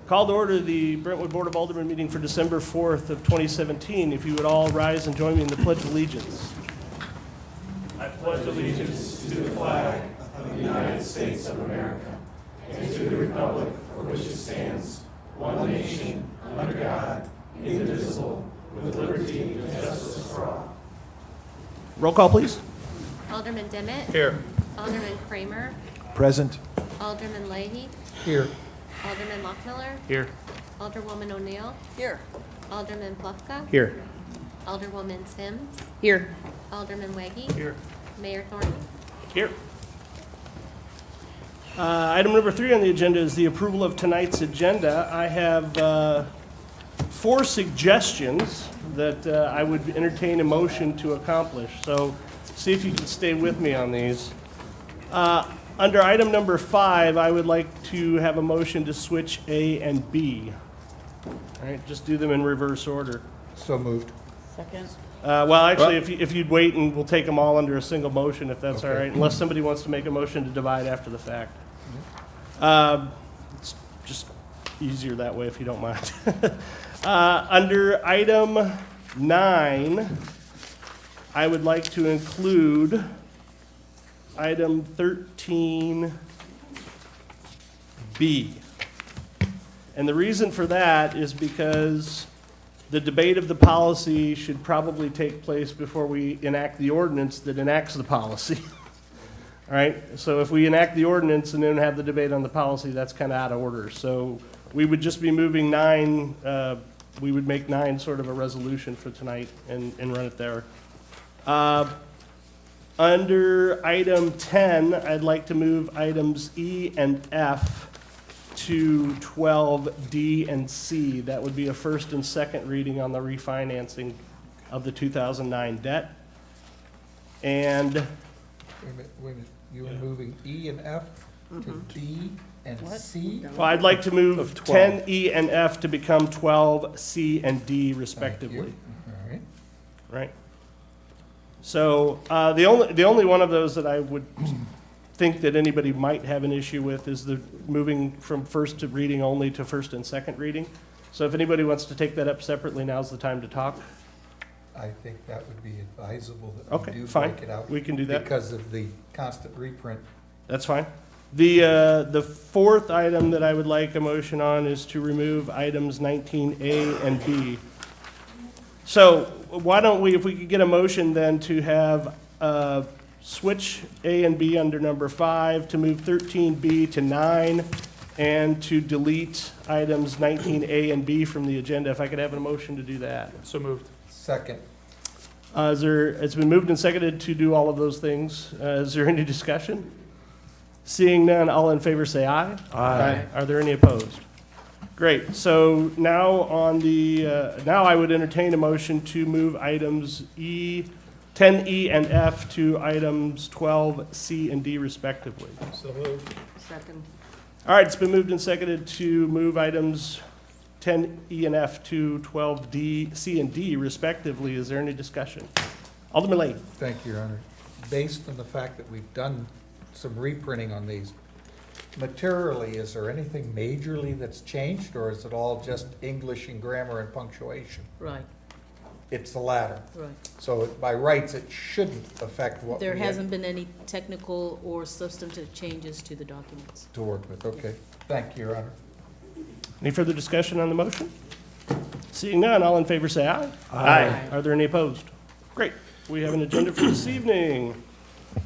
Call to order the Brentwood Board of Aldermen meeting for December 4th of 2017. If you would all rise and join me in the Pledge of Allegiance. I pledge allegiance to the flag of the United States of America and to the republic for which it stands, one nation, under God, indivisible, with liberty and justice for all. Roll call, please. Alderman Dimmitt. Here. Alderman Kramer. Present. Alderman Leahy. Here. Alderman Lockmiller. Here. Alderwoman O'Neill. Here. Alderman Plufka. Here. Alderwoman Sims. Here. Alderman Weggie. Here. Mayor Thornton. Here. Item number 3 on the agenda is the approval of tonight's agenda. I have 4 suggestions that I would entertain a motion to accomplish. So see if you can stay with me on these. Under item number 5, I would like to have a motion to switch A and B. All right, just do them in reverse order. So moved. Second. Well, actually, if you'd wait and we'll take them all under a single motion, if that's all Okay. right, unless somebody wants to make a motion to divide after the fact. It's just easier that way if you don't mind. Under item 9, I would like to include item 13B. And the reason for that is because the debate of the policy should probably take place before we enact the ordinance that enacts the policy. All right, so if we enact the ordinance and then have the debate on the policy, that's kind of out of order. So we would just be moving 9, we would make 9 sort of a resolution for tonight and run it there. Under item 10, I'd like to move items E and F to 12D and C. That would be a first and second reading on the refinancing of the 2009 debt. And Wait a minute. You are moving E and F to D and C? well, I'd like to move 10E and F to become 12C and D respectively. Thank you. All right. Right? So the only one of those that I would think that anybody might have an issue with is the moving from first to reading only to first and second reading. So if anybody wants to take that up separately, now's the time to talk. I think that would be advisable that Okay, we do fine. break it out. We can do that. Because of the constant reprint. That's fine. The fourth item that I would like a motion on is to remove items 19A and B. So why don't we, if we could get a motion then to have switch A and B under number 5, to move 13B to 9, and to delete items 19A and B from the agenda. If I could have a motion to do that. So moved. Second. It's been moved and seconded to do all of those things. Is there any discussion? Seeing none, all in favor say aye. Aye. Are there any opposed? Great. So now on the, now I would entertain a motion to move items 10E and F to items 12C and D respectively. So moved. Second. All right, it's been moved and seconded to move items 10E and F to 12D, C and D respectively. Is there any discussion? Alderman Lane. Thank you, Your Honor. Based on the fact that we've done some reprinting on these, materially, is there anything majorly that's changed, or is it all just English and grammar and punctuation? Right, It's the latter. right. So by rights, it shouldn't affect what we There have hasn't been any technical or substantive changes to the documents. to work with. Okay. Thank you, Your Honor. Any further discussion on the motion? Seeing none, all in favor say aye. Aye. Are there any opposed? Great. We have an agenda for this evening.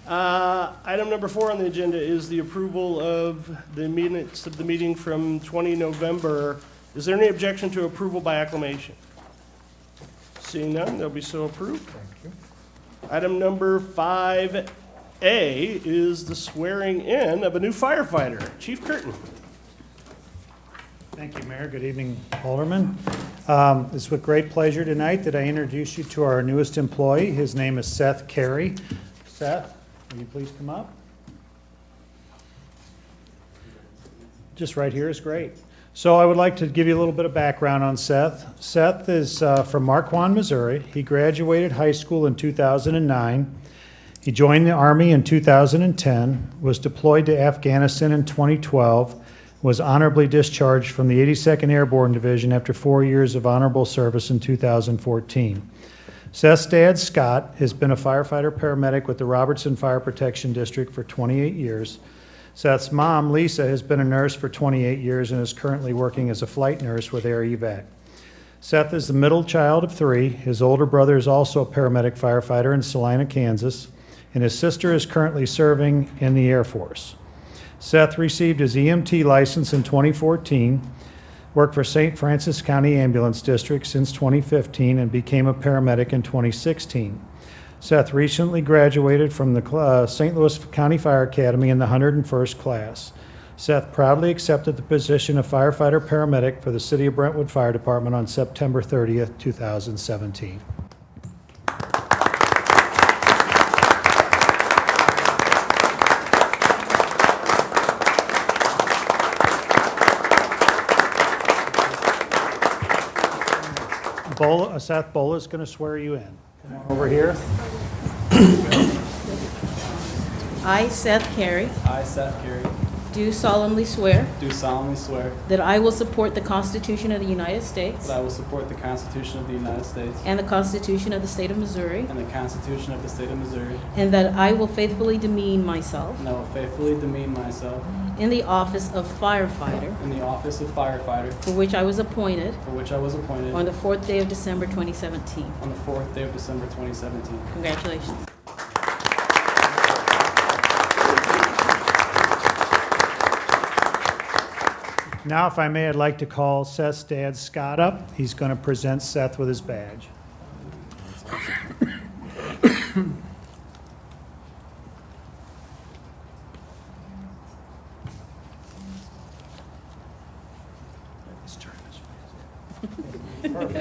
Item number 4 on the agenda is the approval of the minutes of the meeting from 20 November. Is there any objection to approval by acclamation? Seeing none, they'll be so approved. Thank you. Item number 5A is the swearing in of a new firefighter. Chief Curtin. Thank you, Mayor. Good evening, Alderman. It's with great pleasure tonight that I introduce you to our newest employee. His name is Seth Carey. Seth, will you please come up? Just right here is great. So I would like to give you a little bit of background on Seth. Seth is from Marquand, Missouri. He graduated high school in 2009. He joined the Army in 2010, was deployed to Afghanistan in 2012, was honorably discharged from the 82nd Airborne Division after 4 years of honorable service in 2014. Seth's dad, Scott, has been a firefighter paramedic with the Robertson Fire Protection District for 28 years. Seth's mom, Lisa, has been a nurse for 28 years and is currently working as a flight nurse with Air Evac. Seth is the middle child of 3. His older brother is also a paramedic firefighter in Salina, Kansas, and his sister is currently serving in the Air Force. Seth received his EMT license in 2014, worked for St. Francis County Ambulance District since 2015, and became a paramedic in 2016. Seth recently graduated from the St. Louis County Fire Academy in the 101st class. Seth proudly accepted the position of firefighter paramedic for the City of Brentwood Fire Department on September 30th, 2017. Seth Bola is going to swear you in. Come on over here. I, Seth Carey, I, Seth Carey, do solemnly swear do solemnly swear that I will support the Constitution of the United States that I will support the Constitution of the United States and the Constitution of the State of Missouri, and the Constitution of the State of Missouri, and that I will faithfully demean myself and I will faithfully demean myself in the office of firefighter, in the office of firefighter, for which I was appointed for which I was appointed on the 4th day of December 2017. on the 4th day of December 2017. Congratulations. Now, if I may, I'd like to call Seth's dad, Scott, up. He's going to present Seth with his badge.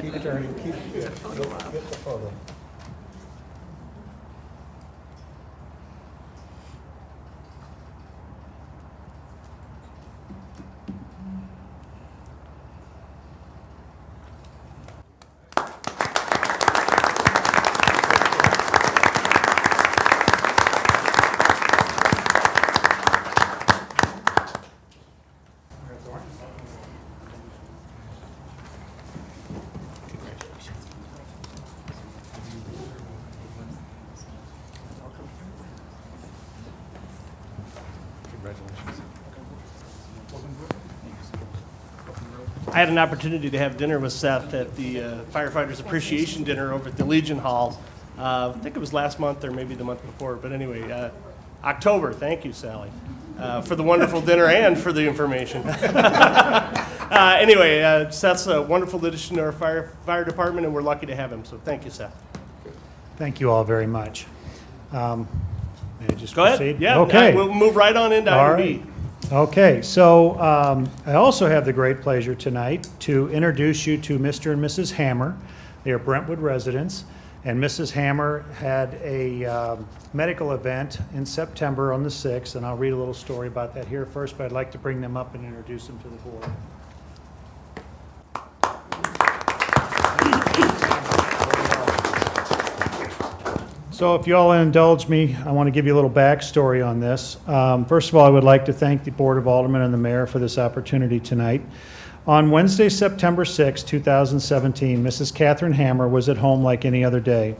Keep turning, get the photo. I had an opportunity to have dinner with Seth at the Firefighters Appreciation Dinner over at the Legion Hall. I think it was last month or maybe the month before, but anyway, October. Thank you, Sally, for the wonderful dinner and for the information. Anyway, Seth's a wonderful addition to our fire department, and we're lucky to have him. So thank you, Seth. Thank you all very much. May I just Go ahead. proceed? Yeah. Okay. We'll move right on into All item right. B. Okay, so I also have the great pleasure tonight to introduce you to Mr. and Mrs. Hammer. They are Brentwood residents, and Mrs. Hammer had a medical event in September on the 6th, and I'll read a little story about that here first, but I'd like to bring them up and introduce them to the board. So if you all indulge me, I want to give you a little backstory on this. First of all, I would like to thank the Board of Aldermen and the Mayor for this opportunity tonight. On Wednesday, September 6, 2017, Mrs. Catherine Hammer was at home like any other day.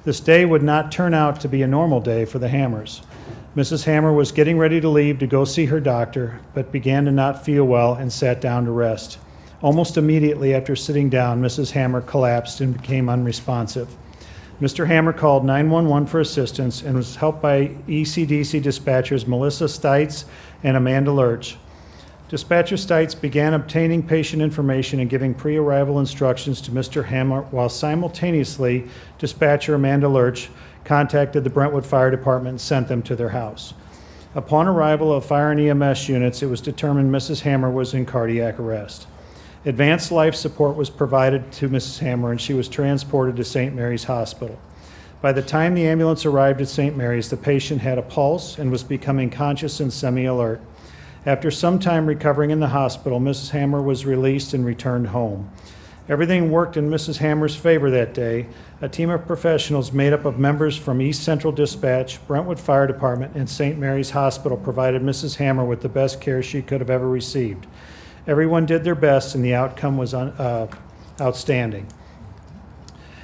This day would not turn out to be a normal day for the Hammers. Mrs. Hammer was getting ready to leave to go see her doctor, but began to not feel well and sat down to rest. Almost immediately after sitting down, Mrs. Hammer collapsed and became unresponsive. Mr. Hammer called 911 for assistance and was helped by ECDC dispatchers Melissa Stites and Amanda Lurch. Dispatcher Stites began obtaining patient information and giving pre-arrival instructions to Mr. Hammer, while simultaneously dispatcher Amanda Lurch contacted the Brentwood Fire Department and sent them to their house. Upon arrival of fire and EMS units, it was determined Mrs. Hammer was in cardiac arrest. Advanced life support was provided to Mrs. Hammer, and she was transported to St. Mary's Hospital. By the time the ambulance arrived at St. Mary's, the patient had a pulse and was becoming conscious and semi-alert. After some time recovering in the hospital, Mrs. Hammer was released and returned home. Everything worked in Mrs. Hammer's favor that day. A team of professionals made up of members from East Central Dispatch, Brentwood Fire Department, and St. Mary's Hospital provided Mrs. Hammer with the best care she could have ever received. Everyone did their best, and the outcome was outstanding.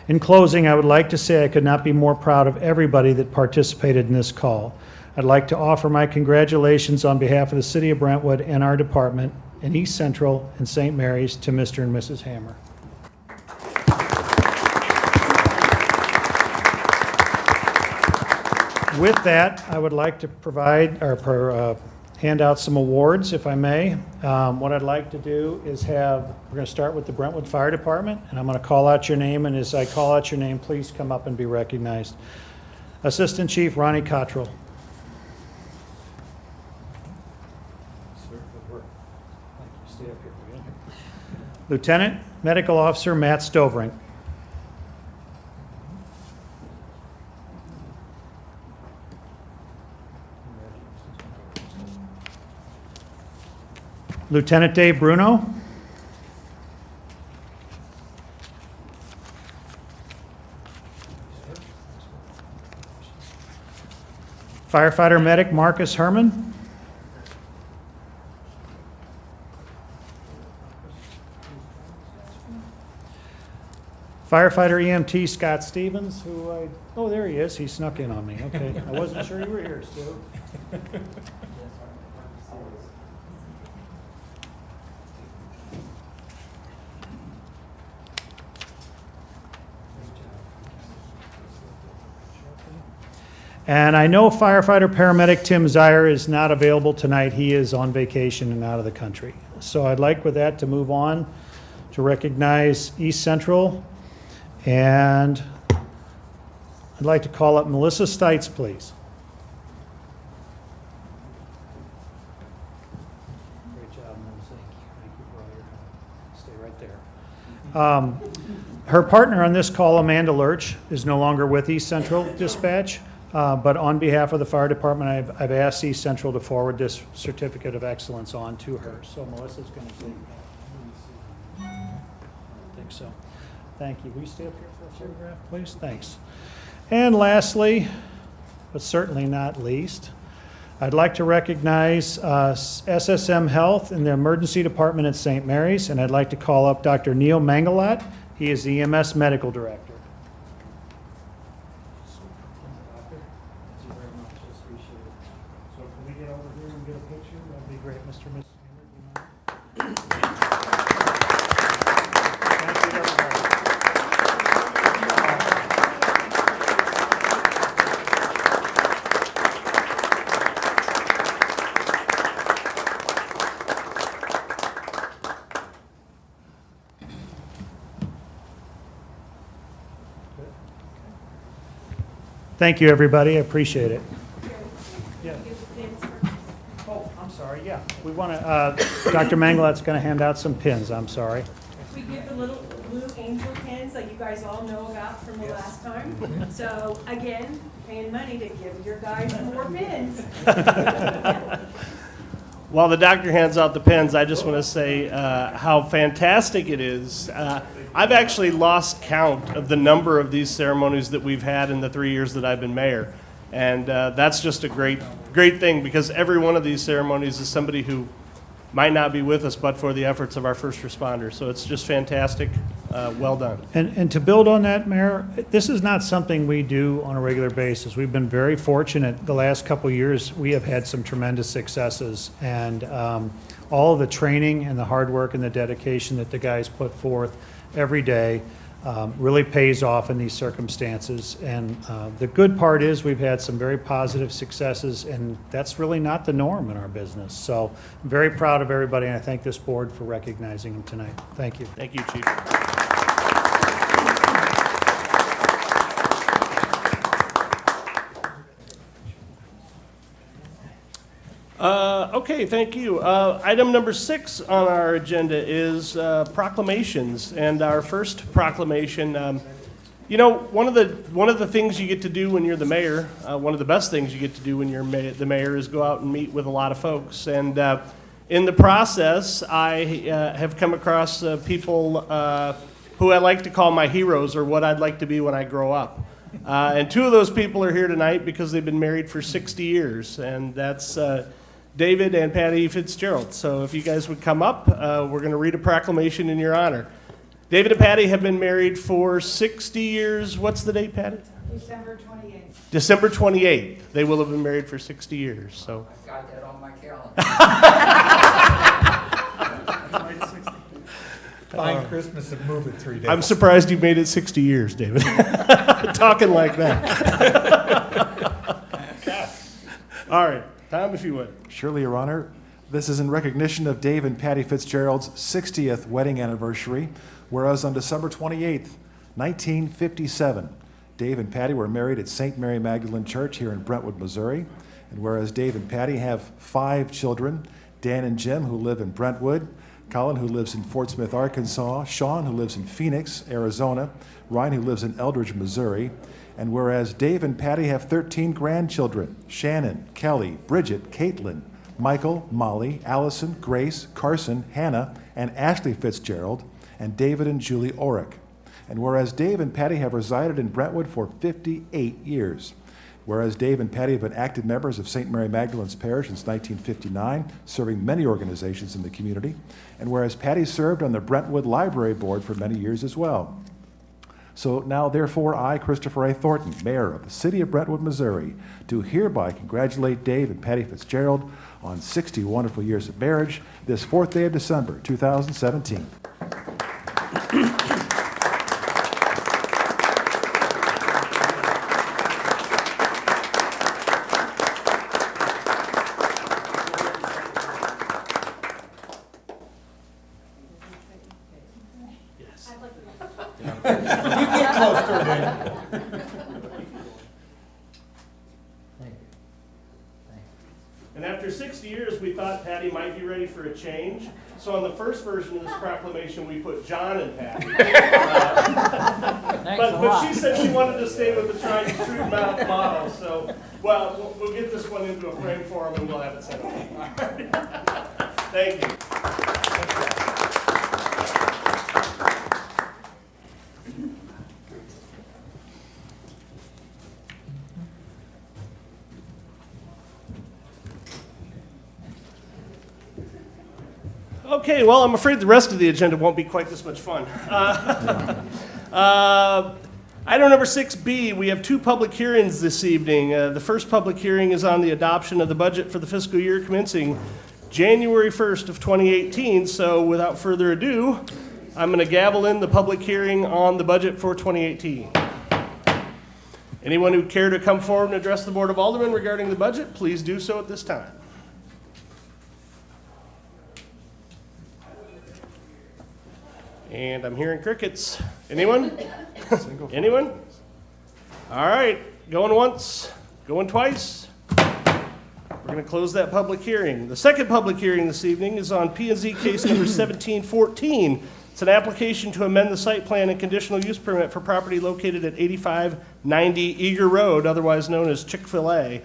In closing, I would like to say I could not be more proud of everybody that participated in this call. I'd like to offer my congratulations on behalf of the City of Brentwood and our department in East Central and St. Mary's to Mr. and Mrs. Hammer. With that, I would like to provide or hand out some awards, if I may. What I'd like to do is we're going to start with the Brentwood Fire Department, and I'm going to call out your name, and as I call out your name, please come up and be recognized. Assistant Chief Ronnie Cottrell. Lieutenant Medical Officer Matt Stoverink. Lieutenant Dave Bruno. Firefighter Medic Marcus Herman. Firefighter EMT Scott Stevens, oh, there he is. He snuck in on me. Okay. I wasn't sure you were here, Stu. And I know firefighter paramedic Tim Zier is not available tonight. He is on vacation and out of the country. So I'd like with that to move on to recognize East Central. And I'd like to call up Melissa Stites, please. Great job, Melissa. Thank you for all your help. Stay right there. Her partner on this call, Amanda Lurch, is no longer with East Central Dispatch, but on behalf of the fire department, I've asked East Central to forward this certificate of excellence on to her. So Melissa's going to take that. I think so. Thank you. Will you stay up here for a photograph, please? Thanks. And lastly, but certainly not least, I'd like to recognize SSM Health in the emergency department at St. Mary's, and I'd like to call up Dr. Neil Mangalat. He is the EMS medical director. Doctor, thank you very much. Just appreciate it. So can we get over here and get a picture? That'd be great, Mr. and Mrs. Hammer. Do you mind? Thank you, everybody. Thank you, everybody. I appreciate it. Yeah. Oh, I'm sorry. Yeah, we want to. Dr. Mangalat's going to hand out some pins. I'm sorry. We give the little blue angel pins that you guys all know about from the last time. So again, paying money to give your guys more pins. While the doctor hands out the pens, I just want to say how fantastic it is. I've actually lost count of the number of these ceremonies that we've had in the 3 years that I've been mayor. And that's just a great thing, because every one of these ceremonies is somebody who might not be with us but for the efforts of our first responders. So it's just fantastic. Well done. And to build on that, Mayor, this is not something we do on a regular basis. We've been very fortunate the last couple of years. We have had some tremendous successes, and all of the training and the hard work and the dedication that the guys put forth every day really pays off in these circumstances. And the good part is we've had some very positive successes, and that's really not the norm in our business. So I'm very proud of everybody, and I thank this board for recognizing them tonight. Thank you. Thank you, Chief. Okay, thank you. Item number 6 on our agenda is proclamations, and our first proclamation. You know, one of the things you get to do when you're the mayor, one of the best things you get to do when you're the mayor, is go out and meet with a lot of folks. And in the process, I have come across people who I like to call my heroes, or what I'd like to be when I grow up. And two of those people are here tonight because they've been married for 60 years, and that's David and Patty Fitzgerald. So if you guys would come up, we're going to read a proclamation in your honor. David and Patty have been married for 60 years. What's the date, Patty? December 28th. December 28th. They will have been married for 60 years. So I've got that on my calendar. Find Christmas and move it 3 days. I'm surprised you made it 60 years, David. Talking like that. All right, Tom, if you would. Surely, Your Honor, this is in recognition of Dave and Patty Fitzgerald's 60th wedding anniversary, whereas on December 28th, 1957, Dave and Patty were married at St. Mary Magdalene Church here in Brentwood, Missouri, and whereas Dave and Patty have 5 children, Dan and Jim, who live in Brentwood, Colin, who lives in Fort Smith, Arkansas, Sean, who lives in Phoenix, Arizona, Ryan, who lives in Eldridge, Missouri, and whereas Dave and Patty have 13 grandchildren, Shannon, Kelly, Bridget, Caitlin, Michael, Molly, Allison, Grace, Carson, Hannah, and Ashley Fitzgerald, and David and Julie Orick. And whereas Dave and Patty have resided in Brentwood for 58 years. Whereas Dave and Patty have been active members of St. Mary Magdalene's Parish since 1959, serving many organizations in the community. And whereas Patty served on the Brentwood Library Board for many years as well. So now, therefore, I, Christopher A. Thornton, Mayor of the City of Brentwood, Missouri, do hereby congratulate Dave and Patty Fitzgerald on 60 wonderful years of marriage this 4th day of December, 2017. And after 60 years, we thought Patty might be ready for a change. So on the first version of this proclamation, we put John and Patty. But she said she wanted to stay with the tried and true model. So, well, we'll get this one into a frame for him and we'll have it sent out. Thank you. Okay, well, I'm afraid the rest of the agenda won't be quite this much fun. Item number 6B, we have 2 public hearings this evening. The first public hearing is on the adoption of the budget for the fiscal year commencing January 1st of 2018. So without further ado, I'm going to gavel in the public hearing on the budget for 2018. Anyone who care to come forward and address the Board of Aldermen regarding the budget, please do so at this time. And I'm hearing crickets. Anyone? Anyone? All right, going once, going twice. We're going to close that public hearing. The second public hearing this evening is on P&Z case number 1714. It's an application to amend the site plan and conditional use permit for property located at 8590 Eager Road, otherwise known as Chick-fil-A.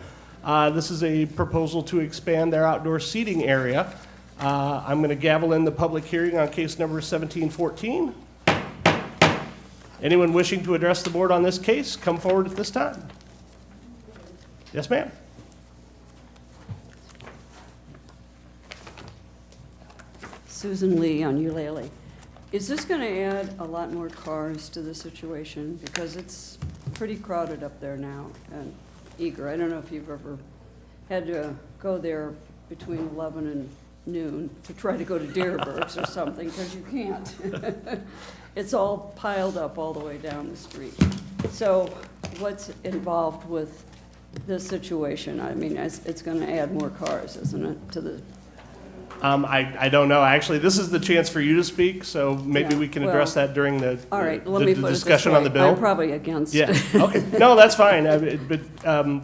This is a proposal to expand their outdoor seating area. I'm going to gavel in the public hearing on case number 1714. Anyone wishing to address the board on this case, come forward at this time. Yes, ma'am. Susan Lee on Eulalie. Is this going to add a lot more cars to the situation? Because it's pretty crowded up there now and Eager. I don't know if you've ever had to go there between 11 and noon to try to go to Deerberg's or something, because you can't. It's all piled up all the way down the street. So what's involved with this situation? I mean, it's going to add more cars, isn't it, to the... I don't know. Actually, this is the chance for you to speak, so maybe Yeah, we can address that during the, All right, let the me put it this discussion way. on the bill. I'm probably against Yeah, it. okay. No, that's fine. But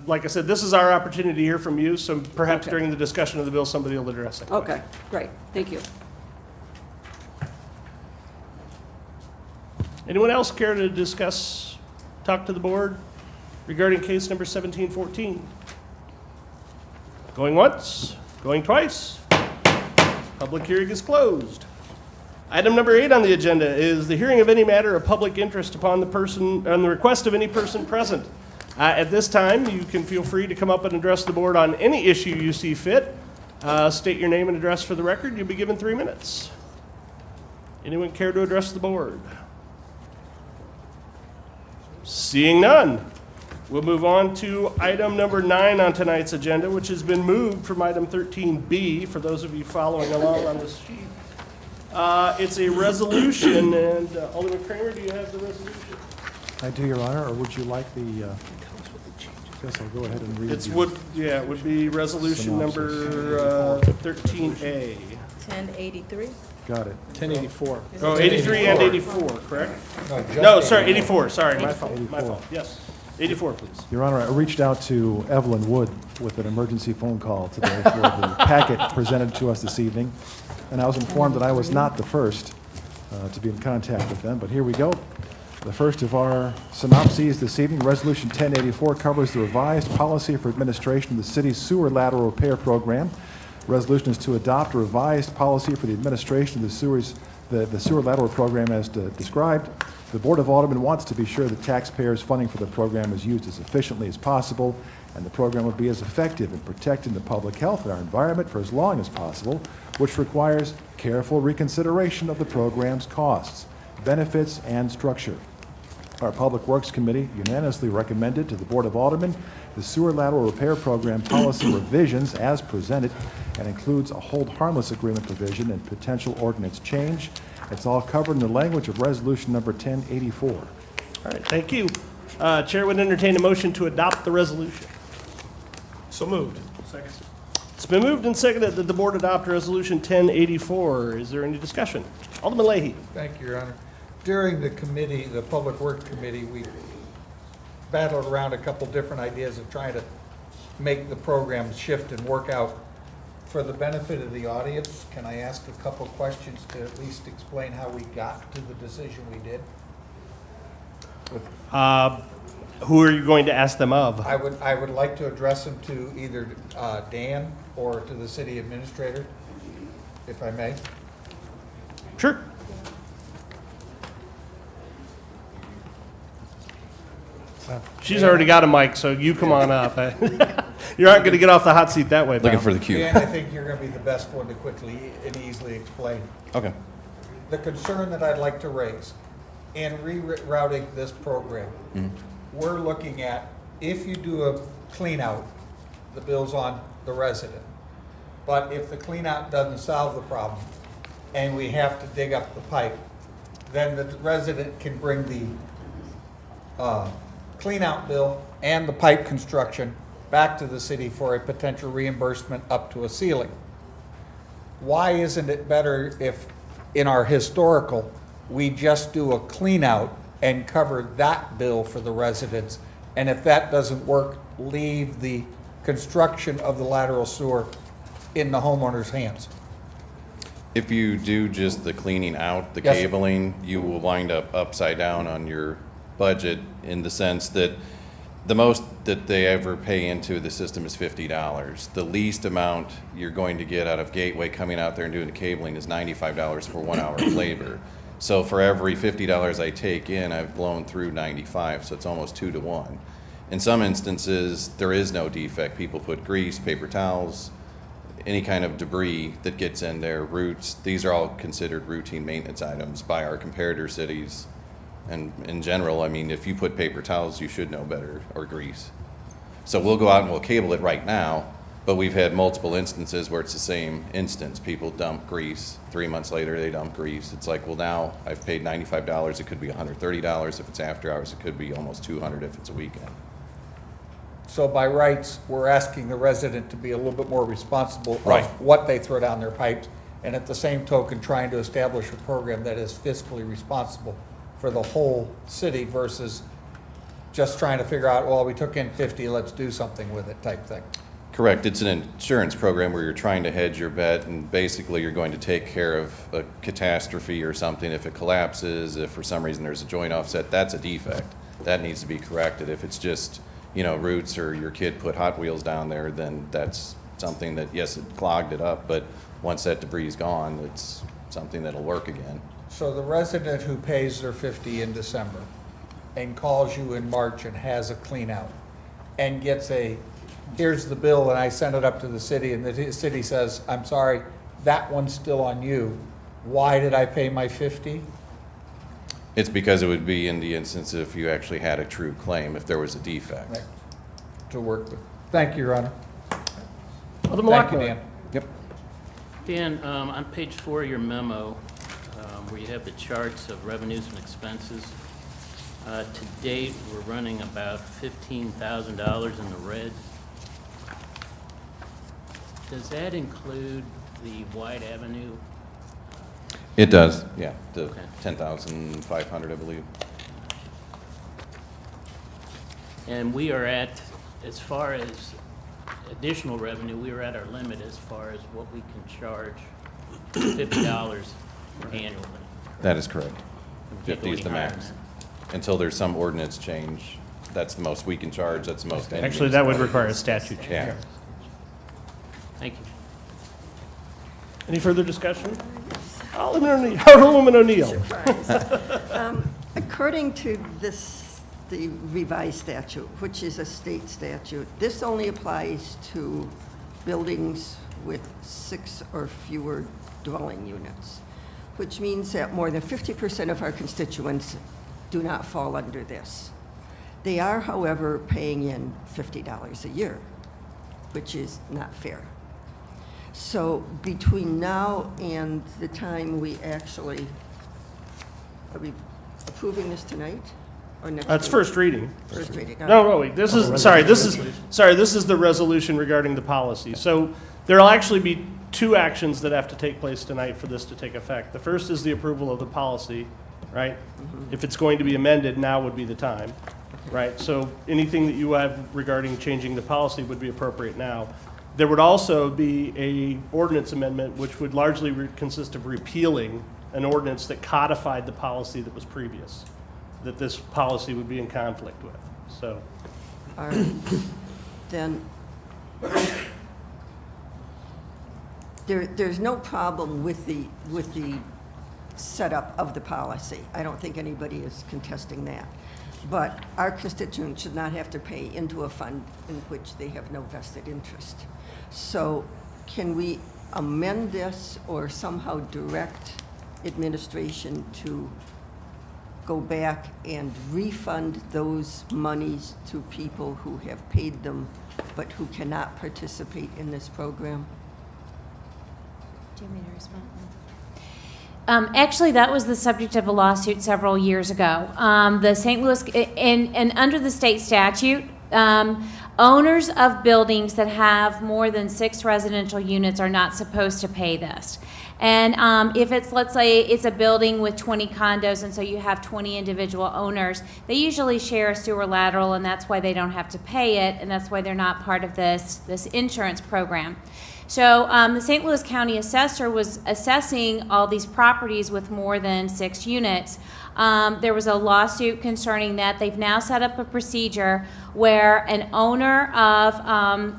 like I said, this is our opportunity to hear from you, so perhaps Okay. during the discussion of the bill, somebody will address it. Okay, great, thank you. Anyone else care to talk to the board regarding case number 1714? Going once, going twice. Public hearing is closed. Item number 8 on the agenda is the hearing of any matter of public interest upon on the request of any person present. At this time, you can feel free to come up and address the board on any issue you see fit. State your name and address for the record. You'll be given 3 minutes. Anyone care to address the board? Seeing none, we'll move on to item number 9 on tonight's agenda, which has been moved from item 13B, for those of you following along on this sheet. It's a resolution, and Alderman Kramer, do you have the resolution? I do, Your Honor, or would you like the, guess I'll go ahead and read. It would be resolution number 13A. 1083? Got it. 1084. Oh, 83 and 84, correct? just No, sorry, 84, sorry, my fault, 84. yes. 84, please. Your Honor, I reached out to Evelyn Wood with an emergency phone call today for the packet presented to us this evening, and I was informed that I was not the first to be in contact with them, but here we go. The first of our synopses this evening, Resolution 1084 covers the revised policy for administration of the city's sewer lateral repair program. Resolution is to adopt a revised policy for the administration of the sewer lateral program as described. The Board of Aldermen wants to be sure that taxpayers' funding for the program is used as efficiently as possible, and the program will be as effective in protecting the public health and our environment for as long as possible, which requires careful reconsideration of the program's costs, benefits, and structure. Our Public Works Committee unanimously recommended to the Board of Aldermen the sewer lateral repair program policy revisions as presented, and includes a hold harmless agreement provision and potential ordinance change. It's all covered in the language of resolution number 1084. All right, thank you. Chair would entertain a motion to adopt the resolution. So moved. Second. It's been moved and seconded that the board adopt resolution 1084. Is there any discussion? Alderman Leahy. Thank you, Your Honor. During the committee, the Public Works Committee, we battled around a couple different ideas of trying to make the program shift and work out. For the benefit of the audience, can I ask a couple questions to at least explain how we got to the decision we did? Who are you going to ask them of? I would like to address them to either Dan or to the city administrator, if I may. Sure. She's already got a mic, so you come on up. You aren't going to get off the hot seat that way, Looking pal. for the cue. Dan, I think you're going to be the best one to quickly and easily explain. Okay. The concern that I'd like to raise in rerouting this program, we're looking at, if you do a clean out, the bill's on the resident. But if the clean out doesn't solve the problem and we have to dig up the pipe, then the resident can bring the clean out bill and the pipe construction back to the city for a potential reimbursement up to a ceiling. Why isn't it better if, in our historical, we just do a clean out and cover that bill for the residents? And if that doesn't work, leave the construction of the lateral sewer in the homeowner's hands? If you do just the cleaning out, the Yes, sir. cabling, you will wind up upside down on your budget in the sense that the most that they ever pay into the system is $50. The least amount you're going to get out of Gateway coming out there and doing the cabling is $95 for 1 hour of labor. So for every $50 I take in, I've blown through 95, so it's almost 2 to 1. In some instances, there is no defect. People put grease, paper towels, any kind of debris that gets in there, roots. These are all considered routine maintenance items by our comparator cities. And in general, I mean, if you put paper towels, you should know better, or grease. So we'll go out and we'll cable it right now, but we've had multiple instances where it's the same instance. People dump grease. 3 months later, they dump grease. It's like, well, now I've paid $95. It could be $130 if it's after hours. It could be almost $200 if it's a weekend. So by rights, we're asking the resident to be a little bit more responsible Right. of what they throw down their pipes, and at the same token, trying to establish a program that is fiscally responsible for the whole city versus just trying to figure out, well, we took in 50, let's do something with it type thing. Correct. It's an insurance program where you're trying to hedge your bet, and basically you're going to take care of a catastrophe or something. If it collapses, if for some reason there's a joint offset, that's a defect. That needs to be corrected. If it's just, roots or your kid put Hot Wheels down there, then that's something that, yes, it clogged it up, but once that debris is gone, something that'll work again. So the resident who pays their 50 in December and calls you in March and has a clean out and gets here's the bill and I send it up to the city and the city says, I'm sorry, that one's still on you. Why did I pay my 50? It's because it would be in the instance if you actually had a true claim, if there was a defect. Right. To work with. Thank you, Your Honor. Alderman Thank you, Lockwood. Dan. Yep. Dan, on page 4 of your memo, where you have the charts of revenues and expenses, to date, we're running about $15,000 in the red. Does that include the White Avenue? It does, yeah, the Okay. 10,500, I believe. And we are at, as far as additional revenue, we are at our limit as far as what we can charge, $50 annually. That is correct. We can't 50 go is the any higher max. than Until there's some ordinance change, that's the most we can charge, that's the most. any Actually, that would municipality- require a statute change. Yeah. Thank you. Any further discussion? Alderwoman O'Neill. According to the revised statute, which is a state statute, this only applies to buildings with 6 or fewer dwelling units, which means that more than 50% of our constituents do not fall under this. They are, however, paying in $50 a year, which is not fair. So between now and the time we actually, are we approving this tonight or next? That's week? first reading. First reading. No, wait, this is the resolution regarding the policy. So there'll actually be 2 actions that have to take place tonight for this to take effect. The first is the approval of the policy, right? If it's going to be amended, now would be the time, right? So anything that you have regarding changing the policy would be appropriate now. There would also be a ordinance amendment, which would largely consist of repealing an ordinance that codified the policy that was previous, that this policy would be in conflict with, so. All right. Then, there's no problem with the setup of the policy. I don't think anybody is contesting that. But our constituents should not have to pay into a fund in which they have no vested interest. So can we amend this or somehow direct administration to go back and refund those monies to people who have paid them but who cannot participate in this program? Do you want me to respond? Actually, that was the subject of a lawsuit several years ago. The St. Louis, and under the state statute, owners of buildings that have more than 6 residential units are not supposed to pay this. And if it's, let's say, it's a building with 20 condos, and so you have 20 individual owners, they usually share a sewer lateral, and that's why they don't have to pay it, and that's why they're not part of this insurance program. So the St. Louis County Assessor was assessing all these properties with more than 6 units. There was a lawsuit concerning that. They've now set up a procedure where an owner of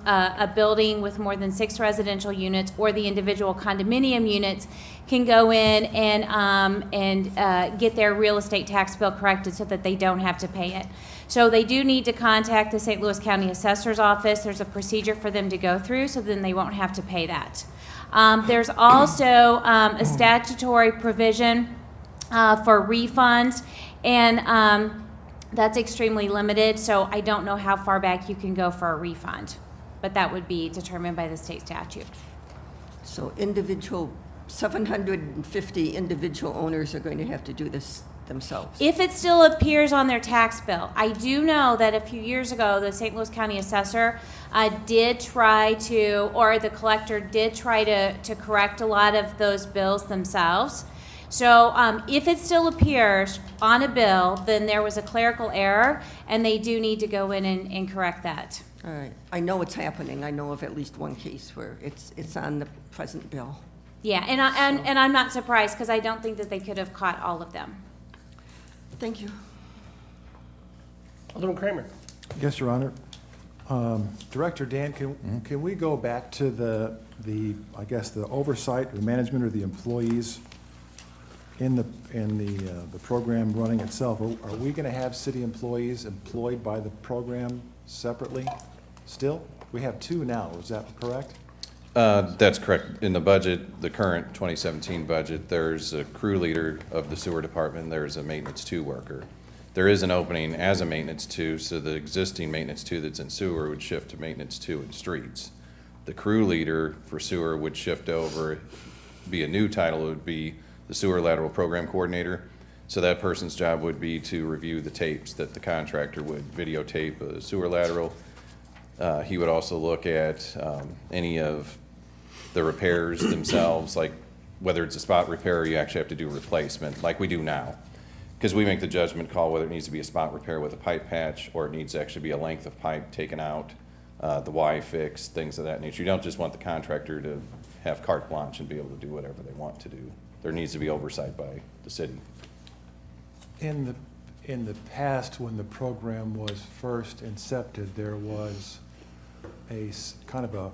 a building with more than 6 residential units or the individual condominium units can go in and get their real estate tax bill corrected so that they don't have to pay it. So they do need to contact the St. Louis County Assessor's Office. There's a procedure for them to go through, so then they won't have to pay that. There's also a statutory provision for refunds, and that's extremely limited, so I don't know how far back you can go for a refund, but that would be determined by the state statute. So 750 individual owners are going to have to do this themselves. If it still appears on their tax bill. I do know that a few years ago, the St. Louis County Assessor did try to, or the collector did try to correct a lot of those bills themselves. So if it still appears on a bill, then there was a clerical error, and they do need to go in and correct that. All right. I know it's happening. I know of at least one case where it's on the present bill. Yeah, and I'm not surprised, because I don't think that they could have caught all of them. Thank you. Alderman Kramer. Yes, Your Honor. Director Dan, can we go back to the I guess, the oversight or management or the employees in the program running itself, are we going to have city employees employed by the program separately still? We have two now, is that correct? That's correct. In the budget, the current 2017 budget, there's a crew leader of the sewer department, there's a maintenance 2 worker. There is an opening as a maintenance 2, so the existing maintenance 2 that's in sewer would shift to maintenance 2 in streets. The crew leader for sewer would shift over, be a new title, it would be the sewer lateral program coordinator. So that person's job would be to review the tapes that the contractor would videotape a sewer lateral. He would also look at any of the repairs themselves, like whether it's a spot repair or you actually have to do a replacement, like we do now. Because we make the judgment call whether it needs to be a spot repair with a pipe patch or it needs to actually be a length of pipe taken out, the Y fix, things of that nature. You don't just want the contractor to have carte blanche and be able to do whatever they want to do. There needs to be oversight by the city. In the past, when the program was first incepted, there was kind of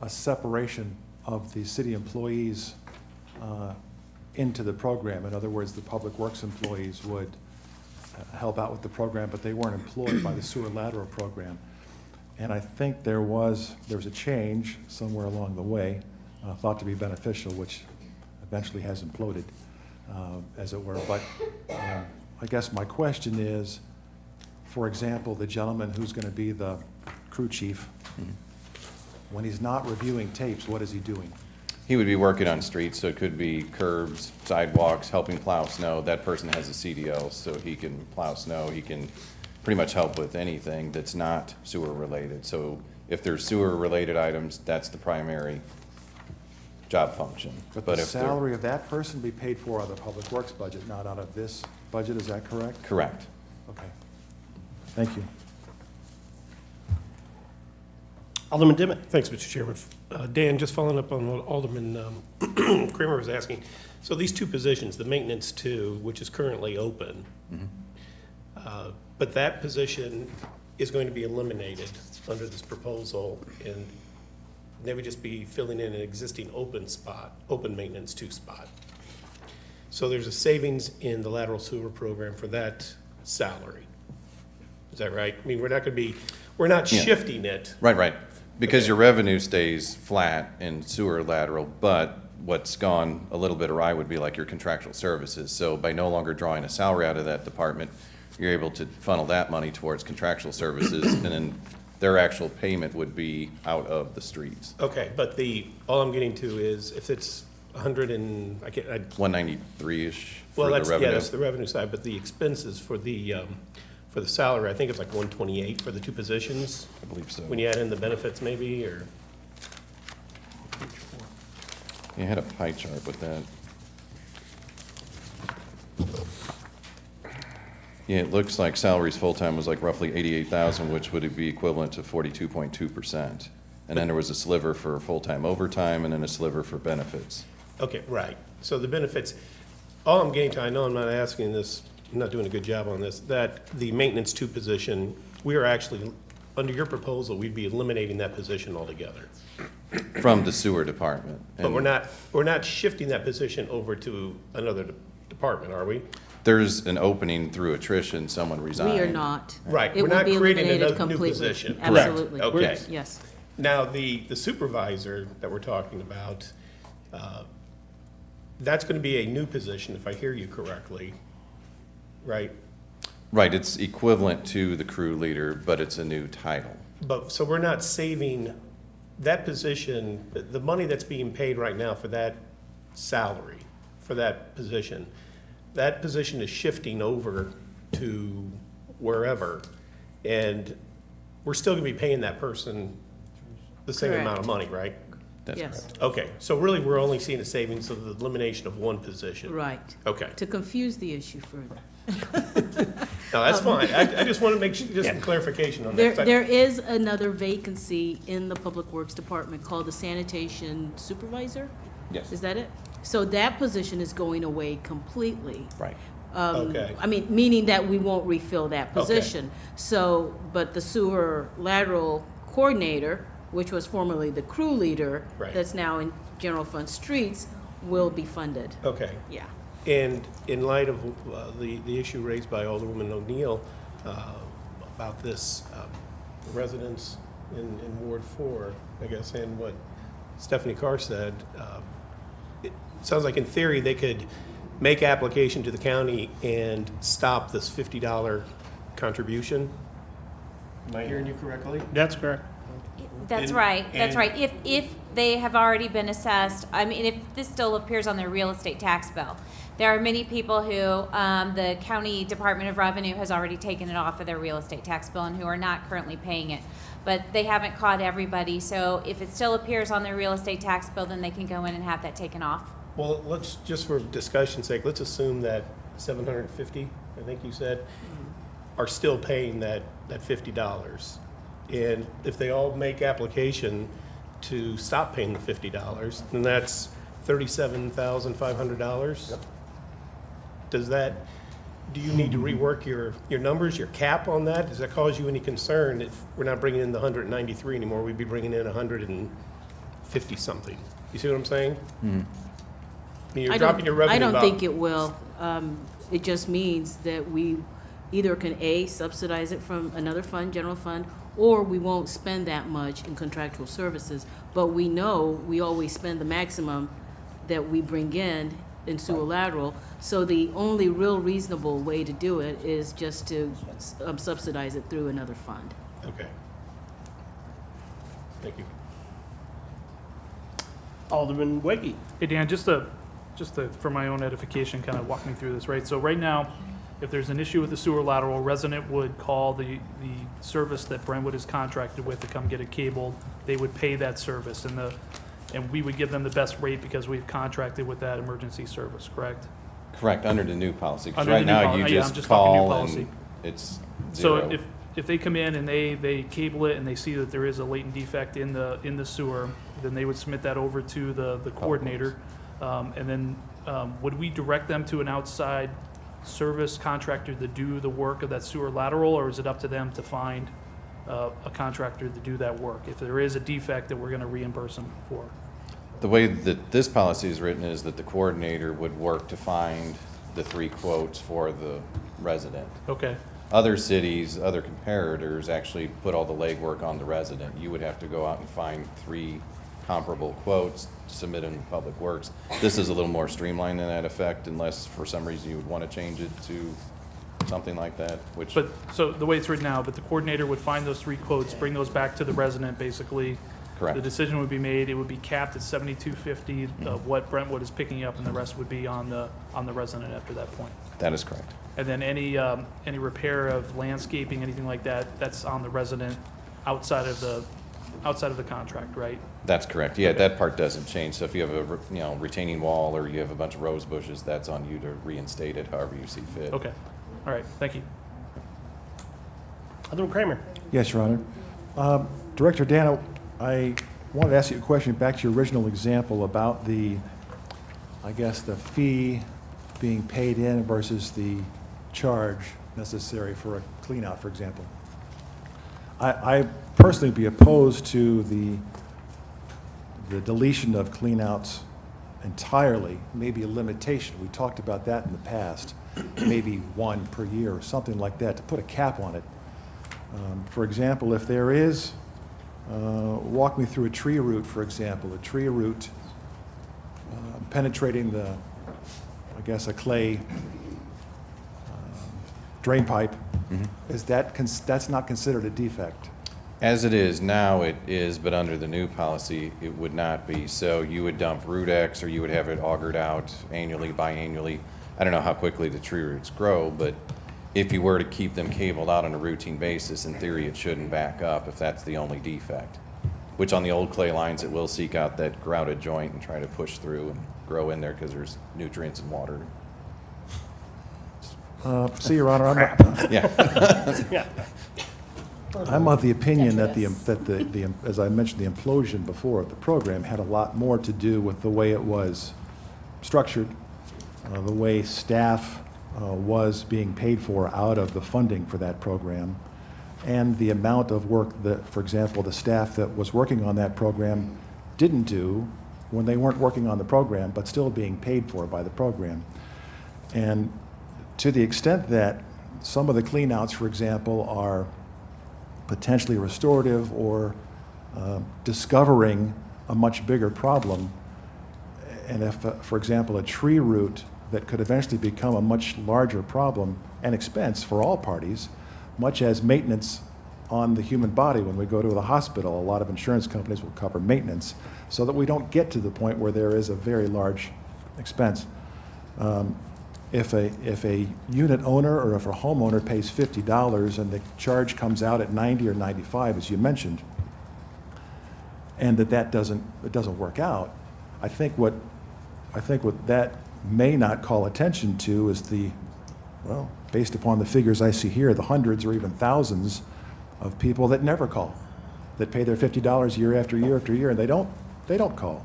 a separation of the city employees into the program. In other words, the public works employees would help out with the program, but they weren't employed by the sewer lateral program. And I think there was a change somewhere along the way, thought to be beneficial, which eventually has imploded, as it were. But I guess my question is, for example, the gentleman who's going to be the crew chief, when he's not reviewing tapes, what is he doing? He would be working on streets, so it could be curbs, sidewalks, helping plow snow. That person has a CDL, so he can plow snow. He can pretty much help with anything that's not sewer related. So if there's sewer related items, that's the primary job function. But the if they're- salary of that person be paid for out of the public works budget, not out of this budget, is that correct? Correct. Okay. Thank you. Alderman Dimmitt. Thanks, Mr. Chairman. Dan, just following up on what Alderman Kramer was asking. So these two positions, the maintenance 2, which is currently open, but that position is going to be eliminated under this proposal, and they would just be filling in an existing open maintenance 2 spot. So there's a savings in the lateral sewer program for that salary. Is that right? I mean, we're not Yeah. shifting it. Right. Because your revenue stays flat in sewer lateral, but what's gone a little bit awry would be like your contractual services. So by no longer drawing a salary out of that department, you're able to funnel that money towards contractual services, and then their actual payment would be out of the streets. Okay, but all I'm getting to is if it's 100 and, 193-ish well, for the revenue. that's the revenue side, but the expenses for the salary, I think it's like 128 for the two positions, I believe so. when you add in the benefits maybe, or, You had a pie chart with that. Yeah, it looks like salaries full-time was like roughly 88,000, which would be equivalent to 42.2%. And then there was a sliver for full-time overtime and then a sliver for benefits. okay, right. So the benefits, all I'm getting to, I know I'm not asking this, I'm not doing a good job on this, that the maintenance 2 position, we are actually, under your proposal, we'd be eliminating that position altogether. From the sewer department. But And we're not shifting that position over to another department, are we? there's an opening through attrition, someone resigned. We are not. Right, It we're will not be creating eliminated another new completely. position. Correct. Absolutely. Okay. Yes. Now, the supervisor that we're talking about, that's going to be a new position, if I hear you correctly, right? Right, it's equivalent to the crew leader, but it's a new title. But, so we're not saving that position, the money that's being paid right now for that salary, for that position is shifting over to wherever, and we're still going to be paying that person the same amount of money, right? That's Yes. correct. Okay, so really, we're only seeing a savings of the elimination of one position. Right. Okay, To confuse the issue further. no, that's fine. I just want to make sure, just some clarification on that. There is another vacancy in the Public Works Department called the sanitation supervisor. Yes. Is that it? So that position is going away completely. Right. Okay. I mean, meaning that we won't refill that Okay. position. So, but the sewer lateral coordinator, which was formerly the crew leader, Right. that's now in general fund streets, will be funded. Okay. Yeah. And in light of the issue raised by Alderwoman O'Neill about this residents in Ward 4, I guess, and what Stephanie Carr said, it sounds like in theory they could make application to the county and stop this $50 contribution. Am I hearing you correctly? That's correct. That's And- right, that's and- right. If they have already been assessed, I mean, if this still appears on their real estate tax bill. There are many people who, the county Department of Revenue has already taken it off of their real estate tax bill and who are not currently paying it. But they haven't caught everybody, so if it still appears on their real estate tax bill, then they can go in and have that taken off. Well, let's, just for discussion's sake, let's assume that 750, I think you said, are still paying that $50. And if they all make application to stop paying the $50, then that's $37,500. Does that, do you need to rework your numbers, your cap on that? Does that cause you any concern if we're not bringing in the 193 anymore? We'd be bringing in 150 something. You see what I'm saying? I mean, you're dropping your revenue I don't about- think it will. It just means that we either can A, subsidize it from another fund, general fund, or we won't spend that much in contractual services. But we know we always spend the maximum that we bring in sewer lateral. So the only real reasonable way to do it is just to subsidize it through another fund. Okay. Thank you. Alderman Weggie. Hey, Dan, just for my own edification, kind of walk me through this, right? So right now, if there's an issue with the sewer lateral, a resident would call the service that Brentwood is contracted with to come get it cabled. They would pay that service, and we would give them the best rate because we've contracted with that emergency service, correct? Correct, under the new policy, because Under the right new now policy. you Yeah, I'm just just talking new call policy. and it's So zero. if they come in and they cable it and they see that there is a latent defect in the sewer, then they would submit that over to the coordinator. And then would we direct them to an outside service contractor to do the work of that sewer lateral, or is it up to them to find a contractor to do that work if there is a defect that we're going to reimburse them for? The way that this policy is written is that the coordinator would work to find the 3 quotes for the resident. Okay. Other cities, other comparators actually put all the legwork on the resident. You would have to go out and find 3 comparable quotes, submit them to Public Works. This is a little more streamlined in that effect, unless for some reason you would want to change it to something like that, which. But, so the way it's written now, but the coordinator would find those 3 quotes, bring those back to the resident, basically. Correct. The decision would be made, it would be capped at $7,250 of what Brentwood is picking up, and the rest would be on the resident after that point. That is correct. And then any repair of landscaping, anything like that, that's on the resident outside of the contract, right? That's correct. Yeah, that part doesn't change. So if you have a retaining wall or you have a bunch of rose bushes, that's on you to reinstate it however you see fit. Okay, all right, thank you. Alderman Kramer. Yes, Your Honor. Director Dano, I wanted to ask you a question back to your original example about the fee being paid in versus the charge necessary for a cleanout, for example. I personally be opposed to the deletion of cleanouts entirely, maybe a limitation. We talked about that in the past, maybe 1 per year or something like that, to put a cap on it. For example, if there is, walk me through a tree root, for example, a tree root penetrating a clay drain pipe, is that's not considered a defect? As it is now, it is, but under the new policy, it would not be. So you would dump root X, or you would have it augered out annually, biannually. I don't know how quickly the tree roots grow, but if you were to keep them cabled out on a routine basis, in theory, it shouldn't back up if that's the only defect. Which on the old clay lines, it will seek out that grouted joint and try to push through and grow in there because there's nutrients and water. See, Your Honor, Yeah. I'm of the opinion that as I mentioned, the implosion before of the program had a lot more to do with the way it was structured, the way staff was being paid for out of the funding for that program, and the amount of work that, for example, the staff that was working on that program didn't do when they weren't working on the program, but still being paid for by the program. And to the extent that some of the cleanouts, for example, are potentially restorative or discovering a much bigger problem, and if, for example, a tree root that could eventually become a much larger problem and expense for all parties, much as maintenance on the human body when we go to the hospital, a lot of insurance companies will cover maintenance so that we don't get to the point where there is a very large expense. If a unit owner or if a homeowner pays $50 and the charge comes out at 90 or 95, as you mentioned, and that doesn't work out, I think what that may not call attention to is based upon the figures I see here, the hundreds or even thousands of people that never call, that pay their $50 year after year after year, and they don't call.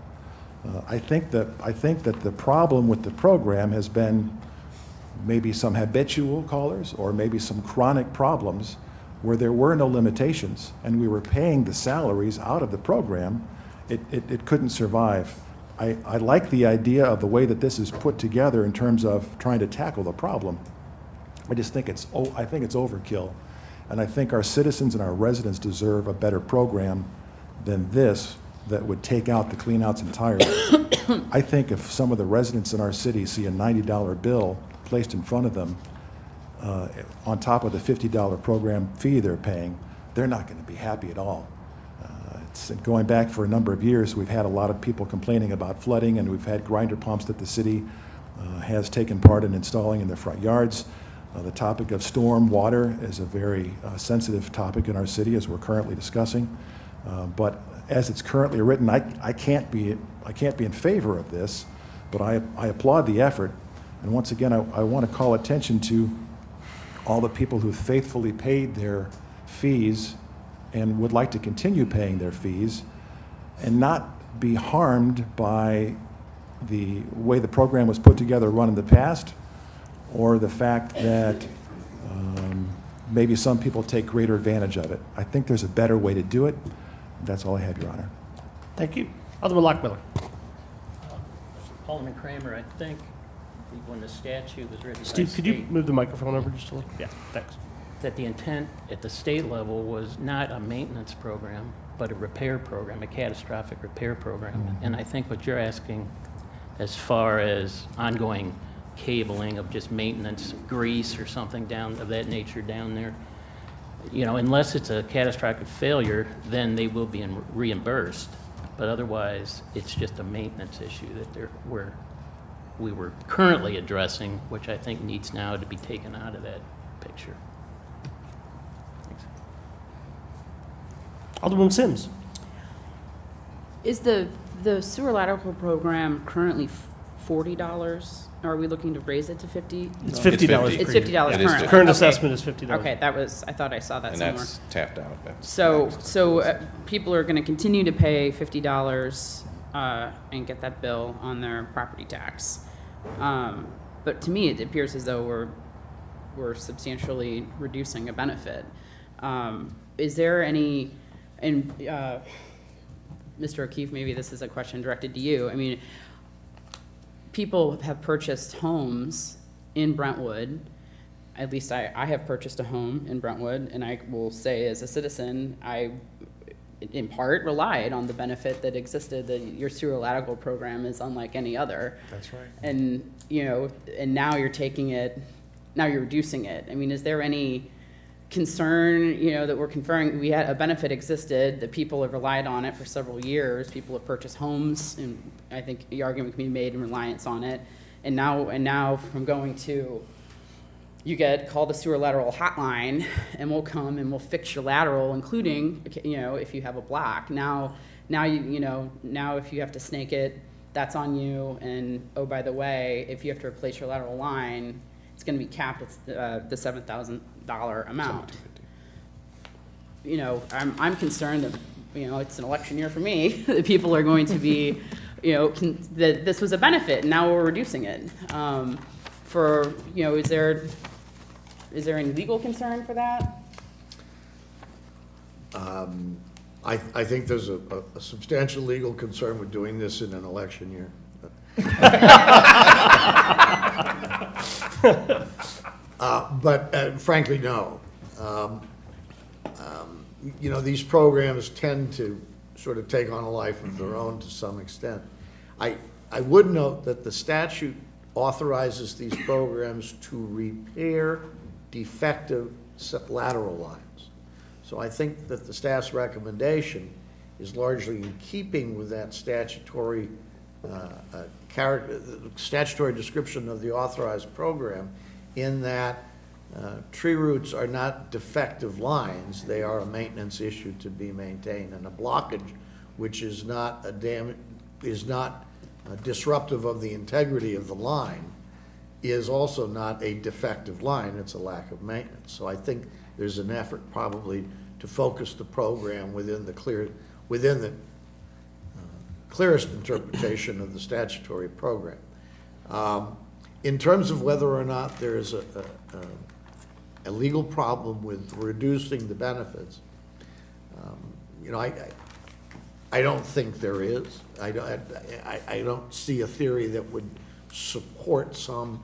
I think that the problem with the program has been maybe some habitual callers or maybe some chronic problems where there were no limitations and we were paying the salaries out of the program. It couldn't survive. I like the idea of the way that this is put together in terms of trying to tackle the problem. I just think it's overkill. And I think our citizens and our residents deserve a better program than this that would take out the cleanouts entirely. I think if some of the residents in our city see a $90 bill placed in front of them on top of the $50 program fee they're paying, they're not going to be happy at all. It's going back for a number of years, we've had a lot of people complaining about flooding, and we've had grinder pumps that the city has taken part in installing in their front yards. The topic of storm water is a very sensitive topic in our city, as we're currently discussing. But as it's currently written, I can't be in favor of this, but I applaud the effort. And once again, I want to call attention to all the people who faithfully paid their fees and would like to continue paying their fees and not be harmed by the way the program was put together, run in the past, or the fact that maybe some people take greater advantage of it. I think there's a better way to do it. That's all I have, Your Honor. Thank you. Alderman Lockmiller. Alderman Kramer, I think when the statute was written by Steve, could you state, move the microphone over just a little? Yeah, thanks. that the intent at the state level was not a maintenance program, but a repair program, a catastrophic repair program. And I think what you're asking as far as ongoing cabling of just maintenance, grease or something of that nature down there, unless it's a catastrophic failure, then they will be reimbursed. But otherwise, it's just a maintenance issue that we were currently addressing, which I think needs now to be taken out of that picture. Thanks. Alderman Sims. Is the sewer lateral program currently $40? Are we looking to raise it to 50? It's $50. It's $50 currently. Current assessment is $50. Okay, I thought I saw that And somewhere. that's tapped out. That's So people are going to continue to pay $50 and get that bill on their property tax. But to me, it appears as though we're substantially reducing a benefit. Is there any, and Mr. O'Keefe, maybe this is a question directed to you. I mean, people have purchased homes in Brentwood. At least I have purchased a home in Brentwood, and I will say as a citizen, I in part relied on the benefit that existed, that your sewer lateral program is unlike any other. That's right. And, and now you're now you're reducing it. I mean, is there any concern, that we're conferring, a benefit existed, that people have relied on it for several years, people have purchased homes, and I think the argument can be made in reliance on it, and now from going to, you call the sewer lateral hotline, and we'll come and we'll fix your lateral, including, if you have a block. Now if you have to snake it, that's on you, and oh, by the way, if you have to replace your lateral line, it's gonna be capped at the $7,000 amount. I'm concerned that, it's an election year for me, that people are going to be, that this was a benefit, and now we're reducing it. Is there any legal concern for that? I think there's a substantial legal concern with doing this in an election year. But frankly, no. You know, these programs tend to sort of take on a life of their own to some extent. I would note that the statute authorizes these programs to repair defective lateral lines. So I think that the staff's recommendation is largely in keeping with that statutory statutory description of the authorized program, in that tree roots are not defective lines, they are a maintenance issue to be maintained, and a blockage which is not disruptive of the integrity of the line is also not a defective line, it's a lack of maintenance. So I think there's an effort probably to focus the program within the clearest interpretation of the statutory program. In terms of whether or not there is a legal problem with reducing the benefits, you know, I don't think there is. I don't see a theory that would support some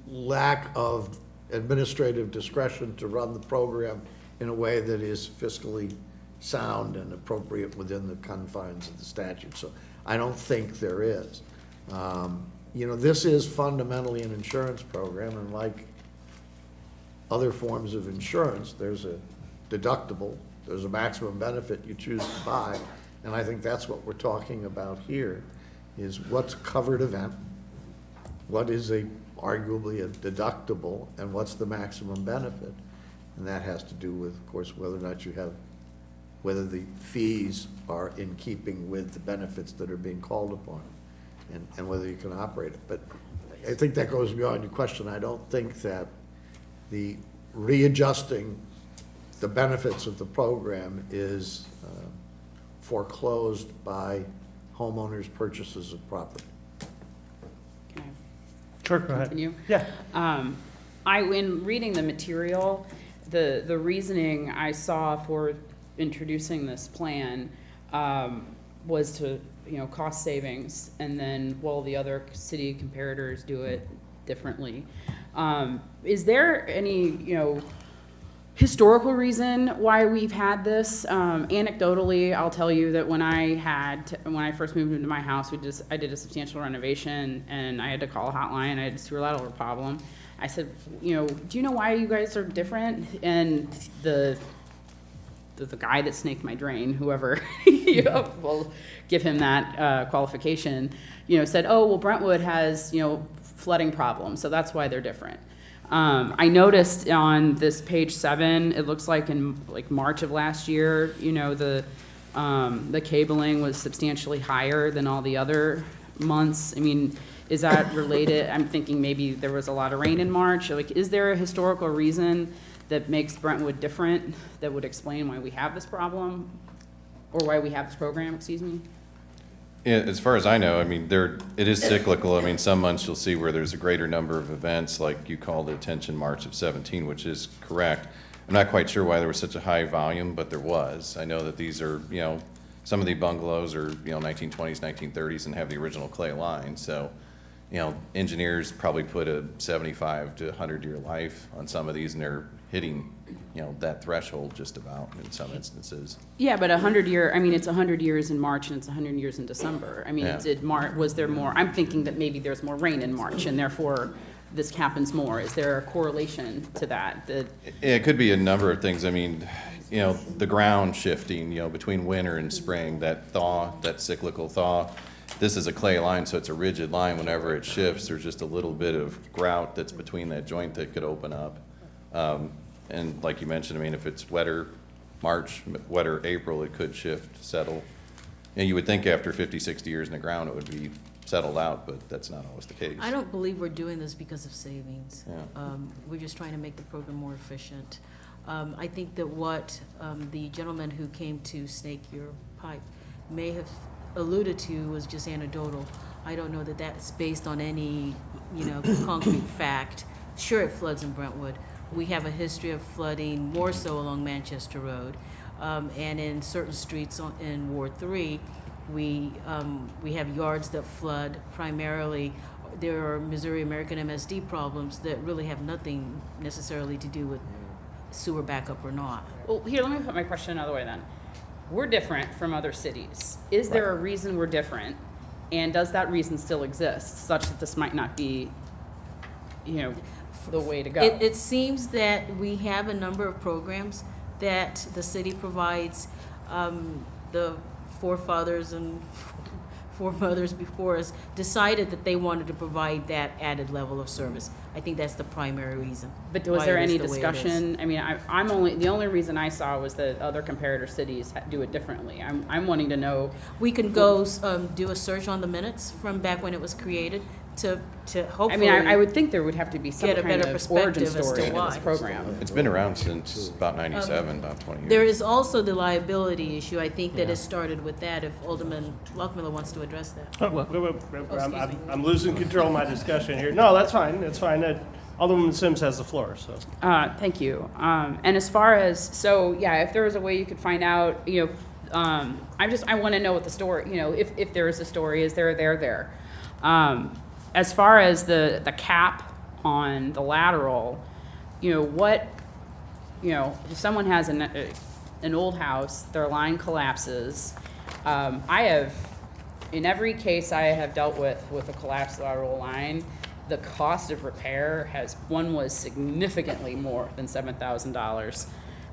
lack of administrative discretion to run the program in a way that is fiscally sound and appropriate within the confines of the statute. So I don't think there is. You know, this is fundamentally an insurance program, and like other forms of insurance, there's a deductible, there's a maximum benefit you choose to buy, and I think that's what we're talking about here, is what's a covered event, what is arguably a deductible, and what's the maximum benefit. And that has to do with, of course, whether or not whether the fees are in keeping with the benefits that are being called upon, and whether you can operate it. But I think that goes beyond your question. I don't think that the readjusting the benefits of the program is foreclosed by homeowners' purchases of property. Can Sure, I go ahead. continue? Yeah. In reading the material, the reasoning I saw for introducing this plan was to, you know, cost savings, and then, well, the other city comparators do it differently. Is there any, you know, historical reason why we've had this? Anecdotally, I'll tell you that when I first moved into my house, I did a substantial renovation, and I had to call a hotline. I had a sewer lateral problem. I said, you know, do you know why you guys are different? And the guy that snaked my drain, whoever, you know, will give him that qualification, you know, said, oh, well, Brentwood has, you know, flooding problems, so that's why they're different. I noticed on this page 7, it looks like in like March of last year, you know, the cabling was substantially higher than all the other months. I mean, is that related? I'm thinking maybe there was a lot of rain in March. Like, is there a historical reason that makes Brentwood different that would explain why we have this problem, or why we have this program, excuse me? Yeah, as far as I know, I mean, it is cyclical. I mean, some months you'll see where there's a greater number of events, like you called attention March of 17, which is correct. I'm not quite sure why there was such a high volume, but there was. I know that these are, you know, some of the bungalows are, you know, 1920s, 1930s and have the original clay line. So, you know, engineers probably put a 75 to 100-year life on some of these, and they're hitting, you know, that threshold just about in some instances. Yeah, but 100-year, I mean, it's 100 years in March and it's 100 years in December. I mean, Yeah. was there more, I'm thinking that maybe there's more rain in March and therefore this happens more. Is there a correlation to that? It could be a number of things. I mean, you know, the ground shifting, you know, between winter and spring, that thaw, that cyclical thaw. This is a clay line, so it's a rigid line. Whenever it shifts, there's just a little bit of grout that's between that joint that could open up. And like you mentioned, I mean, if it's wetter March, wetter April, it could shift, settle. And you would think after 50, 60 years in the ground, it would be settled out, but that's not always the case. I don't believe we're doing this because of savings. Yeah. We're just trying to make the program more efficient. I think that what the gentleman who came to snake your pipe may have alluded to was just anecdotal. I don't know that that's based on any, you know, concrete fact. Sure, it floods in Brentwood. We have a history of flooding, more so along Manchester Road, and in certain streets in Ward 3, we have yards that flood primarily there are Missouri American MSD problems that really have nothing necessarily to do with sewer backup or not. Well, here, let me put my question another way then. We're different from other cities. Is there a reason we're different? And does that reason still exist, such that this might not be, the way to go? It seems that we have a number of programs that the city provides. The forefathers and foremothers before us decided that they wanted to provide that added level of service. I think that's the primary reason. But was why there it is any the way it is. discussion? I mean, the only reason I saw was that other comparator cities do it differently. I'm wanting to know. We can go do a search on the minutes from back when it was created to hopefully. I would think there would have to be some get a kind better of origin perspective as to story to why. this program. It's been around since about 97, about 20 years. There is also the liability issue. I think that it started with that, if Alderman Lockmiller wants to address that. I'm losing control of my discussion here. No, that's fine, it's fine. Alderwoman Sims has the floor, so. Thank you. And as far as, if there was a way you could find out, I want to know what the story, if there is a story, is there there? As far as the cap on the lateral, if someone has an old house, their line collapses, in every case I have dealt with a collapsed lateral line, the cost of repair one was significantly more than $7,000,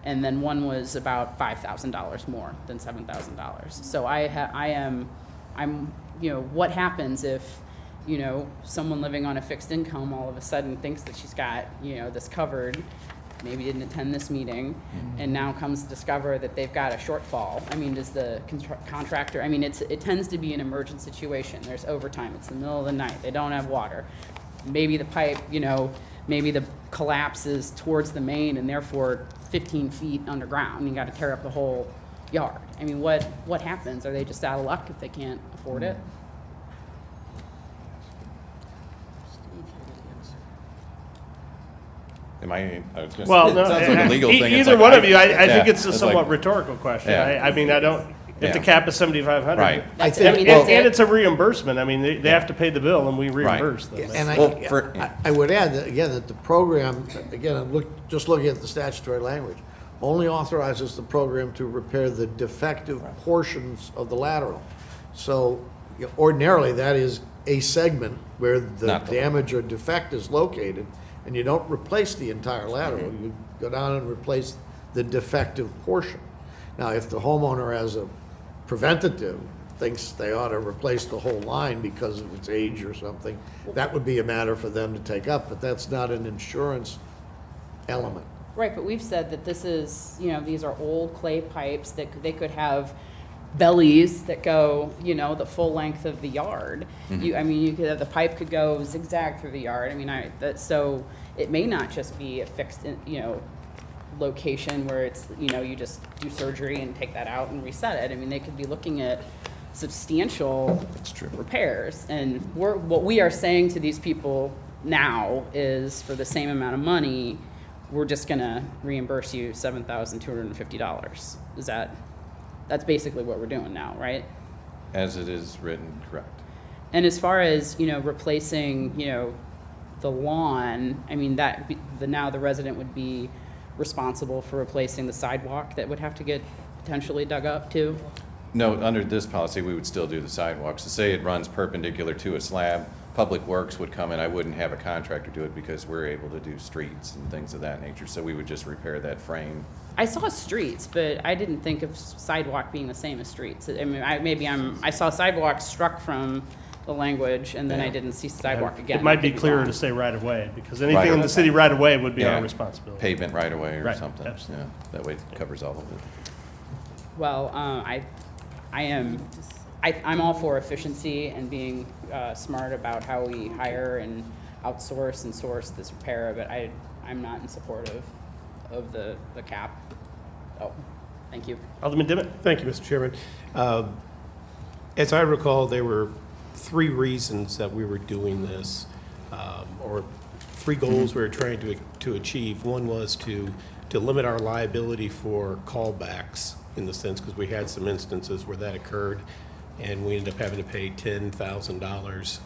and then one was about $5,000 more than $7,000. So what happens if, someone living on a fixed income all of a sudden thinks that she's got, this covered, maybe didn't attend this meeting, and now comes to discover that they've got a shortfall. I mean, does the contractor, it tends to be an emergent situation. There's overtime, it's the middle of the night, they don't have water. Maybe the pipe, maybe the collapse is towards the main and therefore 15 feet underground. You gotta tear up the whole yard. What happens? Are they just out of luck if they can't afford it? Well, no, sounds like a legal thing. It's either like, one of you, I think yeah, it's a it's somewhat like- rhetorical question. Yeah. I mean, I don't, if the Yeah. cap is 7,500. Right. I And think, and it's a reimbursement. I mean, they have to pay the bill and we reimburse them. and Well, I would add that, again, that the program, again, just looking at the statutory language, only authorizes the program to repair the defective portions of the lateral. So ordinarily, that is a segment where the Not the whole. damage or defect is located, and you don't replace the entire lateral. Mm-hmm. You go down and replace the defective portion. Now, if the homeowner has a preventative, thinks they ought to replace the whole line because of its age or something, that would be a matter for them to take up, but that's not an insurance element. Right, but we've said that this is, these are old clay pipes that they could have bellies that go, the full length of the yard. Mm-hmm. You could have, the pipe could go zigzag through the yard. So it may not just be a fixed, location where it's, you just do surgery and take that out and reset it. They could be looking at substantial That's true. repairs. And what we are saying to these people now is, for the same amount of money, we're just gonna reimburse you $7,250. That's basically what we're doing now, right? As it is written, correct. And as far as, replacing, the lawn, now the resident would be responsible for replacing the sidewalk that would have to get potentially dug up too? No, under this policy, we would still do the sidewalks. To say it runs perpendicular to a slab, Public Works would come in. I wouldn't have a contractor do it because we're able to do streets and things of that nature. So we would just repair that frame. I saw streets, but I didn't think of sidewalk being the same as streets. I saw sidewalk struck from the language, and then I didn't see sidewalk again. It might be I could clearer wrong. to say right of way, because anything Right. in the city right of way would be Yeah. our responsibility. Pavement right away or Right, something. absolutely. Yeah, that way it covers all of it. Well, I'm all for efficiency and being smart about how we hire and outsource and source this repair, but I'm not in support of the cap. Oh, thank you. Alderman Dimmitt? Thank you, Mr. Chairman. As I recall, there were 3 reasons that we were doing this, or 3 goals we were trying to achieve. One was to limit our liability for callbacks, in the sense, because we had some instances where that occurred, and we ended up having to pay $10,000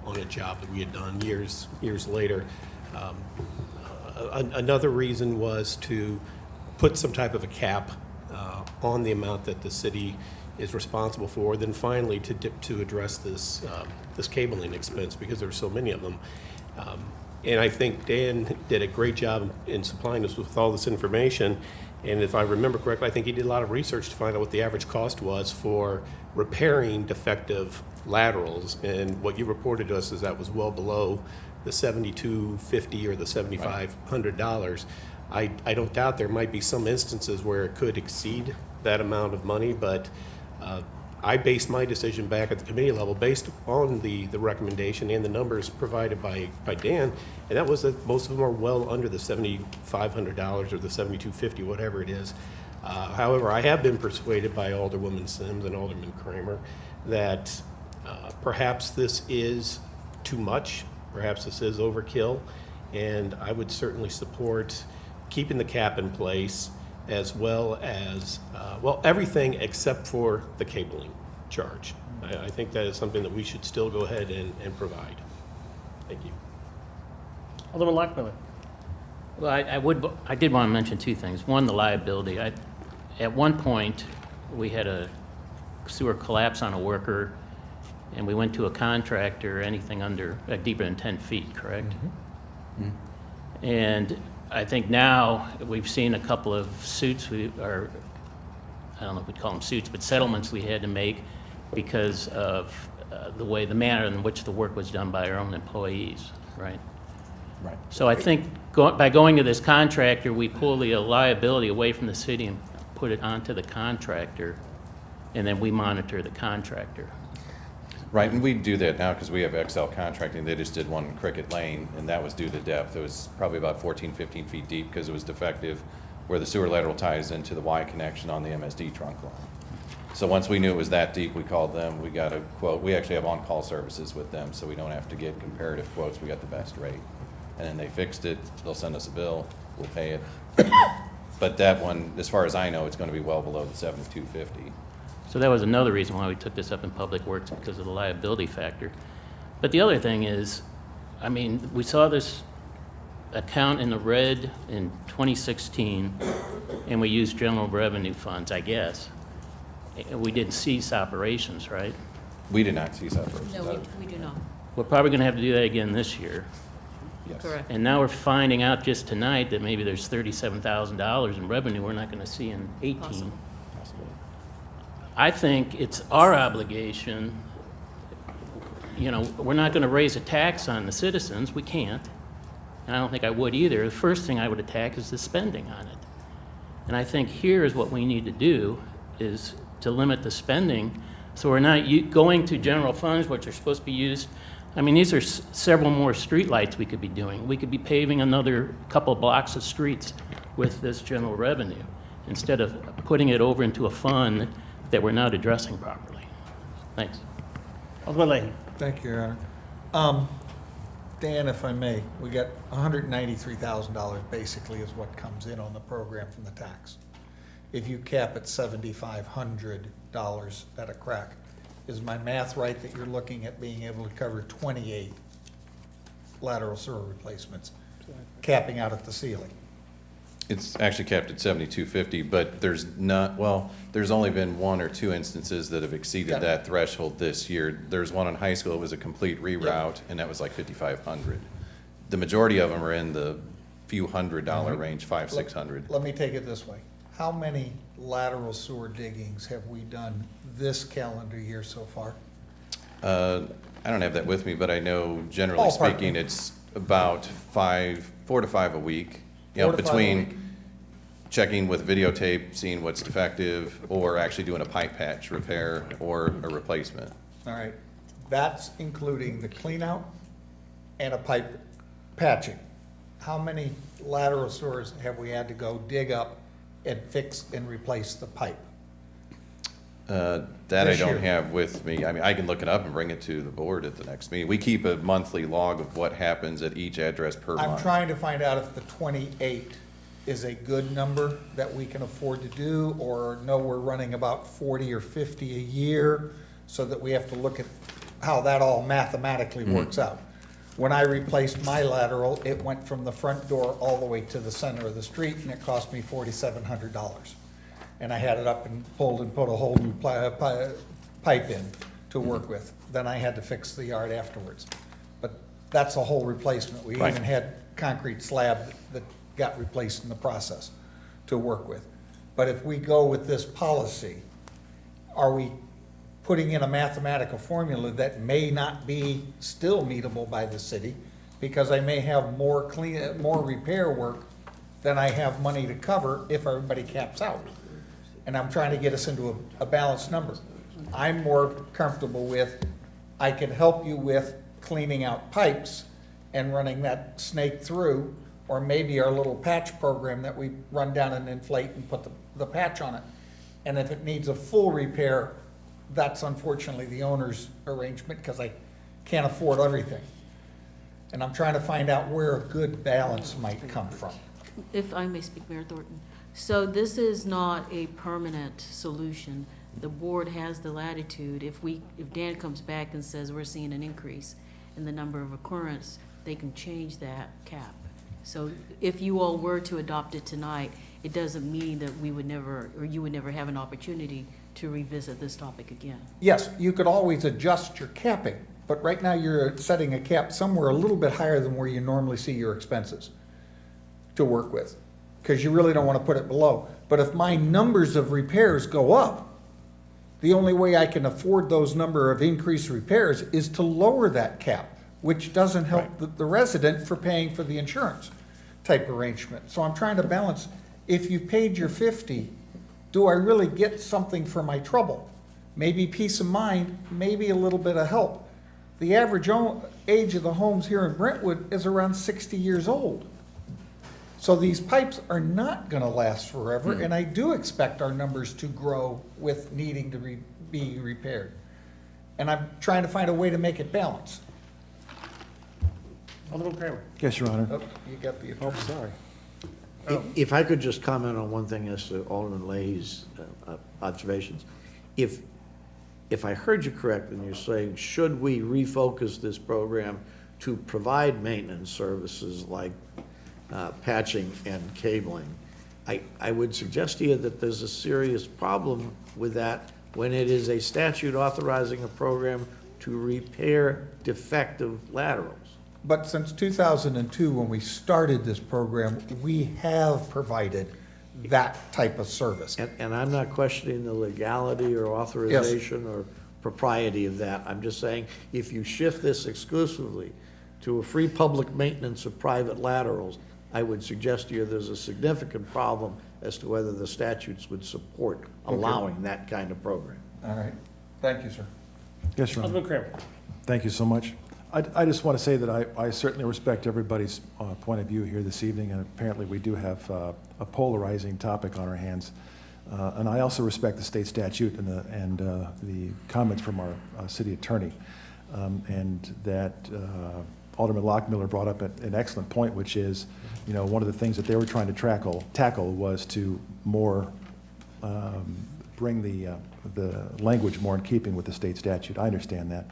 on a job that we had done years later. Another reason was to put some type of a cap on the amount that the city is responsible for. Then finally, to address this cabling expense, because there were so many of them. And I think Dan did a great job in supplying us with all this information. And if I remember correctly, I think he did a lot of research to find out what the average cost was for repairing defective laterals. And what you reported to us is that was well below the $7,250 or the $7,500. I don't doubt there might be some instances where it could exceed that amount of money, but I based my decision back at the committee level based on the recommendation and the numbers provided by Dan, and that was that most of them are well under the $7,500 or the $7,250, whatever it is. However, I have been persuaded by Alderwoman Sims and Alderman Kramer that perhaps this is too much, perhaps this is overkill, and I would certainly support keeping the cap in place, as well as, everything except for the cabling charge. I think that is something that we should still go ahead and provide. Thank you. Alderman Lockmiller. Well, I did want to mention two things. One, the liability. At one point, we had a sewer collapse on a worker, and we went to a contractor, anything under, deeper than 10 feet, correct? Mm-hmm. And I think now we've seen a couple of suits, I don't know if we'd call them suits, but settlements we had to make because of the manner in which the work was done by our own employees, right? Right. So I think by going to this contractor, we pull the liability away from the city and put it onto the contractor, and then we monitor the contractor. Right, and we do that now because we have XL Contracting. They just did one in Cricket Lane, and that was due to depth. It was probably about 14, 15 feet deep because it was defective where the sewer lateral ties into the Y connection on the MSD trunk line. So once we knew it was that deep, we called them. We got a quote. We actually have on-call services with them, so we don't have to get comparative quotes. We got the best rate. And then they fixed it. They'll send us a bill. We'll pay it. But that one, as far as I know, it's going to be well below the $7,250. So that was another reason why we took this up in Public Works, because of the liability factor. But the other thing is, I mean, we saw this account in the red in 2016, and we used general revenue funds, I guess. We didn't cease operations, right? We did not cease operations. No, we do not. We're probably going to have to do that again this year. Yes. Correct. And now we're finding out just tonight that maybe there's $37,000 in revenue we're not going to see in 18. Possible. I think it's our obligation, we're not going to raise a tax on the citizens. We can't. And I don't think I would either. The first thing I would attack is the spending on it. And I think here is what we need to do, is to limit the spending so we're not going to general funds, which are supposed to be used. I mean, these are several more streetlights we could be doing. We could be paving another couple blocks of streets with this general revenue instead of putting it over into a fund that we're not addressing properly. Thanks. Alderman Leahy. Thank you, Your Honor. Dan, if I may, we got $193,000 basically is what comes in on the program from the tax. If you cap at $7,500 at a crack, is my math right that you're looking at being able to cover 28 lateral sewer replacements, capping out at the ceiling? It's actually capped at $7,250, but there's only been one or two instances that have exceeded that threshold this year. There's one in high school, it was a complete reroute, and that was like $5,500. The majority of them are in the few $100 range, $500, $600. Let me take it this way. How many lateral sewer diggings have we done this calendar year so far? I don't have that with me, but I know generally speaking, it's about 4 to 5 a week. Between checking with videotape, seeing what's defective, or actually doing a pipe patch repair or a replacement. All right, that's including the clean out and a pipe patching. How many lateral sewers have we had to go dig up and fix and replace the pipe? That I don't have with me. I mean, I can look it up and bring it to the board at the next meeting. We keep a monthly log of what happens at each address per month. I'm trying to find out if the 28 is a good number that we can afford to do, or no, we're running about 40 or 50 a year, so that we have to look at how that all mathematically works out. When I replaced my lateral, it went from the front door all the way to the center of the street, and it cost me $4,700. And I had it up and pulled and put a whole new pipe in to work with. Then I had to fix the yard afterwards. But that's a whole replacement. We Right. even had concrete slab that got replaced in the process to work with. But if we go with this policy, are we putting in a mathematical formula that may not be still meetable by the city? Because I may have more repair work than I have money to cover if everybody caps out. And I'm trying to get us into a balanced number. I'm more comfortable with, I can help you with cleaning out pipes and running that snake through, or maybe our little patch program that we run down and inflate and put the patch on it. And if it needs a full repair, that's unfortunately the owner's arrangement, because I can't afford everything. And I'm trying to find out where a good balance might come from. If I may speak, Mayor Thornton. So this is not a permanent solution. The board has the latitude. If Dan comes back and says we're seeing an increase in the number of occurrence, they can change that cap. So if you all were to adopt it tonight, it doesn't mean that we would never, or you would never have an opportunity to revisit this topic again. Yes, you could always adjust your capping, but right now you're setting a cap somewhere a little bit higher than where you normally see your expenses to work with, because you really don't want to put it below. But if my numbers of repairs go up, the only way I can afford those number of increased repairs is to lower that cap, which doesn't help the resident for paying for the insurance type arrangement. So I'm trying to balance, if you paid your 50, do I really get something for my trouble? Maybe peace of mind, maybe a little bit of help. The average age of the homes here in Brentwood is around 60 years old. So these pipes are not gonna last forever, and I do expect our numbers to grow with needing to be repaired. And I'm trying to find a way to make it balance. Alderman Kramer. Yes, Your Honor. Oh, you got the Oh, attorney. sorry. If I could just comment on one thing as to Alderman Leahy's observations. If I heard you correctly, and you're saying, should we refocus this program to provide maintenance services like patching and cabling, I would suggest to you that there's a serious problem with that when it is a statute authorizing a program to repair defective laterals. But since 2002, when we started this program, we have provided that type of service. And I'm not questioning the legality or authorization or propriety of that. I'm just saying, if you shift this exclusively to a free public maintenance of private laterals, I would suggest to you there's a significant problem as to whether the statutes would support allowing that kind of program. All right. Thank you, sir. Yes, Your Honor. Alderman Kramer. Thank you so much. I just want to say that I certainly respect everybody's point of view here this evening, and apparently we do have a polarizing topic on our hands. And I also respect the state statute and the comments from our city attorney. And that Alderman Lockmiller brought up an excellent point, which is, one of the things that they were trying to tackle was to more bring the language more in keeping with the state statute. I understand that.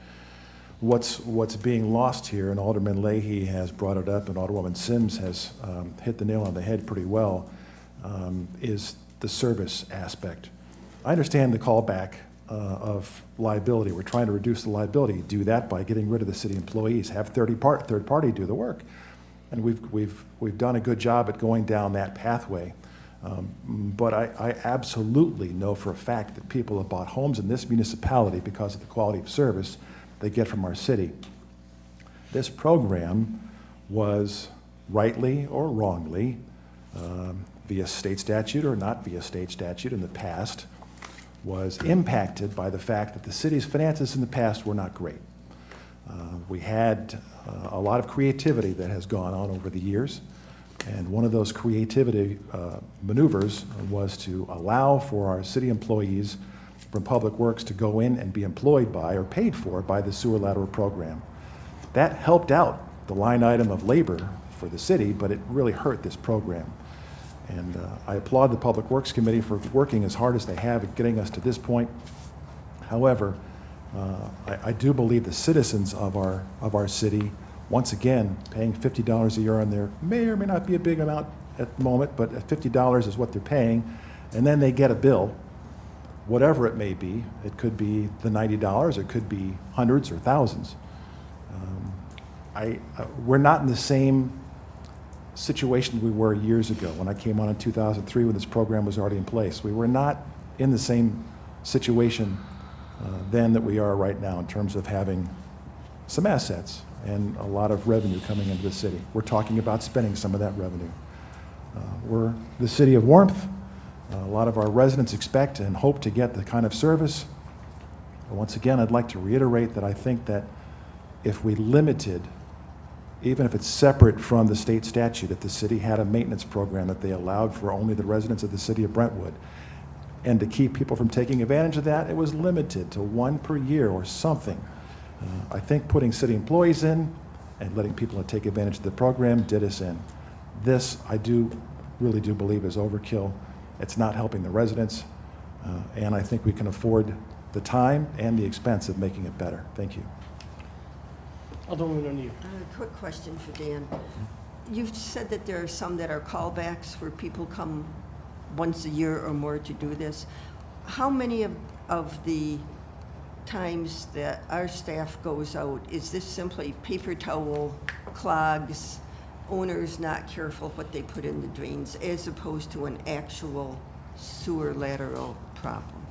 What's being lost here, and Alderman Leahy has brought it up, and Alderwoman Sims has hit the nail on the head pretty well, is the service aspect. I understand the callback of liability. We're trying to reduce the liability. Do that by getting rid of the city employees. Have third party do the work, and we've done a good job at going down that pathway. But I absolutely know for a fact that people have bought homes in this municipality because of the quality of service they get from our city. This program was rightly or wrongly, via state statute or not via state statute in the past, was impacted by the fact that the city's finances in the past were not great. We had a lot of creativity that has gone on over the years, and one of those creativity maneuvers was to allow for our city employees from Public Works to go in and be employed by or paid for by the sewer lateral program. That helped out the line item of labor for the city, but it really hurt this program. And I applaud the Public Works Committee for working as hard as they have at getting us to this point. However, I do believe the citizens of our city, once again, paying $50 a year on there may or may not be a big amount at the moment, but $50 is what they're paying, and then they get a bill, whatever it may be. It could be the $90, it could be hundreds or thousands. We're not in the same situation we were years ago when I came on in 2003 when this program was already in place. We were not in the same situation then that we are right now in terms of having some assets and a lot of revenue coming into the city. We're talking about spending some of that revenue. We're the city of warmth. A lot of our residents expect and hope to get the kind of service. Once again, I'd like to reiterate that I think that if we limited, even if it's separate from the state statute, if the city had a maintenance program that they allowed for only the residents of the city of Brentwood, and to keep people from taking advantage of that, it was limited to one per year or something. I think putting city employees in and letting people take advantage of the program did us in. This, I really do believe is overkill. It's not helping the residents, and I think we can afford the time and the expense of making it better. Thank you. Alderwoman O'Neill. A quick question for Dan. You've said that there are some that are callbacks where people come once a year or more to do this. How many of the times that our staff goes out, is this simply paper towel, clogs, owners not careful what they put in the drains, as opposed to an actual sewer lateral problem?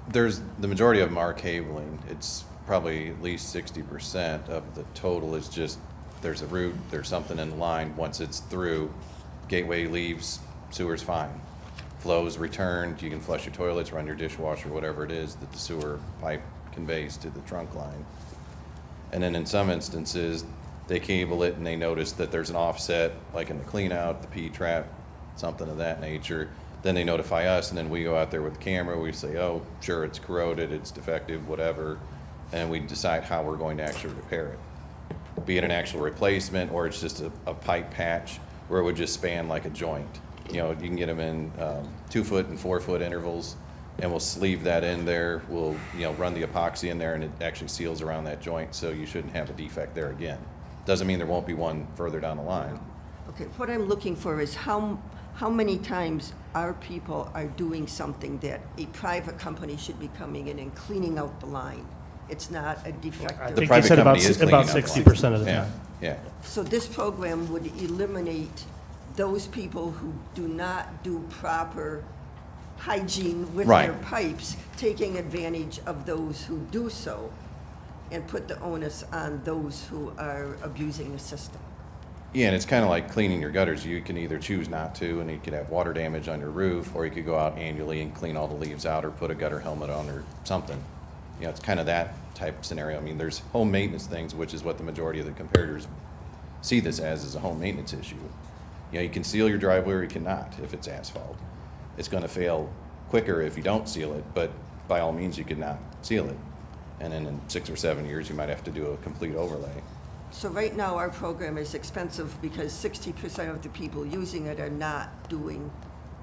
The majority of them are cabling. It's probably at least 60% of the total is just, there's a root, there's something in the line. Once it's through, gateway leaves, sewer's fine. Flows returned, you can flush your toilets, run your dishwasher, whatever it is that the sewer pipe conveys to the trunk line. And then in some instances, they cable it and they notice that there's an offset, like in the clean out, the P-trap, something of that nature. Then they notify us, and then we go out there with the camera, we say, oh, sure, it's corroded, it's defective, whatever, and we decide how we're going to actually repair it. Be it an actual replacement, or it's just a pipe patch, where it would just span like a joint. You know, you can get them in 2 foot and 4 foot intervals, and we'll sleeve that in there. We'll, run the epoxy in there, and it actually seals around that joint, so you shouldn't have a defect there again. Doesn't mean there won't be one further down the line. Okay, what I'm looking for is how many times our people are doing something that a private company should be coming in and cleaning out the line. It's not a defective. The private company is cleaning about out the 60% line. of the time. Yeah. So this program would eliminate those people who do not do proper hygiene with Right. their pipes, taking advantage of those who do so, and put the onus on those who are abusing the system. Yeah, and it's kind of like cleaning your gutters. You can either choose not to, and you could have water damage on your roof, or you could go out annually and clean all the leaves out, or put a gutter helmet on, or something. It's kind of that type of scenario. I mean, there's home maintenance things, which is what the majority of the comparators see this as, is a home maintenance issue. You can seal your driveway or you cannot if it's asphalt. It's going to fail quicker if you don't seal it, but by all means, you could not seal it. And then in 6 or 7 years, you might have to do a complete overlay. So right now, our program is expensive because 60% of the people using it are not doing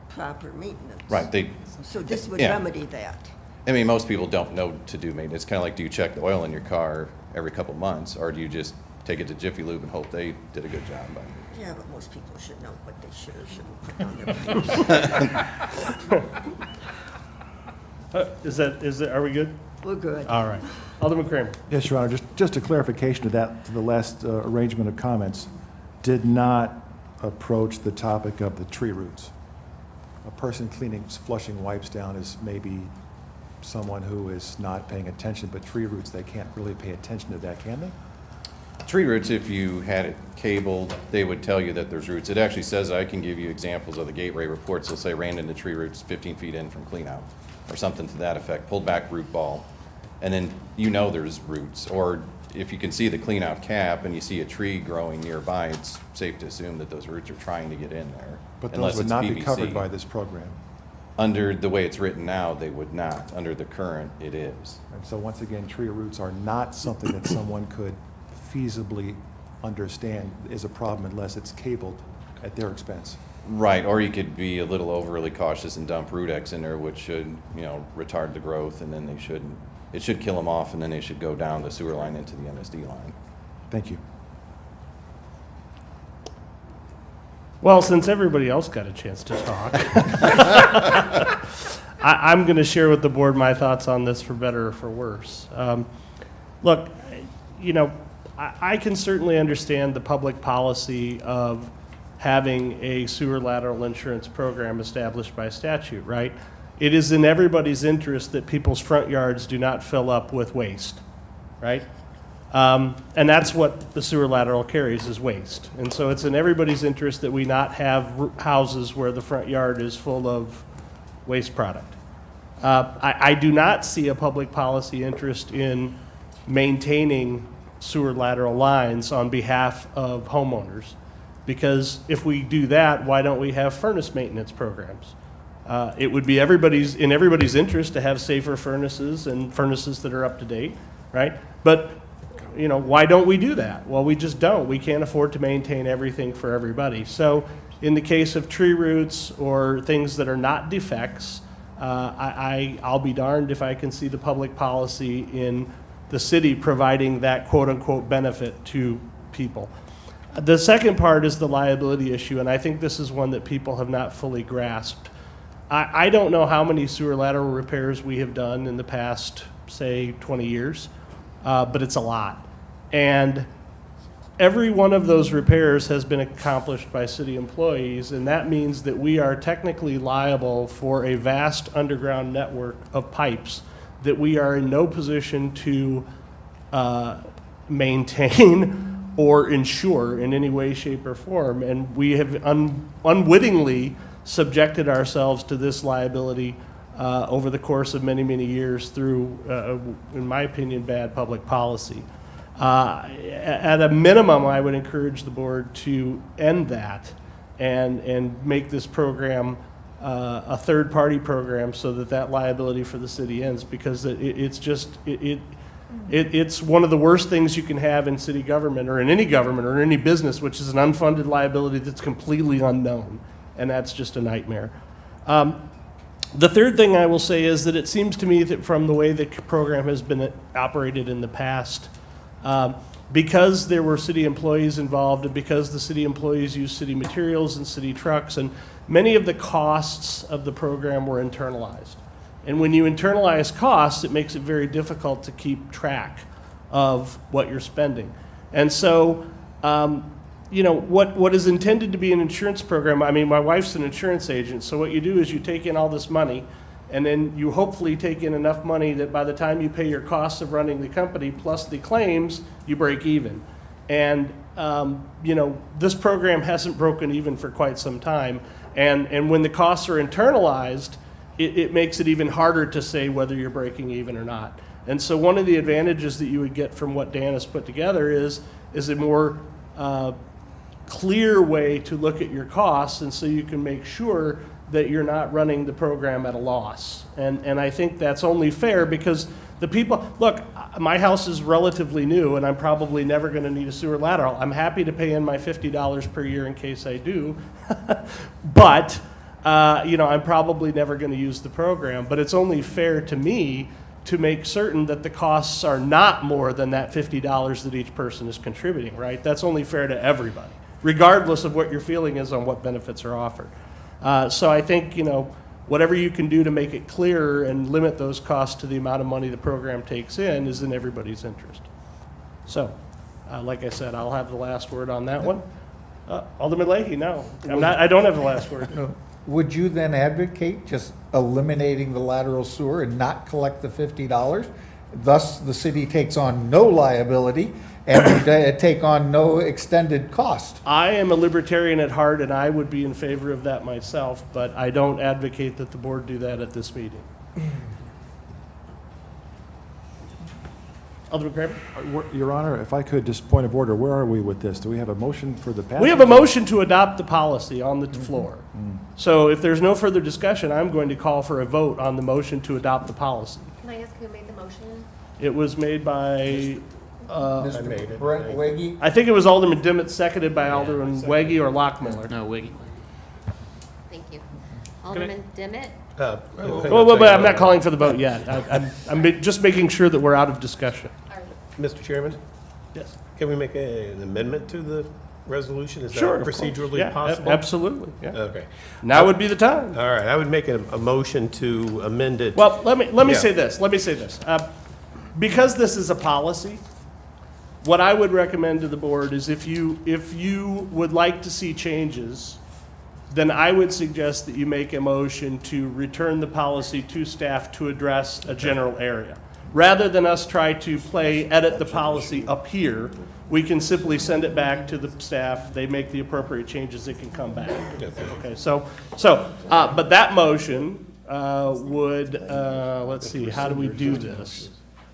proper maintenance. Right. So this would Yeah. remedy that. I mean, most people don't know to do maintenance. It's kind of like, do you check the oil in your car every couple months, or do you just take it to Jiffy Lube and hope they did a good job? Yeah, but most people should know what they should or shouldn't put on their pipes. Are we good? We're good. All right. Alderman Kramer. Yes, Your Honor, just a clarification to that, to the last arrangement of comments, did not approach the topic of the tree roots. A person flushing wipes down is maybe someone who is not paying attention, but tree roots, they can't really pay attention to that, can they? Tree roots, if you had it cabled, they would tell you that there's roots. It actually says, I can give you examples of the gateway reports. They'll say ran into tree roots 15 feet in from clean out, or something to that effect, pulled back root ball. And then there's roots. Or if you can see the clean out cap and you see a tree growing nearby, it's safe to assume that those roots are trying to get in there. But unless those would it's not be PVC. covered by this program. Under the way it's written now, they would not. Under the current, it is. And so once again, tree roots are not something that someone could feasibly understand is a problem unless it's cabled at their expense. Right, or you could be a little overly cautious and dump Rudex in there, which should, retard the growth, and then they shouldn't. it should kill them off, and then they should go down the sewer line into the MSD line. Thank you. Well, since everybody else got a chance to talk, I'm going to share with the board my thoughts on this for better or for worse. Look, you know, I can certainly understand the public policy of having a sewer lateral insurance program established by statute, right? It is in everybody's interest that people's front yards do not fill up with waste, right? And that's what the sewer lateral carries, is waste. And so it's in everybody's interest that we not have houses where the front yard is full of waste product. I do not see a public policy interest in maintaining sewer lateral lines on behalf of homeowners, because if we do that, why don't we have furnace maintenance programs? It would be in everybody's interest to have safer furnaces and furnaces that are up to date, right? But you know, why don't we do that? Well, we just don't. We can't afford to maintain everything for everybody. So in the case of tree roots or things that are not defects, I'll be darned if I can see the public policy in the city providing that quote-unquote benefit to people. The second part is the liability issue, and I think this is one that people have not fully grasped. I don't know how many sewer lateral repairs we have done in the past, say, 20 years, but it's a lot. And every one of those repairs has been accomplished by city employees, and that means that we are technically liable for a vast underground network of pipes that we are in no position to maintain or insure in any way, shape, or form. And we have unwittingly subjected ourselves to this liability over the course of many, many years through, in my opinion, bad public policy. At a minimum, I would encourage the board to end that and make this program a third-party program so that liability for the city ends, because it's one of the worst things you can have in city government or in any business, which is an unfunded liability that's completely unknown, and that's just a nightmare. The third thing I will say is that it seems to me that from the way the program has been operated in the past, because there were city employees involved and because the city employees use city materials and city trucks, and many of the costs of the program were internalized. And when you internalize costs, it makes it very difficult to keep track of what you're spending. And so, you know, what is intended to be an insurance program, I mean, my wife's an insurance agent, so what you do is you take in all this money, and then you hopefully take in enough money that by the time you pay your costs of running the company plus the claims, you break even. And, you know, this program hasn't broken even for quite some time. And when the costs are internalized, it makes it even harder to say whether you're breaking even or not. And so one of the advantages that you would get from what Dan has put together is a more clear way to look at your costs, and so you can make sure that you're not running the program at a loss. And I think that's only fair because the people, look, my house is relatively new and I'm probably never gonna need a sewer lateral. I'm happy to pay in my $50 per year in case I do. But, you know, I'm probably never gonna use the program, but it's only fair to me to make certain that the costs are not more than that $50 that each person is contributing, right? That's only fair to everybody, regardless of what your feeling is on what benefits are offered. So I think, you know, whatever you can do to make it clearer and limit those costs to the amount of money the program takes in is in everybody's interest. So, like I said, I'll have the last word on that one. Alderman Leahy, no, I don't have the last word. Would you then advocate just eliminating the lateral sewer and not collect the $50? Thus, the city takes on no liability and take on no extended cost. I am a libertarian at heart, and I would be in favor of that myself, but I don't advocate that the board do that at this meeting. Alderman Kramer? Your Honor, if I could, just point of order, where are we with this? Do we have a motion for the passage? We have a motion to adopt the policy on the floor. So if there's no further discussion, I'm going to call for a vote on the motion to adopt the policy. Can I ask who made the motion? It was made by, Mr. Brent Weggie? I think it was Alderman Dimmitt, seconded by Alderman Weggie or Lockmiller. No, Wiggy. Thank you. Alderman Dimmitt, Well, I'm not calling for the vote yet. I'm just making sure that we're out of discussion. Mr. Chairman, Yes. can we make an amendment to the resolution? Is that Sure. of course. procedurally Yeah, possible? Absolutely, yeah. Okay. Now would be the time. All right, I would make a motion to amend it. Well, let me Yeah. say this, because this is a policy, what I would recommend to the board is if you would like to see changes, then I would suggest that you make a motion to return the policy to staff to address a general area. Rather than us try to edit the policy up here, we can simply send it back to the staff, they make the appropriate changes, it can come back. Okay, but that motion would, let's see, how do we do this?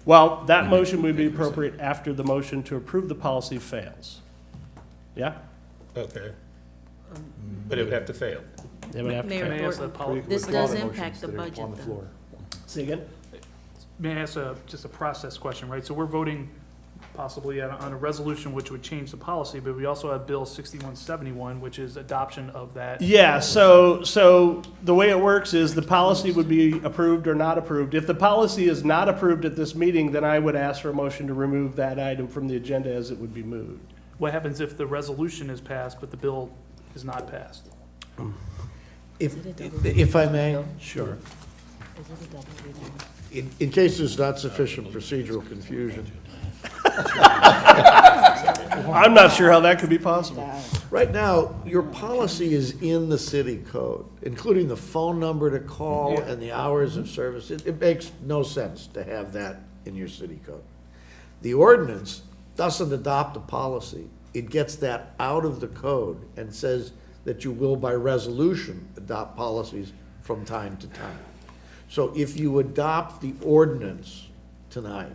Well, that motion would be appropriate after the motion to approve the policy fails. Yeah? Okay. But it would have to fail. It would have to Mayor fail. May I ask Thornton, a this pol- does Motions impact the that are budget, on the though. floor. Say again? May I ask just a process question, right? So we're voting possibly on a resolution which would change the policy, but we also have Bill 6171, which is adoption of that. Yeah, so the way it works is the policy would be approved or not approved. If the policy is not approved at this meeting, then I would ask for a motion to remove that item from the agenda as it would be moved. What happens if the resolution is passed, but the bill is not passed? If I may, Sure. in case there's not sufficient procedural confusion, I'm not sure how that could be possible. right now, your policy is in the city code, including the phone number to call and the hours of service. It makes no sense to have that in your city code. The ordinance doesn't adopt a policy. It gets that out of the code and says that you will, by resolution, adopt policies from time to time. So if you adopt the ordinance tonight,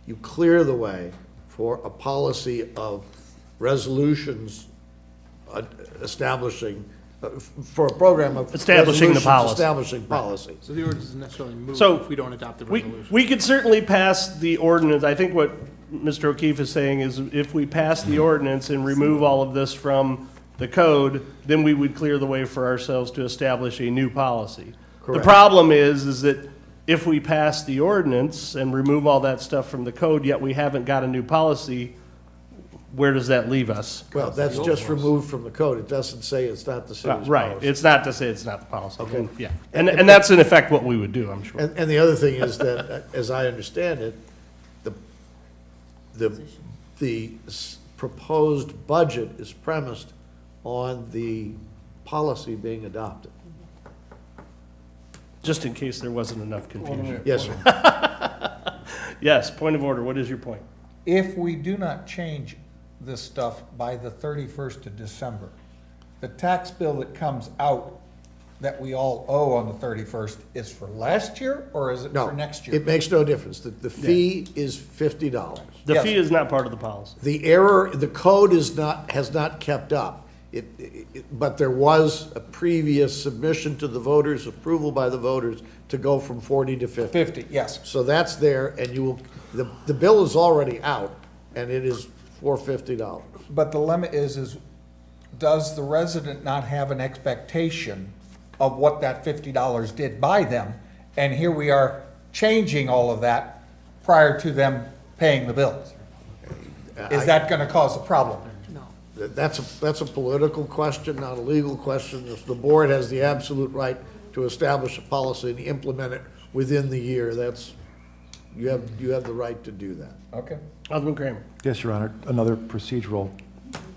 you clear the way for a policy of resolutions establishing, for a program of Establishing the resolutions policy. Establishing policy. So the ordinance isn't necessarily moved So, if we don't adopt the We, resolution. we could certainly pass the ordinance. I think what Mr. O'Keefe is saying is if we pass the ordinance and remove all of this from the code, then we would clear the way for ourselves to establish a new policy. The Correct. problem is that if we pass the ordinance and remove all that stuff from the code, yet we haven't got a new policy, where does that leave us? Well, that's just removed from the code. It doesn't say it's not the city's policy. Right, it's not to say it's not the policy. Okay. Yeah, and that's in effect what we would do, I'm sure. And the other thing is that, as I understand it, the proposed budget is premised on the policy being adopted. Just in case there wasn't enough confusion. Yes, sir. Yes, point of order, what is your point? If we do not change this stuff by the 31st of December, the tax bill that comes out that we all owe on the 31st is for last year, or is it No, for next year? it makes no difference. The fee is $50. The Yes. fee is not part of the policy. The error, the code has not kept up. But there was a previous submission to the voters, approval by the voters, to go from 40 to 50. 50, yes. So that's there, and you will, the bill is already out, and it is for $50. But the limit is does the resident not have an expectation of what that $50 did by them? And here we are changing all of that prior to them paying the bills. Is that gonna cause a problem? That's a political question, not a legal question. The board has the absolute right to establish a policy and implement it within the year. You have the right to do that. Okay. Alderman Kramer. Yes, Your Honor. Another procedural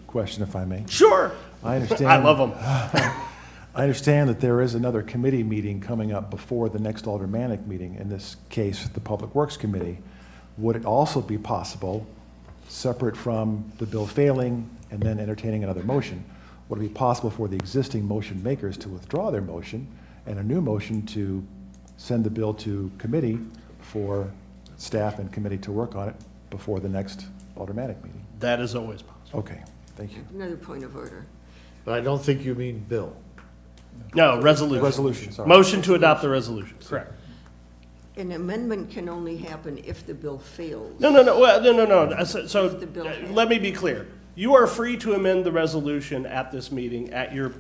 question, if I may. Sure. I understand. I love them. I understand that there is another committee meeting coming up before the next aldermanic meeting, in this case, the Public Works Committee. Would it also be possible, separate from the bill failing and then entertaining another motion, would it be possible for the existing motion makers to withdraw their motion and a new motion to send the bill to committee for staff and committee to work on it before the next aldermanic meeting? That is always possible. Okay, thank you. Another point of order. But I don't think you mean bill. No, resolution. Resolution, sorry. Motion to adopt the resolution, correct. An amendment can only happen if the bill fails. No. So If the bill fails. let me be clear. You are free to amend the resolution at this meeting at your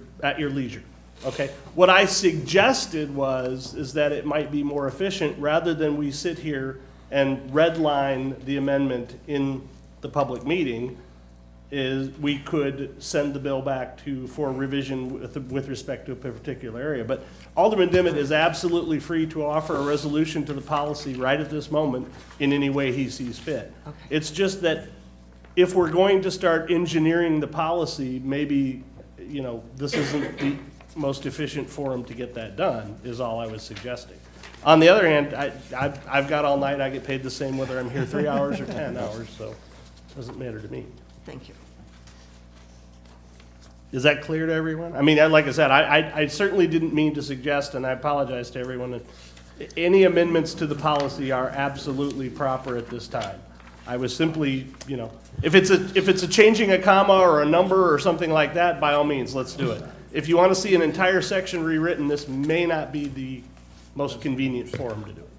leisure. Okay, what I suggested is that it might be more efficient, rather than we sit here and redline the amendment in the public meeting, is we could send the bill back for revision with respect to a particular area. But Alderman Dimmitt is absolutely free to offer a resolution to the policy right at this moment in any way he sees fit. It's just that if we're going to start engineering the policy, maybe, this isn't the most efficient forum to get that done, is all I was suggesting. On the other hand, I've got all night, I get paid the same whether I'm here 3 hours or 10 hours, so it doesn't matter to me. Thank you. Is that clear to everyone? I mean, like I said, I certainly didn't mean to suggest, and I apologize to everyone, that any amendments to the policy are absolutely proper at this time. I was simply, if it's a changing a comma or a number or something like that, by all means, let's do it. If you want to see an entire section rewritten, this may not be the most convenient forum to do it.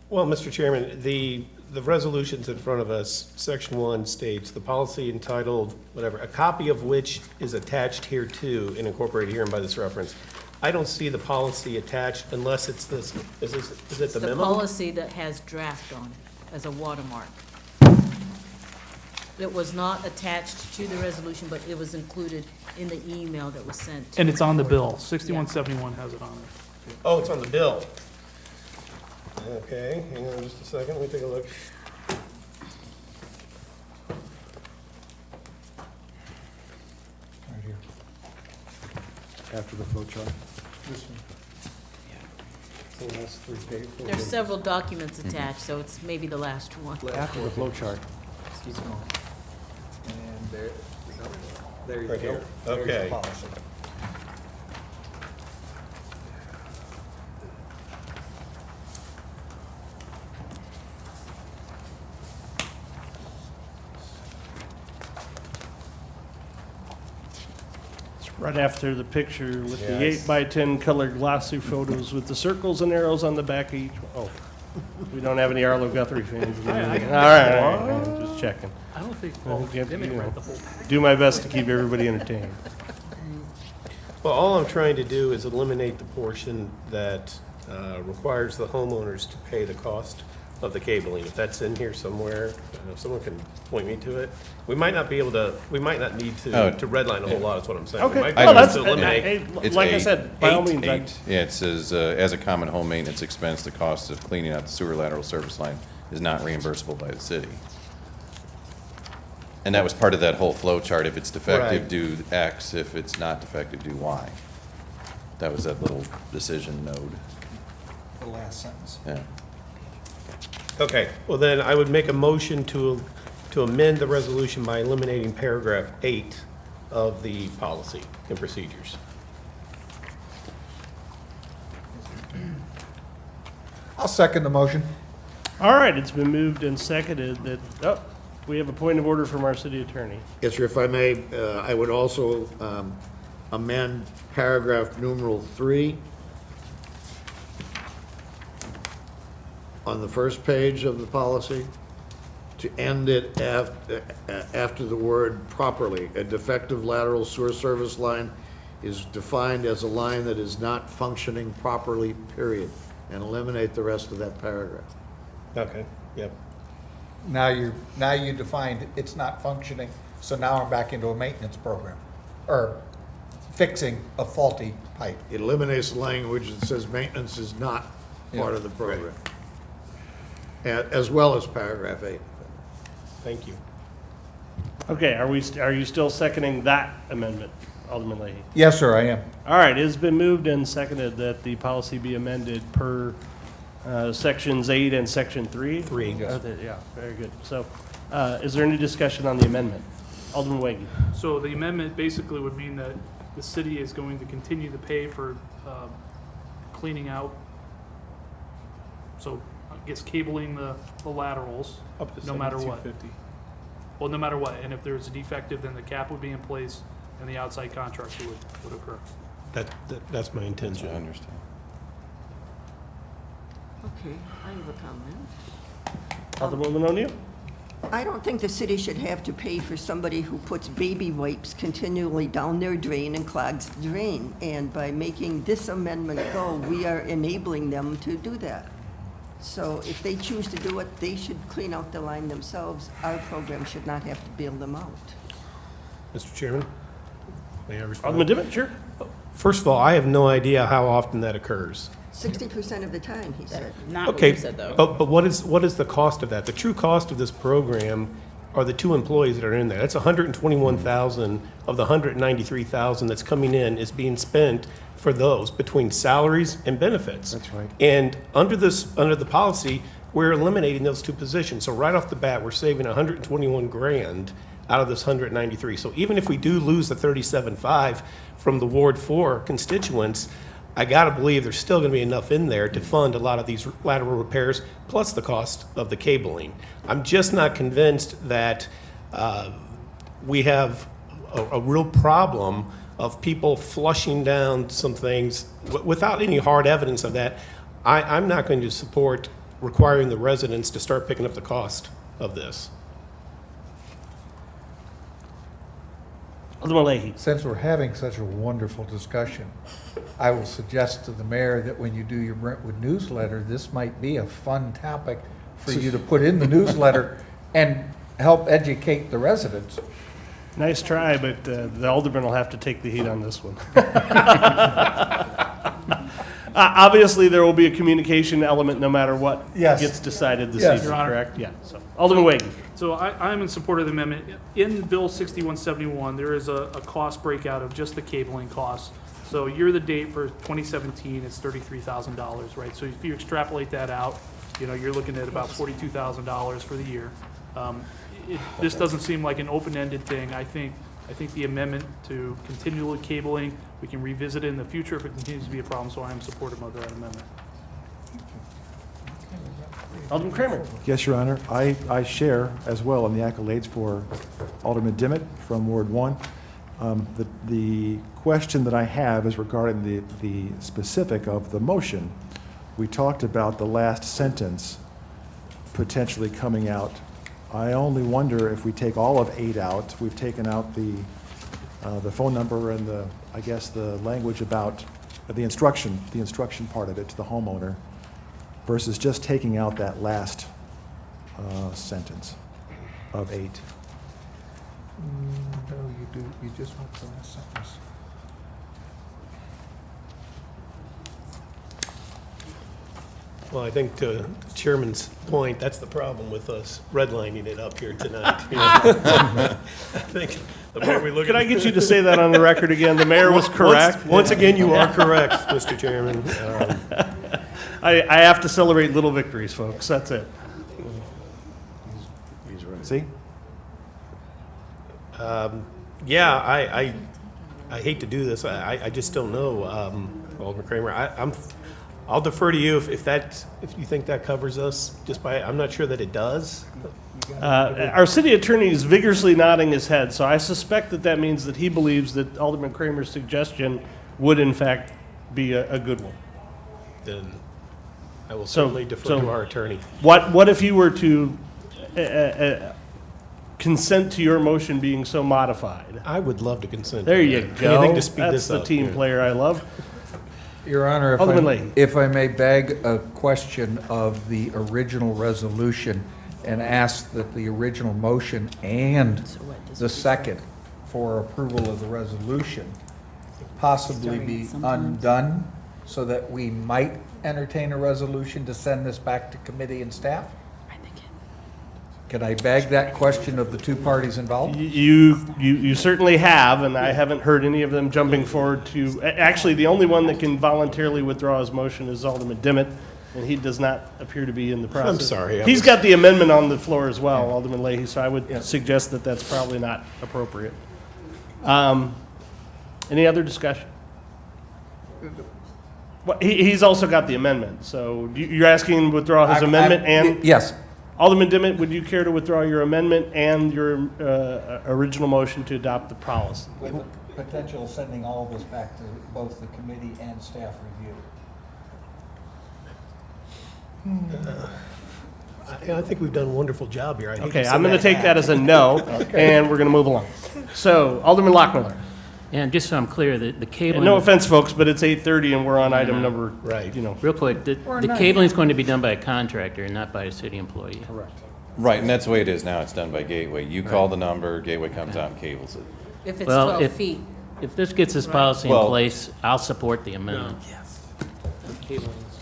Well, Mr. Chairman, the resolutions in front of us, section 1 states, the policy entitled, whatever, a copy of which is attached here to and incorporated herein by this reference. I don't see the policy attached unless it's this, is it the memo? The policy that has draft on it as a watermark. It was not attached to the resolution, but it was included in the email that was sent. And it's on the bill. 6171 has it on it. Oh, it's on the bill. Okay, hang on just a second, let me take a look. Right here. After the flow chart. This one. So that's 3 pages. There's several documents attached, so it's maybe the last one. After the flow chart. Keep going. And there you Right go. here. There's the Okay. policy. Right after the picture with the Yes. 8x10 colored glossy photos with the circles and arrows on the back of each one. Oh, we don't have any Arlo Guthrie fans. All right, just checking. I don't think, You know, do my best to keep everybody entertained. Well, all I'm trying to do is eliminate the portion that requires the homeowners to pay the cost of the cabling. If that's in here somewhere, if someone can point me to it. We might not be able to, we might not need to redline a whole lot, is what I'm saying. We Okay, might be well, able that's, to eliminate. It's like I eight. said, by all means, I- Yeah, it says, as a common home maintenance expense, the cost of cleaning out the sewer lateral service line is not reimbursable by the city. And that was part of that whole flow chart. If it's defective, Right. do X. If it's not defective, do Y. That was that little decision node. The last sentence. Yeah. Okay, well then I would make a motion to amend the resolution by eliminating paragraph 8 of the policy and procedures. I'll second the motion. All right, it's been moved and seconded that, we have a point of order from our city attorney. Yes, sir, if I may, I would also amend paragraph numeral 3 on the first page of the policy to end it after the word properly. A defective lateral sewer service line is defined as a line that is not functioning properly, period, and eliminate the rest of that paragraph. Okay, yep. Now you defined it's not functioning, so now I'm back into a maintenance program, or fixing a faulty pipe. It eliminates the language that says maintenance is not part of the program. As well as paragraph 8. Thank you. Okay, are you still seconding that amendment, Alderman Leahy? Yes, sir, I am. All right, it's been moved and seconded that the policy be amended per sections 8 and section 3? 3, yes. Yeah, very good. So, is there any discussion on the amendment? Alderman Waggy. So the amendment basically would mean that the city is going to continue to pay for cleaning out, so I guess cabling the laterals, Up to no matter what. $7,250. Well, no matter what, and if there's a defective, then the cap would be in place and the outside contractor would occur. That's my I intention. understand. Okay, I have a comment. Alderwoman O'Neill? I don't think the city should have to pay for somebody who puts baby wipes continually down their drain and clogs the drain. And by making this amendment go, we are enabling them to do that. So if they choose to do it, they should clean out the line themselves. Our program should not have to bail them out. Mr. Chairman, may I respond? Alderman Dimmitt, sure. First of all, I have no idea how often that occurs. 60% of the time, he said. Not what Okay, you said, though. but what is the cost of that? The true cost of this program are the 2 employees that are in there. That's 121,000 of the 193,000 that's coming in is being spent for those between salaries and benefits. That's right. And under the policy, we're eliminating those 2 positions. So right off the bat, we're saving 121 grand out of this 193. So even if we do lose the 37.5 from the Ward 4 constituents, I gotta believe there's still gonna be enough in there to fund a lot of these lateral repairs, plus the cost of the cabling. I'm just not convinced that we have a real problem of people flushing down some things without any hard evidence of that. I'm not going to support requiring the residents to start picking up the cost of this. Alderman Leahy. Since we're having such a wonderful discussion, I will suggest to the mayor that when you do your Brentwood newsletter, this might be a fun topic for you to put in the newsletter and help educate the residents. Nice try, but the alderman will have to take the heat on this one. Obviously, there will be a communication element no matter what Yes. gets decided this Yes. evening, Your Honor. correct? Yeah, so, Alderman Wade. So I'm in support of the amendment. In Bill 6171, there is a cost breakout of just the cabling costs. So year to date for 2017, it's $33,000, right? So if you extrapolate that out, you're looking at about $42,000 for the year. This doesn't seem like an open-ended thing. I think the amendment to continual cabling, we can revisit it in the future if it continues to be a problem, so I am supportive of that amendment. Alderman Kramer. Yes, Your Honor. I share as well in the accolades for Alderman Dimmitt from Ward 1. The question that I have is regarding the specific of the motion. We talked about the last sentence potentially coming out. I only wonder if we take all of 8 out, we've taken out the phone number and I guess the language about the instruction part of it to the homeowner, versus just taking out that last sentence of 8. No, you just want the last sentence. Well, I think to the chairman's point, that's the problem with us redlining it up here tonight. I think the more we look. Could I get you to say that on the record again? The mayor was correct. Once again, you are correct, Mr. Chairman. I have to celebrate little victories, folks. That's it. He's right. See? Yeah, I hate to do this. I just don't know, Alderman Kramer. I'll defer to you if you think that covers us. I'm not sure that it does. Our city attorney is vigorously nodding his head, so I suspect that means that he believes that Alderman Kramer's suggestion would in fact be a good one. Then I will certainly defer to our attorney. What if you were to consent to your motion being so modified? I would love to consent. There to you that. go. Anything to speed That's this the up. team Yeah. player I love. Your Honor, Alderman Leahy. if I may beg a question of the original resolution and ask that the original motion and the second for approval of the resolution possibly be undone so that we might entertain a resolution to send this back to committee and staff? Can I beg that question of the 2 parties involved? You certainly have, and I haven't heard any of them jumping forward to, actually, the only one that can voluntarily withdraw his motion is Alderman Dimmitt, and he does not appear to be in the process. I'm sorry. He's got the amendment on the floor as well, Alderman Leahy, so I would suggest that that's probably not appropriate. Any other discussion? Well, he's also got the amendment, so you're asking him to withdraw his amendment and? Yes. Alderman Dimmitt, would you care to withdraw your amendment and your original motion to adopt the policy? With the potential of sending all of this back to both the committee and staff review. I think we've done a wonderful job here. I hate to Okay, send I'm going to take back. that as a no, and we're going to move along. So, Alderman Lockmiller. And just so I'm clear, the cabling. No offense, folks, but it's 8:30 and we're on item no. number, Right. Real quick, the cabling is going to be done by a contractor and not by a city employee. Correct. Right, and that's the way it is now. It's done by Gateway. You call the number, Gateway comes out and cables it. If it's Well, 12 feet. If this gets this policy in Well- place, I'll support the amendment.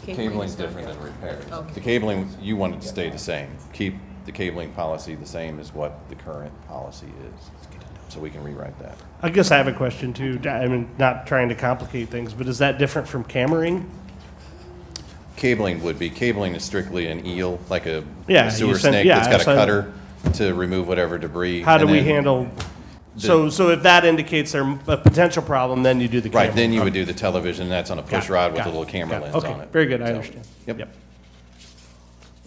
Cabling's different than repairs. The cabling, you want it to stay the same. Keep the cabling policy the same as what the current policy is. So we can rewrite that. I guess I have a question too. I mean, not trying to complicate things, but is that different from cammering? Cabling would be, cabling is strictly an eel, like a Yeah, sewer you send- snake yeah, that's got a so- cutter to remove whatever debris. How do and we then- handle, so if that indicates there's a potential problem, then you do the camera? Right, then you would do the television, that's on a push rod with a little camera lens on Okay, it. very good, I So, understand. Yep.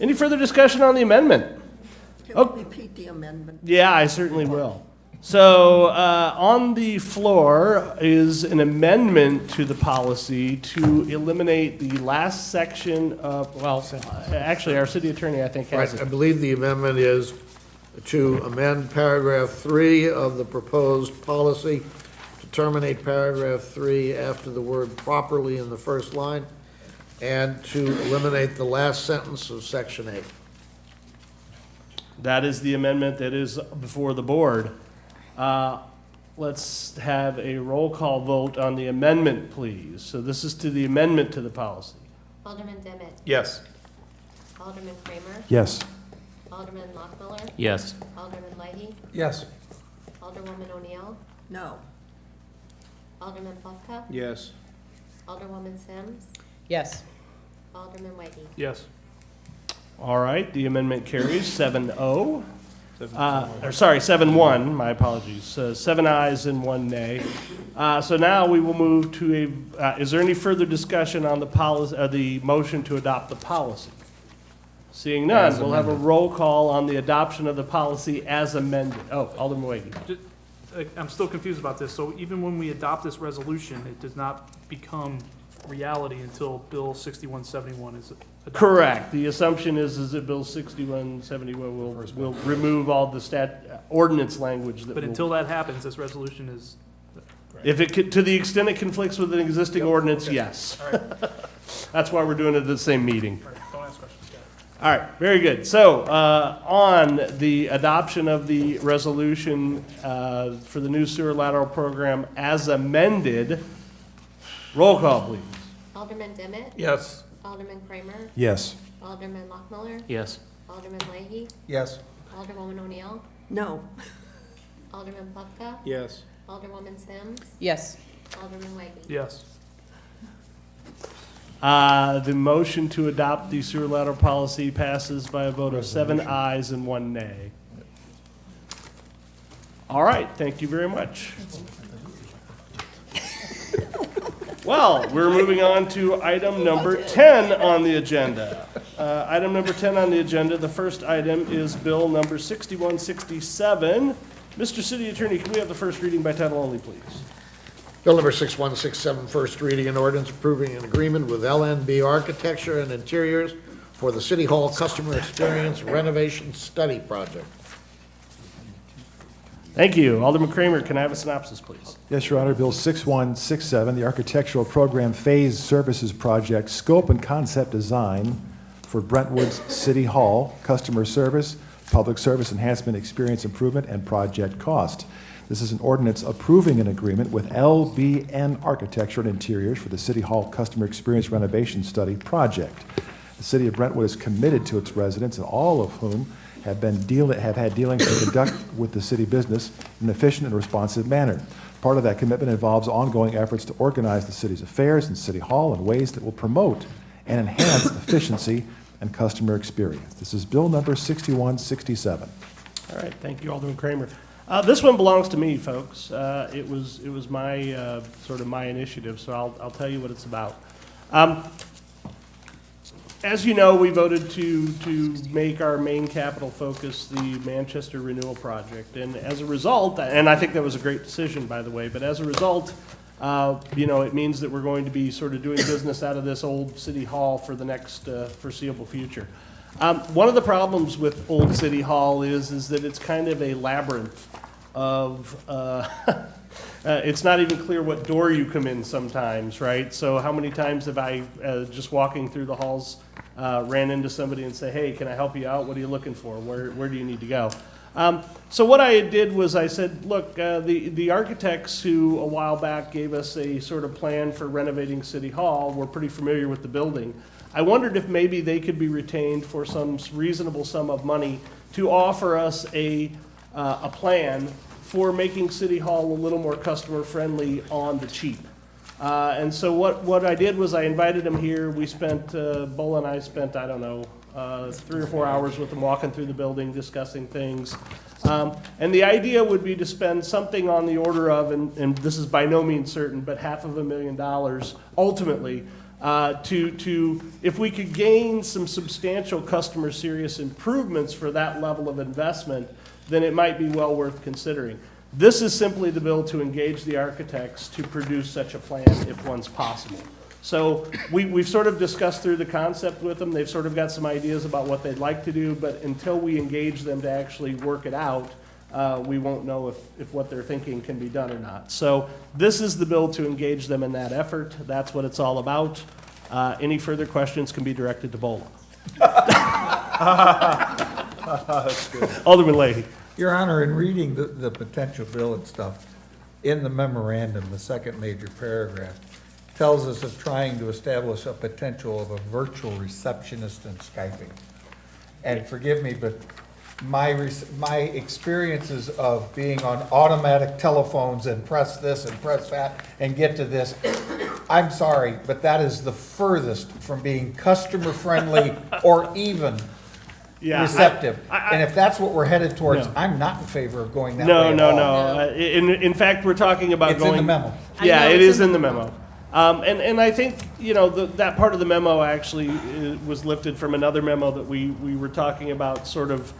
Any further discussion on the amendment? Can we repeat the amendment? Yeah, I certainly will. So, on the floor is an amendment to the policy to eliminate the last section of, well, actually, our city attorney, I think, has Right, I it. believe the amendment is to amend paragraph 3 of the proposed policy, to terminate paragraph 3 after the word properly in the first line, and to eliminate the last sentence of section 8. That is the amendment that is before the board. Let's have a roll call vote on the amendment, please. So this is to the amendment to the policy. Alderman Demmett. Yes. Alderman Kramer. Yes. Alderman Lockmiller. Yes. Alderman Leahy. Yes. Alderwoman O'Neill. No. Alderman Plufka. Yes. Alderwoman Sims. Yes. Alderman Leggy. Yes. All right, the amendment carries 7-0. Or sorry, 7-1, my apologies. 7 ayes and 1 nay. So now we will move to a, is there any further discussion on the policy, the motion to adopt the policy? Seeing none, As we'll have a amended. roll call on the adoption of the policy as amended. Oh, Alderman Wade. I'm still confused about this. So even when we adopt this resolution, it does not become reality until Bill 6171 is adopted. Correct. The assumption is that Bill 6171 will remove all the ordinance language that But will. until that happens, this resolution is, If it, to the extent it conflicts with an existing ordinance, yes. That's why we're doing it at the same meeting. don't ask questions, got it. All right, very good. So, on the adoption of the resolution for the new sewer lateral program as amended, roll call, please. Alderman Demmett. Yes. Alderman Kramer. Yes. Alderman Lockmiller. Yes. Alderman Leahy. Yes. Alderwoman O'Neill. No. Alderman Plufka. Yes. Alderwoman Sims. Yes. Alderman Leggy. Yes. The motion to adopt the sewer lateral policy passes by a vote of 7 ayes and 1 nay. All right, thank you very much. Well, we're moving on to item number 10 on the agenda. Item number 10 on the agenda, the first item is Bill number 6167. Mr. City Attorney, can we have the first reading by title only, please? Bill number 6167, first reading, an ordinance approving an agreement with LNB Architecture and Interiors for the City Hall Customer Experience Renovation Study Project. Thank you. Alderman Kramer, can I have a synopsis, please? Yes, Your Honor. Bill 6167, the Architectural Program Phase Services Project Scope and Concept Design for Brentwood's City Hall, Customer Service, Public Service Enhancement, Experience Improvement, and Project Cost. This is an ordinance approving an agreement with LBN Architecture and Interiors for the City Hall Customer Experience Renovation Study Project. The City of Brentwood is committed to its residents, and all of whom have had dealings to conduct with the city business in an efficient and responsive manner. Part of that commitment involves ongoing efforts to organize the city's affairs and City Hall in ways that will promote and enhance efficiency and customer experience. This is Bill number 6167. All right, thank you, Alderman Kramer. This one belongs to me, folks. It was my, sort of my initiative, so I'll tell you what it's about. As you know, we voted to make our main capital focus the Manchester Renewal Project. And as a result, and I think that was a great decision, by the way, but as a result, it means that we're going to be sort of doing business out of this old city hall for the next foreseeable future. One of the problems with Old City Hall is that it's kind of a labyrinth of, it's not even clear what door you come in sometimes, right? So how many times have I, just walking through the halls, ran into somebody and say, hey, can I help you out? What are you looking for? Where do you need to go? So what I did was I said, look, the architects who a while back gave us a sort of plan for renovating City Hall were pretty familiar with the building. I wondered if maybe they could be retained for some reasonable sum of money to offer us a plan for making City Hall a little more customer friendly on the cheap. And so what I did was I invited them here. We spent, Bola and I spent, I don't know, 3 or 4 hours with them walking through the building, discussing things. And the idea would be to spend something on the order of, and this is by no means certain, but $500,000 ultimately, if we could gain some substantial customer serious improvements for that level of investment, then it might be well worth considering. This is simply the bill to engage the architects to produce such a plan if one's possible. So we've sort of discussed through the concept with them. They've sort of got some ideas about what they'd like to do, but until we engage them to actually work it out, we won't know if what they're thinking can be done or not. So this is the bill to engage them in that effort. That's what it's all about. Any further questions can be directed to Bola. That's good. Alderman Leahy. Your Honor, in reading the potential bill and stuff, in the memorandum, the second major paragraph, tells us of trying to establish a potential of a virtual receptionist and Skyping. And forgive me, but my experiences of being on automatic telephones and press this and press that and get to this, I'm sorry, but that is the furthest from being customer friendly or even receptive. And if that's what we're headed towards, No. I'm not in favor of going that way at all. No. In fact, we're talking about It's going. in the memo. Yeah, I know it it's is in the memo. And I think, that part of the memo actually was lifted from another memo that we were talking about sort of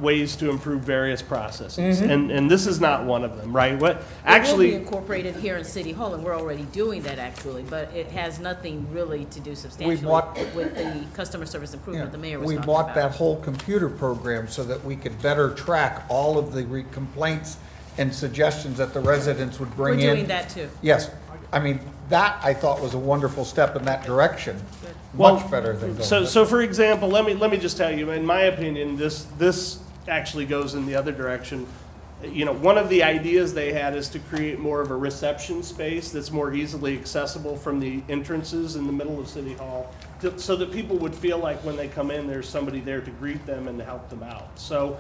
ways to improve various processes. And this is not one of them, right? What It will be actually, incorporated here in City Hall, and we're already doing that actually, but it has nothing really to do substantially bought- with the customer service improvement the mayor was We talking bought about. that whole computer program so that we could better track all of the complaints and suggestions that the residents would bring in. We're doing that too. Yes, I mean, that I thought was a wonderful step in that direction, Well, much better than going. so for example, let me just tell you, in my opinion, this actually goes in the other direction. One of the ideas they had is to create more of a reception space that's more easily accessible from the entrances in the middle of City Hall, so that people would feel like when they come in, there's somebody there to greet them and to help them out. So,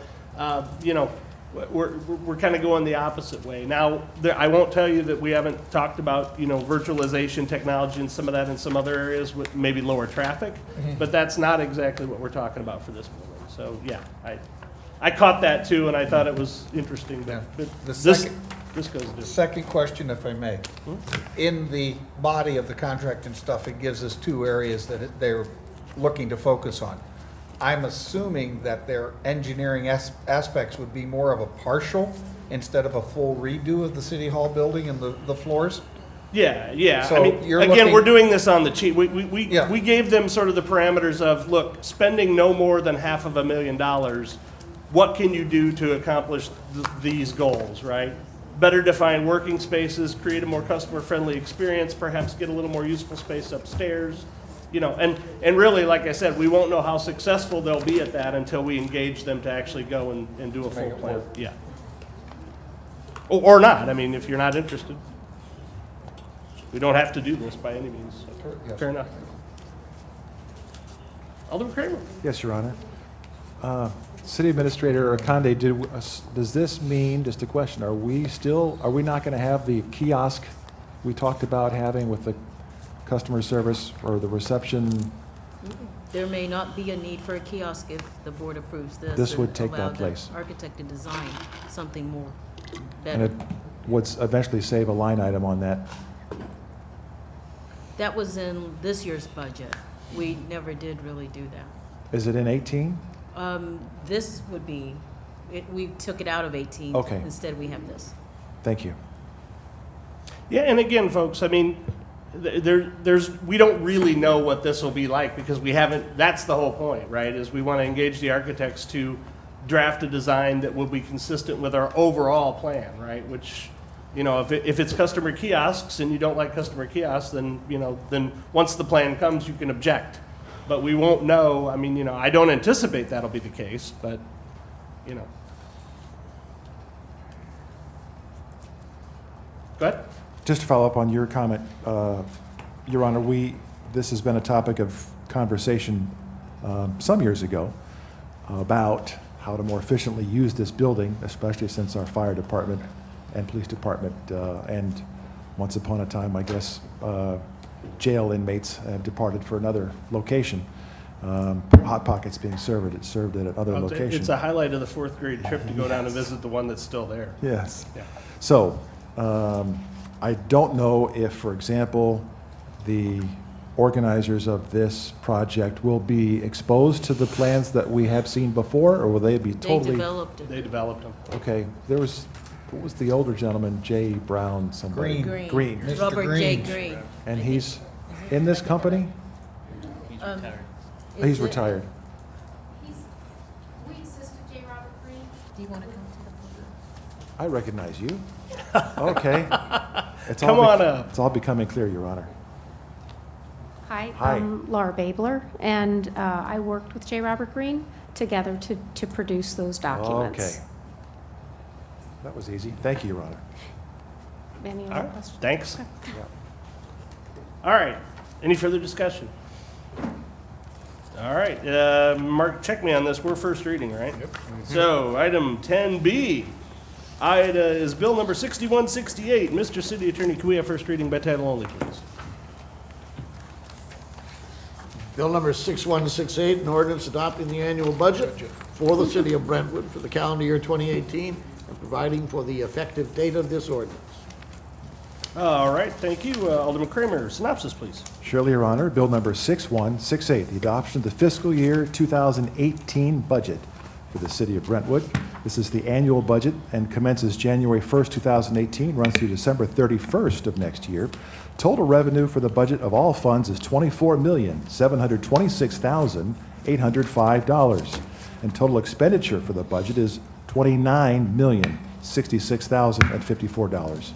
we're kind of going the opposite way. Now, I won't tell you that we haven't talked about, virtualization technology and some of that in some other areas with maybe lower traffic, but that's not exactly what we're talking about for this building. So, yeah, I caught that too, and I thought it was interesting, but this goes to. Second question, if I may. In the body of the contract and stuff, it gives us 2 areas that they're looking to focus on. I'm assuming that their engineering aspects would be more of a partial instead of a full redo of the City Hall building and the floors? Yeah. So I mean, you're again, looking- we're doing this on the cheap. We Yeah. gave them sort of the parameters of, look, spending no more than $500,000, what can you do to accomplish these goals, right? Better define working spaces, create a more customer-friendly experience, perhaps get a little more useful space upstairs. And really, like I said, we won't know how successful they'll be at that until we engage them to actually go and do a full plan. Yeah. Or not. I mean, if you're not interested, we don't have to do this by any means. So, Yes. fair enough. Alderman Kramer. Yes, Your Honor. City Administrator Akande, does this mean, just a question, are we not going to have the kiosk we talked about having with the customer service or the reception? There may not be a need for a kiosk if the board approves this. This would and take that allow the place. architect to design something more And better. it would eventually save a line item on that. That was in this year's budget. We never did really do that. Is it in 18? This would be, we took it out of 18. Okay. Instead, we have this. Thank you. Yeah, and again, folks, I mean, we don't really know what this will be like because we haven't, that's the whole point, right? Is we want to engage the architects to draft a design that will be consistent with our overall plan, right? Which, if it's customer kiosks and you don't like customer kiosks, then, then once the plan comes, you can object. But we won't know, I don't anticipate that'll be the case, but, Go ahead. Just to follow up on your comment, Your Honor, this has been a topic of conversation some years ago about how to more efficiently use this building, especially since our fire department and police department, and once upon a time, I guess, jail inmates have departed for another location. Hot Pockets being served at another location. It's a highlight of the 4th grade trip to go down and visit the one that's still there. Yes. Yeah. So, I don't know if, for example, the organizers of this project will be exposed to the plans that we have seen before, or will they be They totally? developed it. They developed them. Okay, what was the older gentleman, Jay Brown, somebody? Green. Mr. Robert J. Green. Green. And he's in this company? He's retired. He's Is it- retired. We assisted J. Robert Green. Do you want to come to the podium? I recognize you. Okay. Come on up. It's all becoming clear, Your Honor. Hi, Hi. I'm Laura Babler, and I worked with J. Robert Green together to produce those documents. Okay. That was easy. Thank you, Your Honor. Any All other right, questions? thanks. Okay. All right, any further discussion? All right, Mark, check me on this, we're first reading, right? Yep. So, item 10B, is bill number 6168. Mr. City Attorney, can we have first reading by title only, please? Bill number 6168, an ordinance adopting the annual budget for the city of Brentwood for the calendar year 2018 and providing for the effective date of this ordinance. All right, thank you. Alderman Kramer, synopsis, please. Surely, Your Honor, Bill number 6168, the adoption of the fiscal year 2018 budget for the city of Brentwood. This is the annual budget and commences January 1st, 2018, runs through December 31st of next year. Total revenue for the budget of all funds is $24,726,805. And total expenditure for the budget is $29,066,054.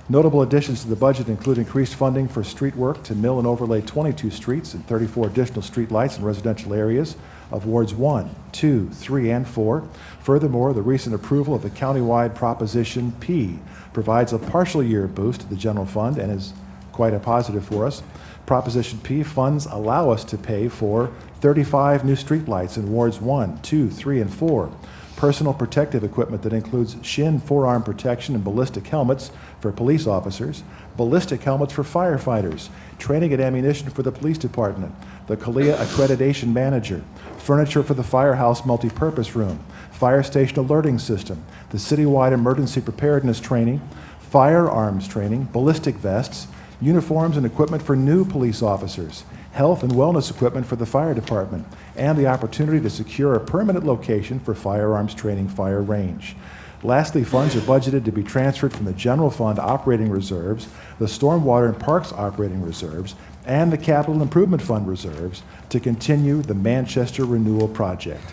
Notable additions to the budget include increased funding for street work to mill and overlay 22 streets and 34 additional street lights in residential areas of wards 1, 2, 3, and 4. Furthermore, the recent approval of the countywide Proposition P provides a partial year boost to the general fund and is quite a positive for us. Proposition P funds allow us to pay for 35 new street lights in wards 1, 2, 3, and 4. Personal protective equipment that includes shin, forearm protection, and ballistic helmets for police officers, ballistic helmets for firefighters, training and ammunition for the police department, the CALEA accreditation manager, furniture for the firehouse multipurpose room, fire station alerting system, the citywide emergency preparedness training, firearms training, ballistic vests, uniforms and equipment for new police officers, health and wellness equipment for the fire department, and the opportunity to secure a permanent location for firearms training fire range. Lastly, funds are budgeted to be transferred from the general fund operating reserves, the stormwater and parks operating reserves, and the capital improvement fund reserves to continue the Manchester Renewal Project.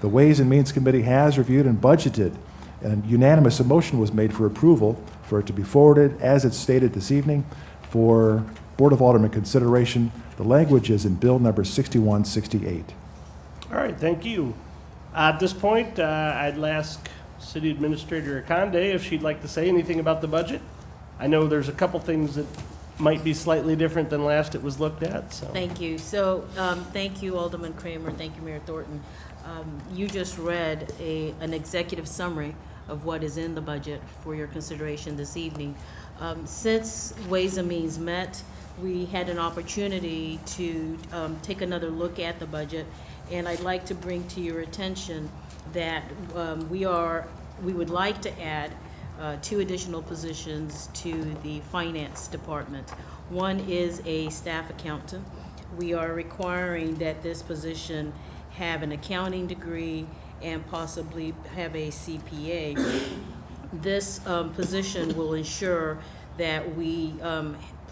The Ways and Means Committee has reviewed and budgeted, and unanimous motion was made for approval for it to be forwarded, as it's stated this evening, for Board of Alderman consideration. The language is in Bill number 6168. All right, thank you. At this point, I'd ask City Administrator Akande if she'd like to say anything about the budget. I know there's a couple things that might be slightly different than last it was looked at, so. Thank you. So, thank you, Alderman Kramer. Thank you, Mayor Thornton. You just read an executive summary of what is in the budget for your consideration this evening. Since Ways and Means met, we had an opportunity to take another look at the budget, and I'd like to bring to your attention that we would like to add 2 additional positions to the finance department. One is a staff accountant. We are requiring that this position have an accounting degree and possibly have a CPA. This position will ensure that we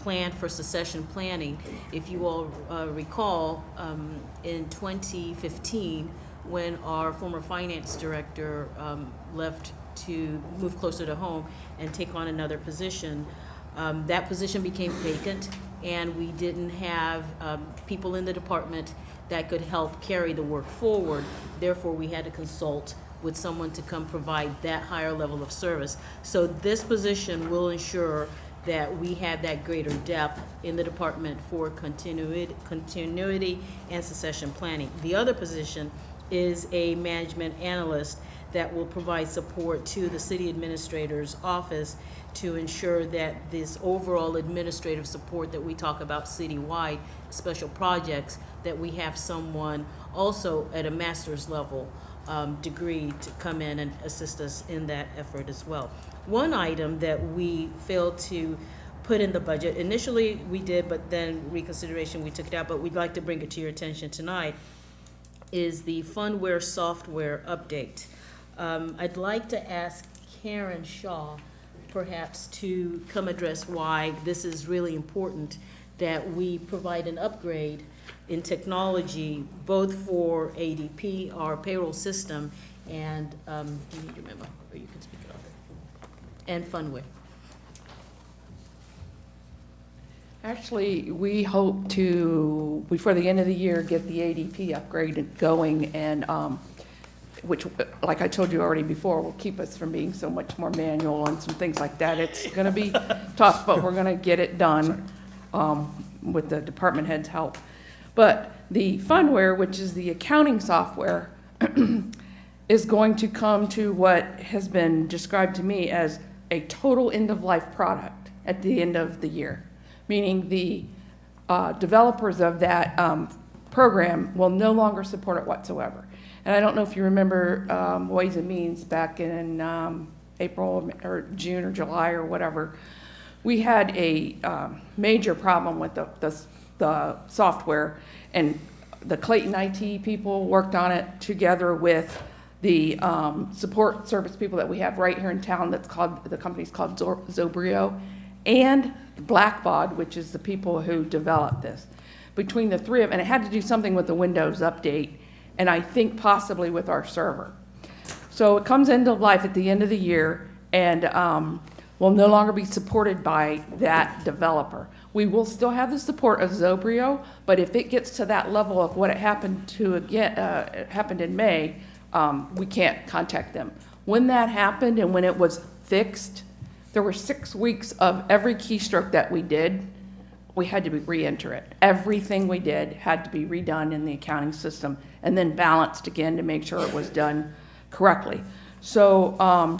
plan for succession planning. If you all recall, in 2015, when our former finance director left to move closer to home and take on another position, that position became vacant, and we didn't have people in the department that could help carry the work forward. Therefore, we had to consult with someone to come provide that higher level of service. So this position will ensure that we have that greater depth in the department for continuity and succession planning. The other position is a management analyst that will provide support to the city administrator's office to ensure that this overall administrative support that we talk about citywide, special projects, that we have someone also at a master's level degree to come in and assist us in that effort as well. One item that we failed to put in the budget, initially we did, but then reconsideration, we took it out, but we'd like to bring it to your attention tonight, is the Fundware software update. I'd like to ask Karen Shaw perhaps to come address why this is really important, that we provide an upgrade in technology, both for ADP, our payroll system, and, you need your memo, or you can speak it up, and Fundware. Actually, we hope to, before the end of the year, get the ADP upgrade going, and which, like I told you already before, will keep us from being so much more manual on some things like that. It's going to be tough, but we're going to get it done with the department head's help. But the Fundware, which is the accounting software, is going to come to what has been described to me as a total end-of-life product at the end of the year, meaning the developers of that program will no longer support it whatsoever. And I don't know if you remember Ways and Means back in April or June or July or whatever, we had a major problem with the software, and the Clayton IT people worked on it together with the support service people that we have right here in town. The company's called Zobrio, and Blackbaud, which is the people who developed this. Between the three of them, and it had to do something with the Windows update, and I think possibly with our server. So it comes end of life at the end of the year, and will no longer be supported by that developer. We will still have the support of Zobrio, but if it gets to that level of what it happened to happened in May, we can't contact them. When that happened and when it was fixed, there were 6 weeks of every keystroke that we did, we had to re-enter it. Everything we did had to be redone in the accounting system and then balanced again to make sure it was done correctly. So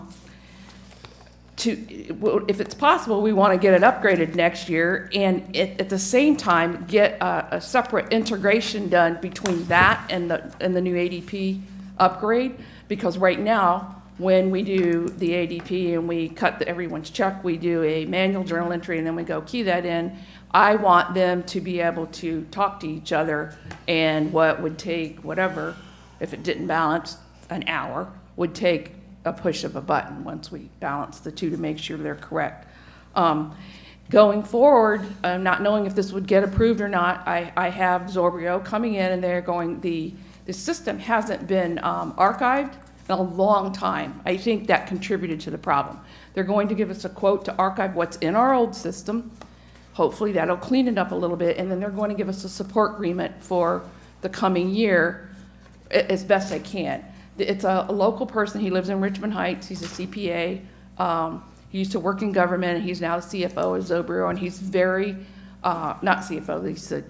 if it's possible, we want to get it upgraded next year, and at the same time get a separate integration done between that and the new ADP upgrade, because right now, when we do the ADP and we cut everyone's check, we do a manual journal entry and then we go key that in. I want them to be able to talk to each other, and what would take whatever, if it didn't balance, an hour, would take a push of a button once we balance the two to make sure they're correct. Going forward, not knowing if this would get approved or not, I have Zobrio coming in, and they're going, the system hasn't been archived in a long time. I think that contributed to the problem. They're going to give us a quote to archive what's in our old system. Hopefully that'll clean it up a little bit, and then they're going to give us a support agreement for the coming year as best they can. It's a local person. He lives in Richmond Heights. He's a CPA. He used to work in government, and he's now the CFO of Zobrio, and he's very, not CFO, he's the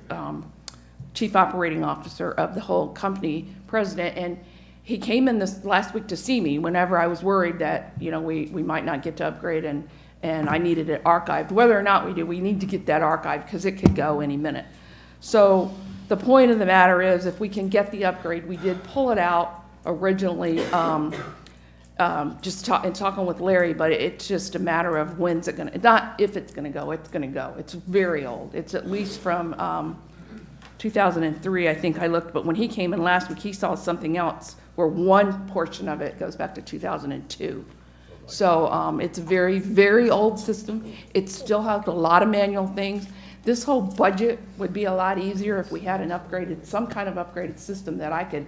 chief operating officer of the whole company, president, and he came in this last week to see me whenever I was worried that, we might not get to upgrade and I needed it archived. Whether or not we do, we need to get that archived because it could go any minute. So the point of the matter is, if we can get the upgrade, we did pull it out originally, talking with Larry, but it's just a matter of when's it gonna, not if it's gonna go, it's gonna go. It's very old. It's at least from 2003, I think I looked, but when he came in last week, he saw something else where one portion of it goes back to 2002. So it's a very, very old system. It still has a lot of manual things. This whole budget would be a lot easier if we had an upgraded, some kind of upgraded system that I could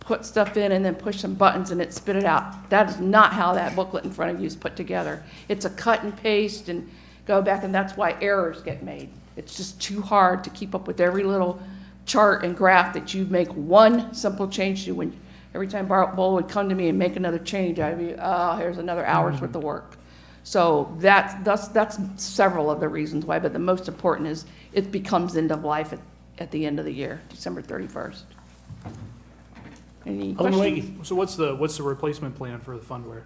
put stuff in and then push some buttons and it spit it out. That is not how that booklet in front of you is put together. It's a cut and paste and go back, and that's why errors get made. It's just too hard to keep up with every little chart and graph that you make one simple change to. When every time Bola would come to me and make another change, I'd be, oh, here's another hour's worth of work. So that's several of the reasons why, but the most important is it becomes end of life at the end of the year, December 31st. Any Alderman questions? Leahy. So what's the replacement plan for the fundware?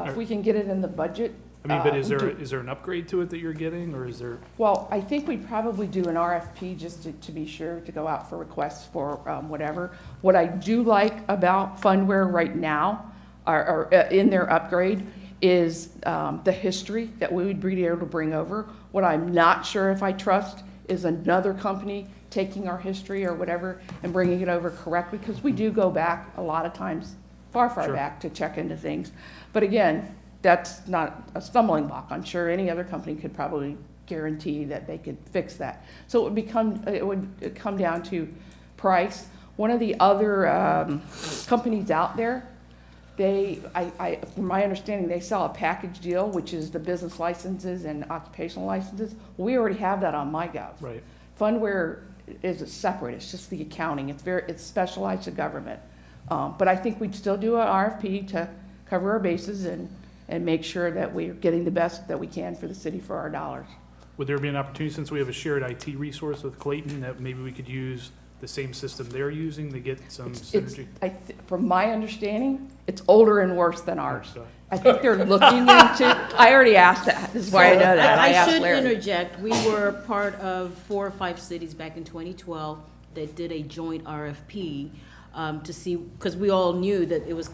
If we can get it in the budget. I mean, but is do- there an upgrade to it that you're getting, or is there? Well, I think we'd probably do an RFP just to be sure to go out for requests for whatever. What I do like about Fundware right now, or in their upgrade, is the history that we would be able to bring over. What I'm not sure if I trust is another company taking our history or whatever and bringing it over correctly, because we do go back a lot of times, far Sure. back to check into things. But again, that's not a stumbling block. I'm sure any other company could probably guarantee that they could fix that. So it would come down to price. One of the other companies out there, from my understanding, they sell a package deal, which is the business licenses and occupational licenses. We already have that on MyGov. Right. Fundware is separate. It's just the accounting. It's specialized to government. But I think we'd still do an RFP to cover our bases and make sure that we're getting the best that we can for the city for our dollars. Would there be an opportunity, since we have a shared IT resource with Clayton, that maybe we could use the same system they're using to get some synergy? From my understanding, it's older and worse than ours. So- I think they're looking into, I already asked that, this is why I know that. I asked should Larry. interject, we were part of 4 or 5 cities back in 2012 that did a joint RFP to see, because we all knew that it was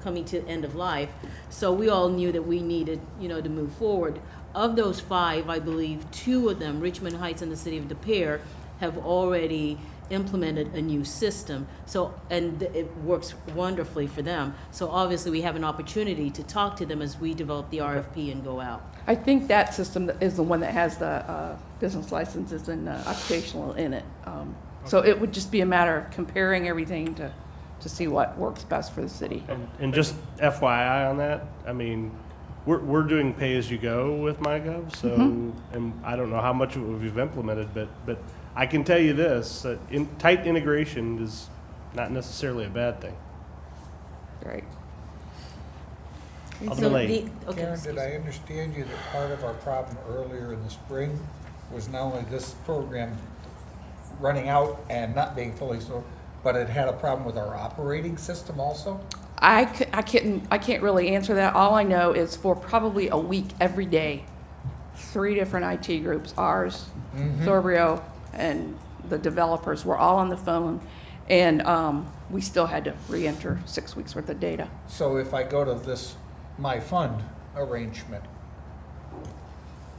coming to end of life, so we all knew that we needed, to move forward. Of those 5, I believe 2 of them, Richmond Heights and the city of De Pere, have already implemented a new system. So, and it works wonderfully for them. So obviously we have an opportunity to talk to them as we develop the RFP and go out. I think that system is the one that has the business licenses and occupational in it. So it would just be a matter of comparing everything to see what works best for the city. And just FYI on that, I mean, we're doing pay-as-you-go with MyGov, so, and I don't know how much of it we've implemented, but I can tell you this, that tight integration is not necessarily a bad thing. Right. Alderman Leahy. Karen, did I understand you that part of our problem earlier in the spring was not only this program running out and not being fully stored, but it had a problem with our operating system also? I can't really answer that. All I know is for probably a week every day, 3 different IT groups, ours, Thorbrio, and the developers were all on the phone, and we still had to re-enter 6 weeks worth of data. So if I go to this My Fund arrangement,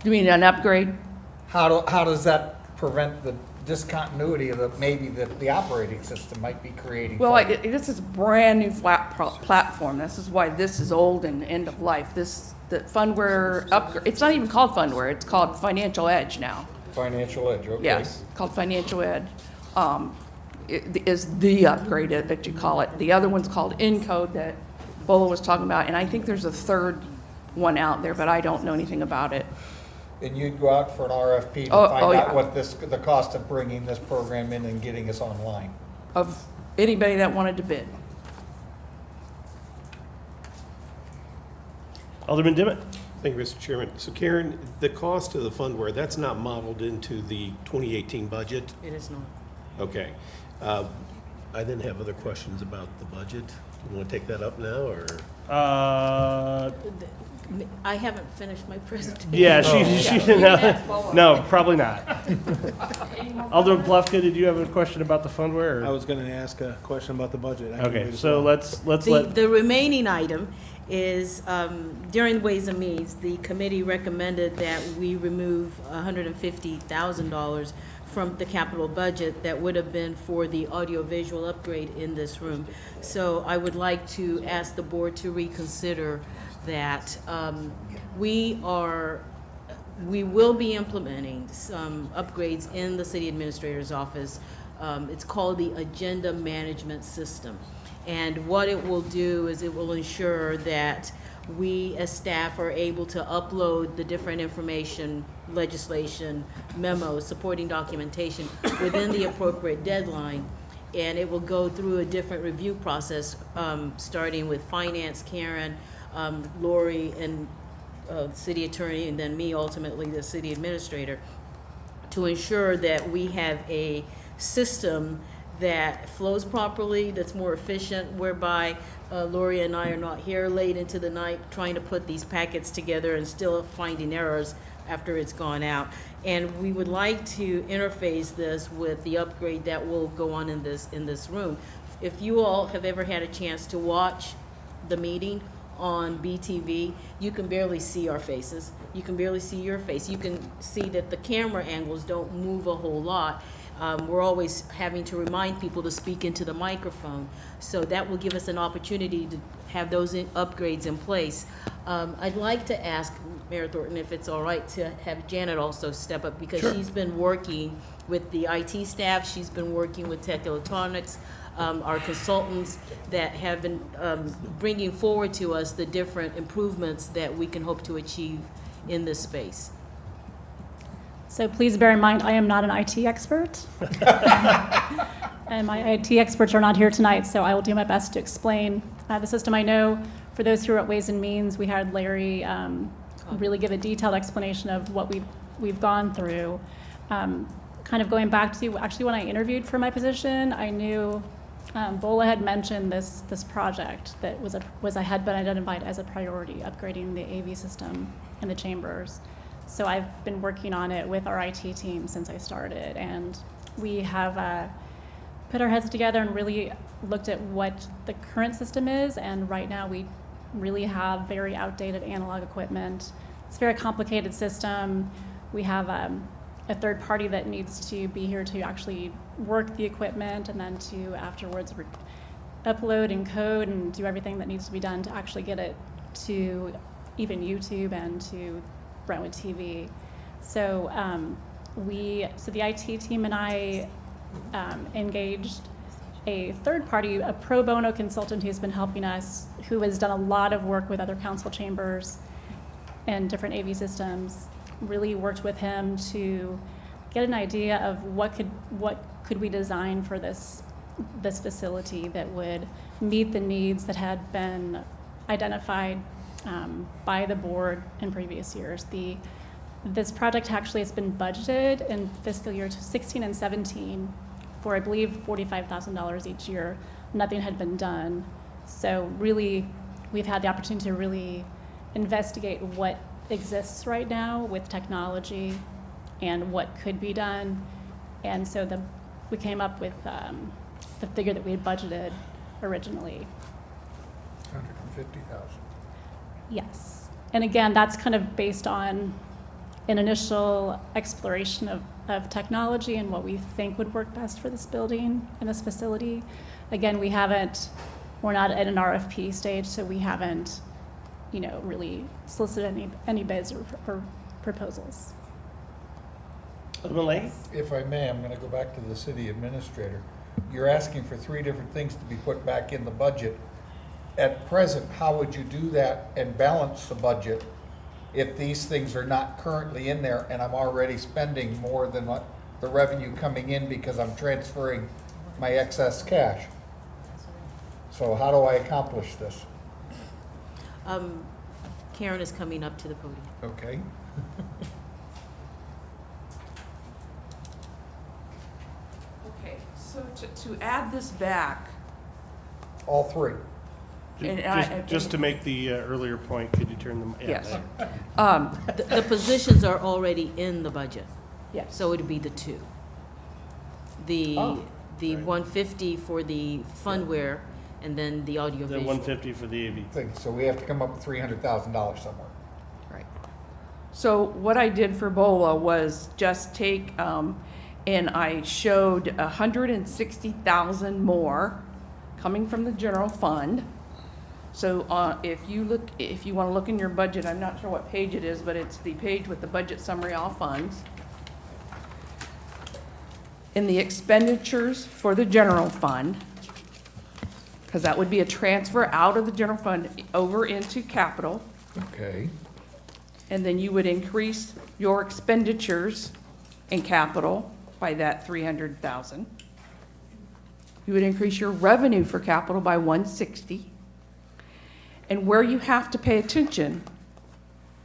You mean an upgrade? how does that prevent the discontinuity of the operating system might be creating? Well, this is a brand-new platform. This is why this is old and end of life. The Fundware upgrade, it's not even called Fundware, it's called Financial Edge now. Financial Edge, okay. Yes, called Financial Ed. It is the upgrade that you call it. The other one's called Encode that Bola was talking about, and I think there's a third one out there, but I don't know anything about it. And you'd go out for an RFP to Oh, find yeah. out what the cost of bringing this program in and getting us online? Of anybody that wanted to bid. Alderman Dimmitt. Thank you, Mr. Chairman. So Karen, the cost of the fundware, that's not modeled into the 2018 budget? It is not. Okay. I then have other questions about the budget. You want to take that up now, or? I haven't finished my presentation. Yeah, no, probably not. Alderman Plufka, did you have a question about the fundware? I was going to ask a question about the budget. I can Okay, wait as so well. let's let. The remaining item is, during Ways and Means, the committee recommended that we remove $150,000 from the capital budget that would have been for the audiovisual upgrade in this room. So I would like to ask the board to reconsider that. We will be implementing some upgrades in the city administrator's office. It's called the Agenda Management System. And what it will do is it will ensure that we as staff are able to upload the different information, legislation, memos, supporting documentation within the appropriate deadline. And it will go through a different review process, starting with finance, Karen, Lori, and city attorney, and then me, ultimately the city administrator, to ensure that we have a system that flows properly, that's more efficient, whereby Lori and I are not here late into the night trying to put these packets together and still finding errors after it's gone out. And we would like to interface this with the upgrade that will go on in this room. If you all have ever had a chance to watch the meeting on BTV, you can barely see our faces. You can barely see your face. You can see that the camera angles don't move a whole lot. We're always having to remind people to speak into the microphone. So that will give us an opportunity to have those upgrades in place. I'd like to ask Mayor Thornton if it's all right to have Janet also step up, because she's been working with the IT staff, she's been working with Tech Electronics, our consultants that have been bringing forward to us the different improvements that we can hope to achieve in this space. So please bear in mind, I am not an IT expert. And my IT experts are not here tonight, so I will do my best to explain the system. I know for those who are at Ways and Means, we had Larry really give a detailed explanation of what we've gone through. Kind of going back to actually when I interviewed for my position, I knew Bola had mentioned this project that had been identified as a priority, upgrading the AV system in the chambers. So I've been working on it with our IT team since I started, and we have put our heads together and really looked at what the current system is, and right now we really have very outdated analog equipment. It's a very complicated system. We have a third party that needs to be here to actually work the equipment and then to afterwards upload and code and do everything that needs to be done to actually get it to even YouTube and to Brentwood TV. So the IT team and I engaged a third party, a pro bono consultant who's been helping us, who has done a lot of work with other council chambers and different AV systems. Really worked with him to get an idea of what could we design for this facility that would meet the needs that had been identified by the board in previous years. This project actually has been budgeted in fiscal year 16 and 17 for, I believe, $45,000 each year. Nothing had been done. So really, we've had the opportunity to really investigate what exists right now with technology and what could be done. And so we came up with the figure that we had budgeted originally. $150,000. Yes. And again, that's kind of based on an initial exploration of technology and what we think would work best for this building and this facility. Again, we're not at an RFP stage, so we haven't, really solicited any bids or proposals. If I may, I'm going to go back to the city administrator. You're asking for 3 different things to be put back in the budget. At present, how would you do that and balance the budget if these things are not currently in there and I'm already spending more than what the revenue coming in because I'm transferring my excess cash? So how do I accomplish this? Karen is coming up to the podium. Okay. Okay, so to add this back. All 3. Just to make the earlier point, could you turn them? Yes. The positions are already in the budget. Yes. So it'd be the 2. The 150 for the fundware, and then the audio The visual. 150 for the AV. So we have to come up with $300,000 somewhere. Right. So what I did for BOLA was just take And I showed 160,000 more coming from the general fund. So if you want to look in your budget, I'm not sure what page it is, but it's the page with the budget summary, all funds. In the expenditures for the general fund, because that would be a transfer out of the general fund over into capital. Okay. And then you would increase your expenditures in capital by that 300,000. You would increase your revenue for capital by 160. And where you have to pay attention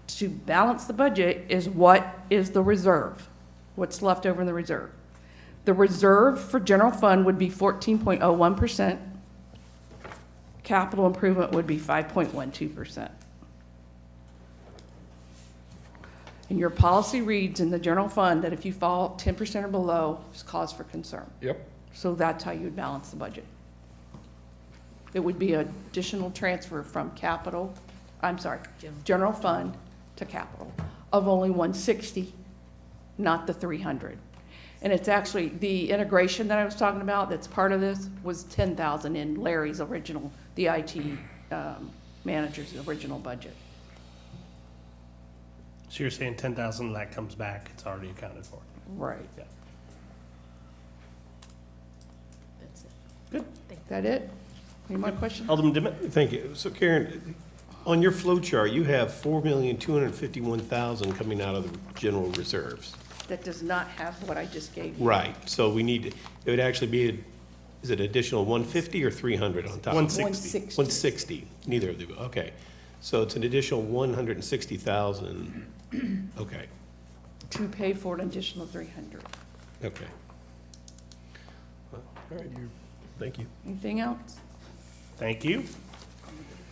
to balance the budget is what is the reserve, what's left over in the reserve. The reserve for general fund would be 14.01%. Capital improvement would be 5.12%. And your policy reads in the general fund that if you fall 10% or below, it's cause for concern. Yep. So that's how you would balance the budget. It would be an additional transfer from general fund to capital of only 160, not the 300. And it's actually, the integration that I was talking about that's part of this was 10,000 in Larry's original, the IT manager's original budget. So you're saying 10,000 of that comes back, it's already accounted for? Right. Yeah. That's it. Good. Is that it? Any more questions? Alderman Dimmitt? Thank you. So Karen, on your flow chart, you have 4,251,000 coming out of the general reserves. That does not have what I just gave you. Right, so we need, it would actually be, is it additional 150 or 300 on top? 160. 160, neither of them, okay. So it's an additional 160,000, okay, To pay for an additional 300. okay. Well, all right, thank you. Anything else? Thank you.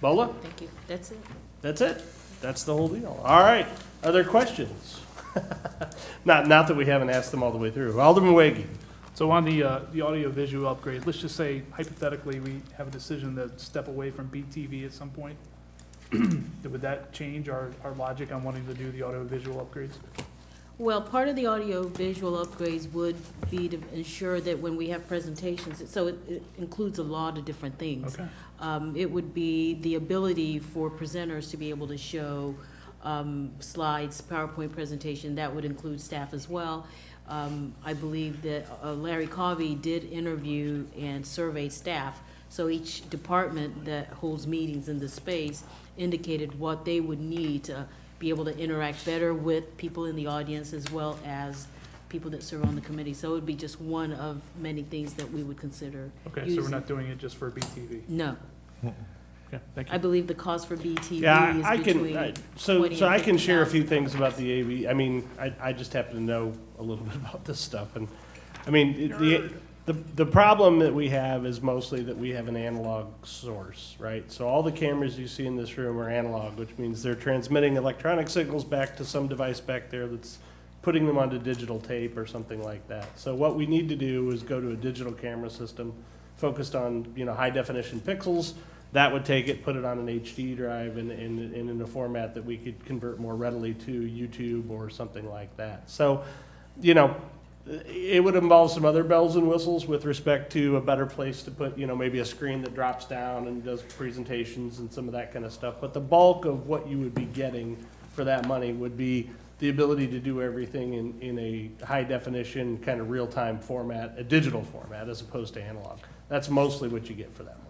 Bola? Thank you. That's it. That's it. That's the whole deal. All right. Other questions? Not that we haven't asked them all the way through. Alderman Wagey. So on the audio-visual upgrade, let's just say hypothetically, we have a decision to step away from BTV at some point. Would that change our logic on wanting to do the audio-visual upgrades? Well, part of the audio-visual upgrades would be to ensure that when we have presentations, so it includes a lot of different things. Okay. It would be the ability for presenters to be able to show slides, PowerPoint presentation. That would include staff as well. I believe that Larry Covey did interview and survey staff. So each department that holds meetings in the space indicated what they would need to be able to interact better with people in the audience as well as people that serve on the committee. So it would be just one of many things that we would consider. Okay, so we're not doing it just for BTV? No. Okay, thank you. I believe the cost for BTV Yeah, is I between can, 20 so and I can share a few 50,000. things about the AV. I mean, I just happen to know a little bit about this stuff. And, I mean, the problem that we have is mostly that we have an analog source, right? So all the cameras you see in this room are analog, which means they're transmitting electronic signals back to some device back there that's putting them onto digital tape or something like that. So what we need to do is go to a digital camera system focused on, high definition pixels. That would take it, put it on an HD drive and in a format that we could convert more readily to YouTube or something like that. So, it would involve some other bells and whistles with respect to a better place to put, maybe a screen that drops down and does presentations and some of that kind of stuff. But the bulk of what you would be getting for that money would be the ability to do everything in a high definition kind of real-time format, a digital format, as opposed to analog. That's mostly what you get for that money.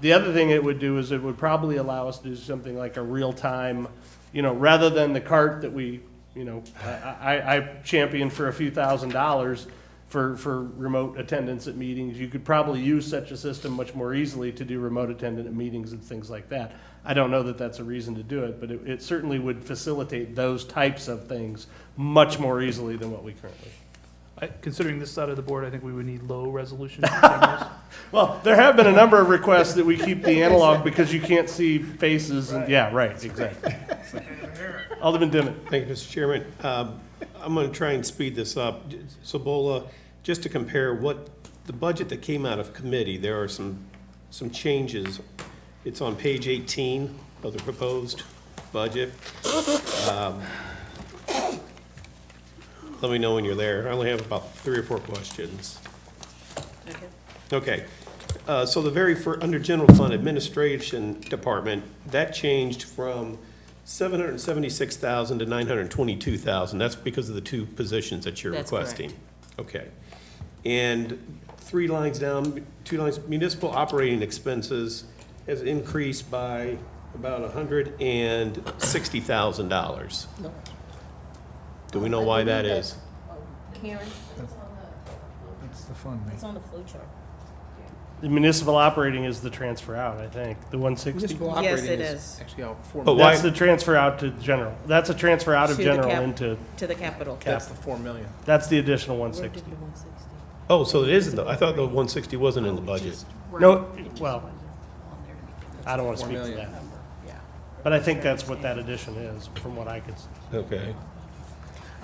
The other thing it would do is it would probably allow us to do something like a real-time, rather than the cart that we, I champion for a few $1,000s for remote attendance at meetings. You could probably use such a system much more easily to do remote attendance at meetings and things like that. I don't know that that's a reason to do it, but it certainly would facilitate those types of things much more easily than what we currently. Considering this side of the board, I think we would need low resolution cameras. Well, there have been a number of requests that we keep the analog because you can't see faces and, yeah, right, exactly. Alderman Dimmitt. Thank you, Mr. Chairman. I'm going to try and speed this up. So Bola, just to compare what the budget that came out of committee, there are some changes. It's on page 18 of the proposed budget. let me know when you're there. I only have about 3 or 4 questions. Okay. Okay. So the very first, under general fund administration department, that changed from 776,000 to 922,000. That's because of the 2 positions that you're That's requesting. Okay. And 3 lines down, 2 lines, municipal operating expenses has increased by about $160,000. Do we know why that is? Karen, That's the fund, it's on the flow chart. The municipal operating is the transfer out, I think, the 160. Municipal Yes, operating it is is. actually out 4 But million. why- That's the transfer out to general. That's a transfer out of To the general cap- into, To the capital. That's the 4 million. that's the additional Where did 160. the 160? Oh, so it is, I thought the 160 wasn't in the budget. No, well, I don't want to 4 speak to million. that number. But I think that's what that addition is, from what I could see. Okay.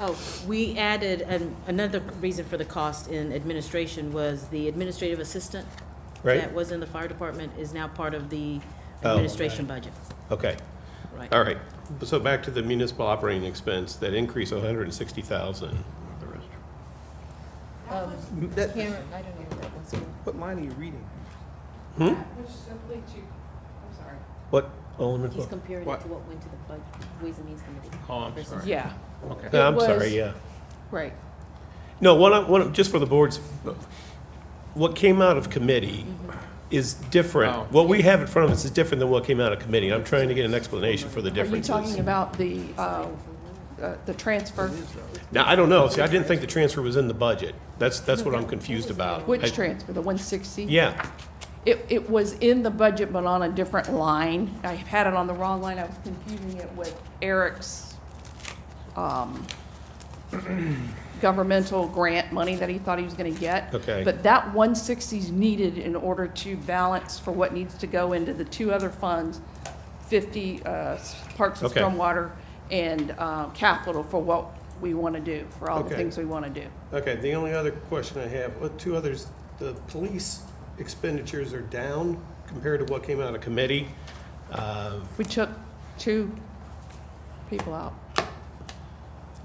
Oh, we added, another reason for the cost in administration was the administrative assistant Right. that was in the fire department is now part of the Oh, administration budget. Okay. Right. All right. So back to the municipal operating expense, that increase of 160,000. That- Karen, I don't know what that was. What line are you reading? Hmm? Which simply to, I'm sorry. What, Alderman? He's comparing it What? to what went to the budget, Ways and Means Committee. Oh, I'm versus- sorry. Yeah, Okay. No, I'm It sorry, was- yeah. right. No, just for the boards, what came out of committee is different. Oh. What we have in front of us is different than what came out of committee. I'm trying to get an explanation for the Are you differences. talking about the transfer? Now, I don't know. See, I didn't think the transfer was in the budget. That's what I'm confused about. Which transfer, the 160? Yeah, It was in the budget, but on a different line. I had it on the wrong line. I was confusing it with Eric's governmental grant money that he thought he was going to get. Okay. But that 160 is needed in order to balance for what needs to go into the 2 other funds, 50 parks and Okay. stormwater and capital for what we want to do, for all the Okay. things we want to do. okay. The only other question I have, 2 others, the police expenditures are down compared to what came out of committee. We took 2 people out.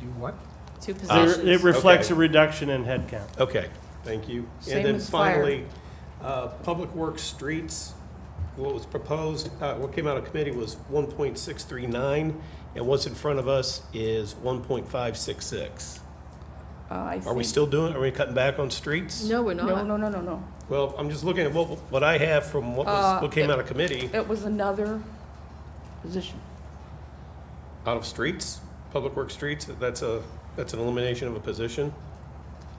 Do what? 2 It positions. reflects a Okay. reduction in headcount. Okay, thank you. Same And then as fire. finally, Public Works Streets, what was proposed, what came out of committee was 1.639, and what's in front of us is I1.566. Are we think- still doing, are we cutting back on streets? No, we're not. No. Well, I'm just looking at what I have from what came out of committee, It was another position. out of streets, Public Works Streets, that's an elimination of a position?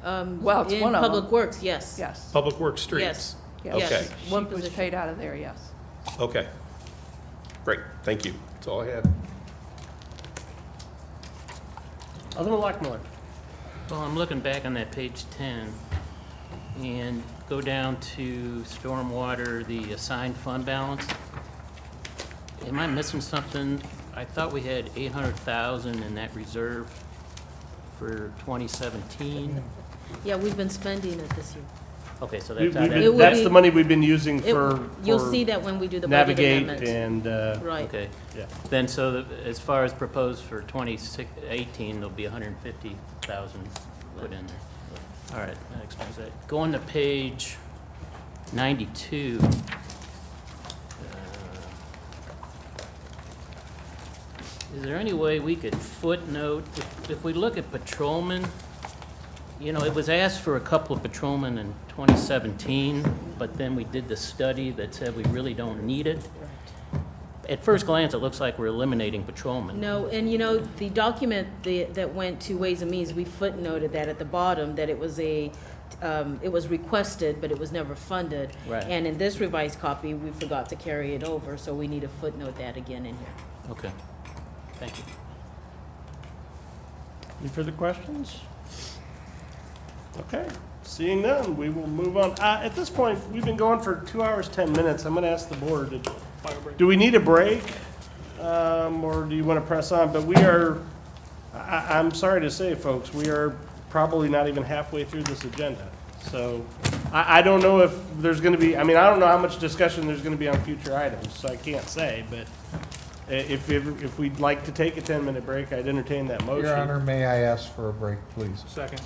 Well, it's one of In Public them. Works, yes. Yes. Public Works Streets? Yes. Yes. Okay. One She was position. paid out of there, yes. Okay. Great, thank you. That's all I had. Alderman Lockmiller. Well, I'm looking back on that page 10 and go down to stormwater, the assigned fund balance. Am I missing something? I thought we had 800,000 in that reserve for 2017. Yeah, we've been spending it this year. Okay, so We- that's out we've of been- will That's be- the money we've been using It- for. You'll for see that when we do the budget Navigate amendments. and, Right. Okay. yeah. Then, as far as proposed for 2018, there'll be 150,000 put in there. All right, that explains that. Going to page 92. Is there any way we could footnote, if we look at patrolmen, you know, it was asked for a couple of patrolmen in 2017, but then we did the study that said we really don't need it. At first glance, it looks like we're eliminating patrolmen. No, and you know, the document that went to Ways and Means, we footnoted that at the bottom, that it was it was requested, but it was never funded. Right. And in this revised copy, we forgot to carry it over, so we need to footnote that again in here. Okay, thank you. Any further questions? Okay, seeing none, we will move on. At this point, we've been going for 2 hours, 10 minutes. I'm gonna ask the board, do we need a break? Or do you wanna press on? But we are, I'm sorry to say, folks, we are probably not even halfway through this agenda. So I don't know if there's gonna be, I mean, I don't know how much discussion there's gonna be on future items, so I can't say, but If we'd like to take a 10-minute break, I'd entertain that motion. Your Honor, may I ask for a break, please? Second.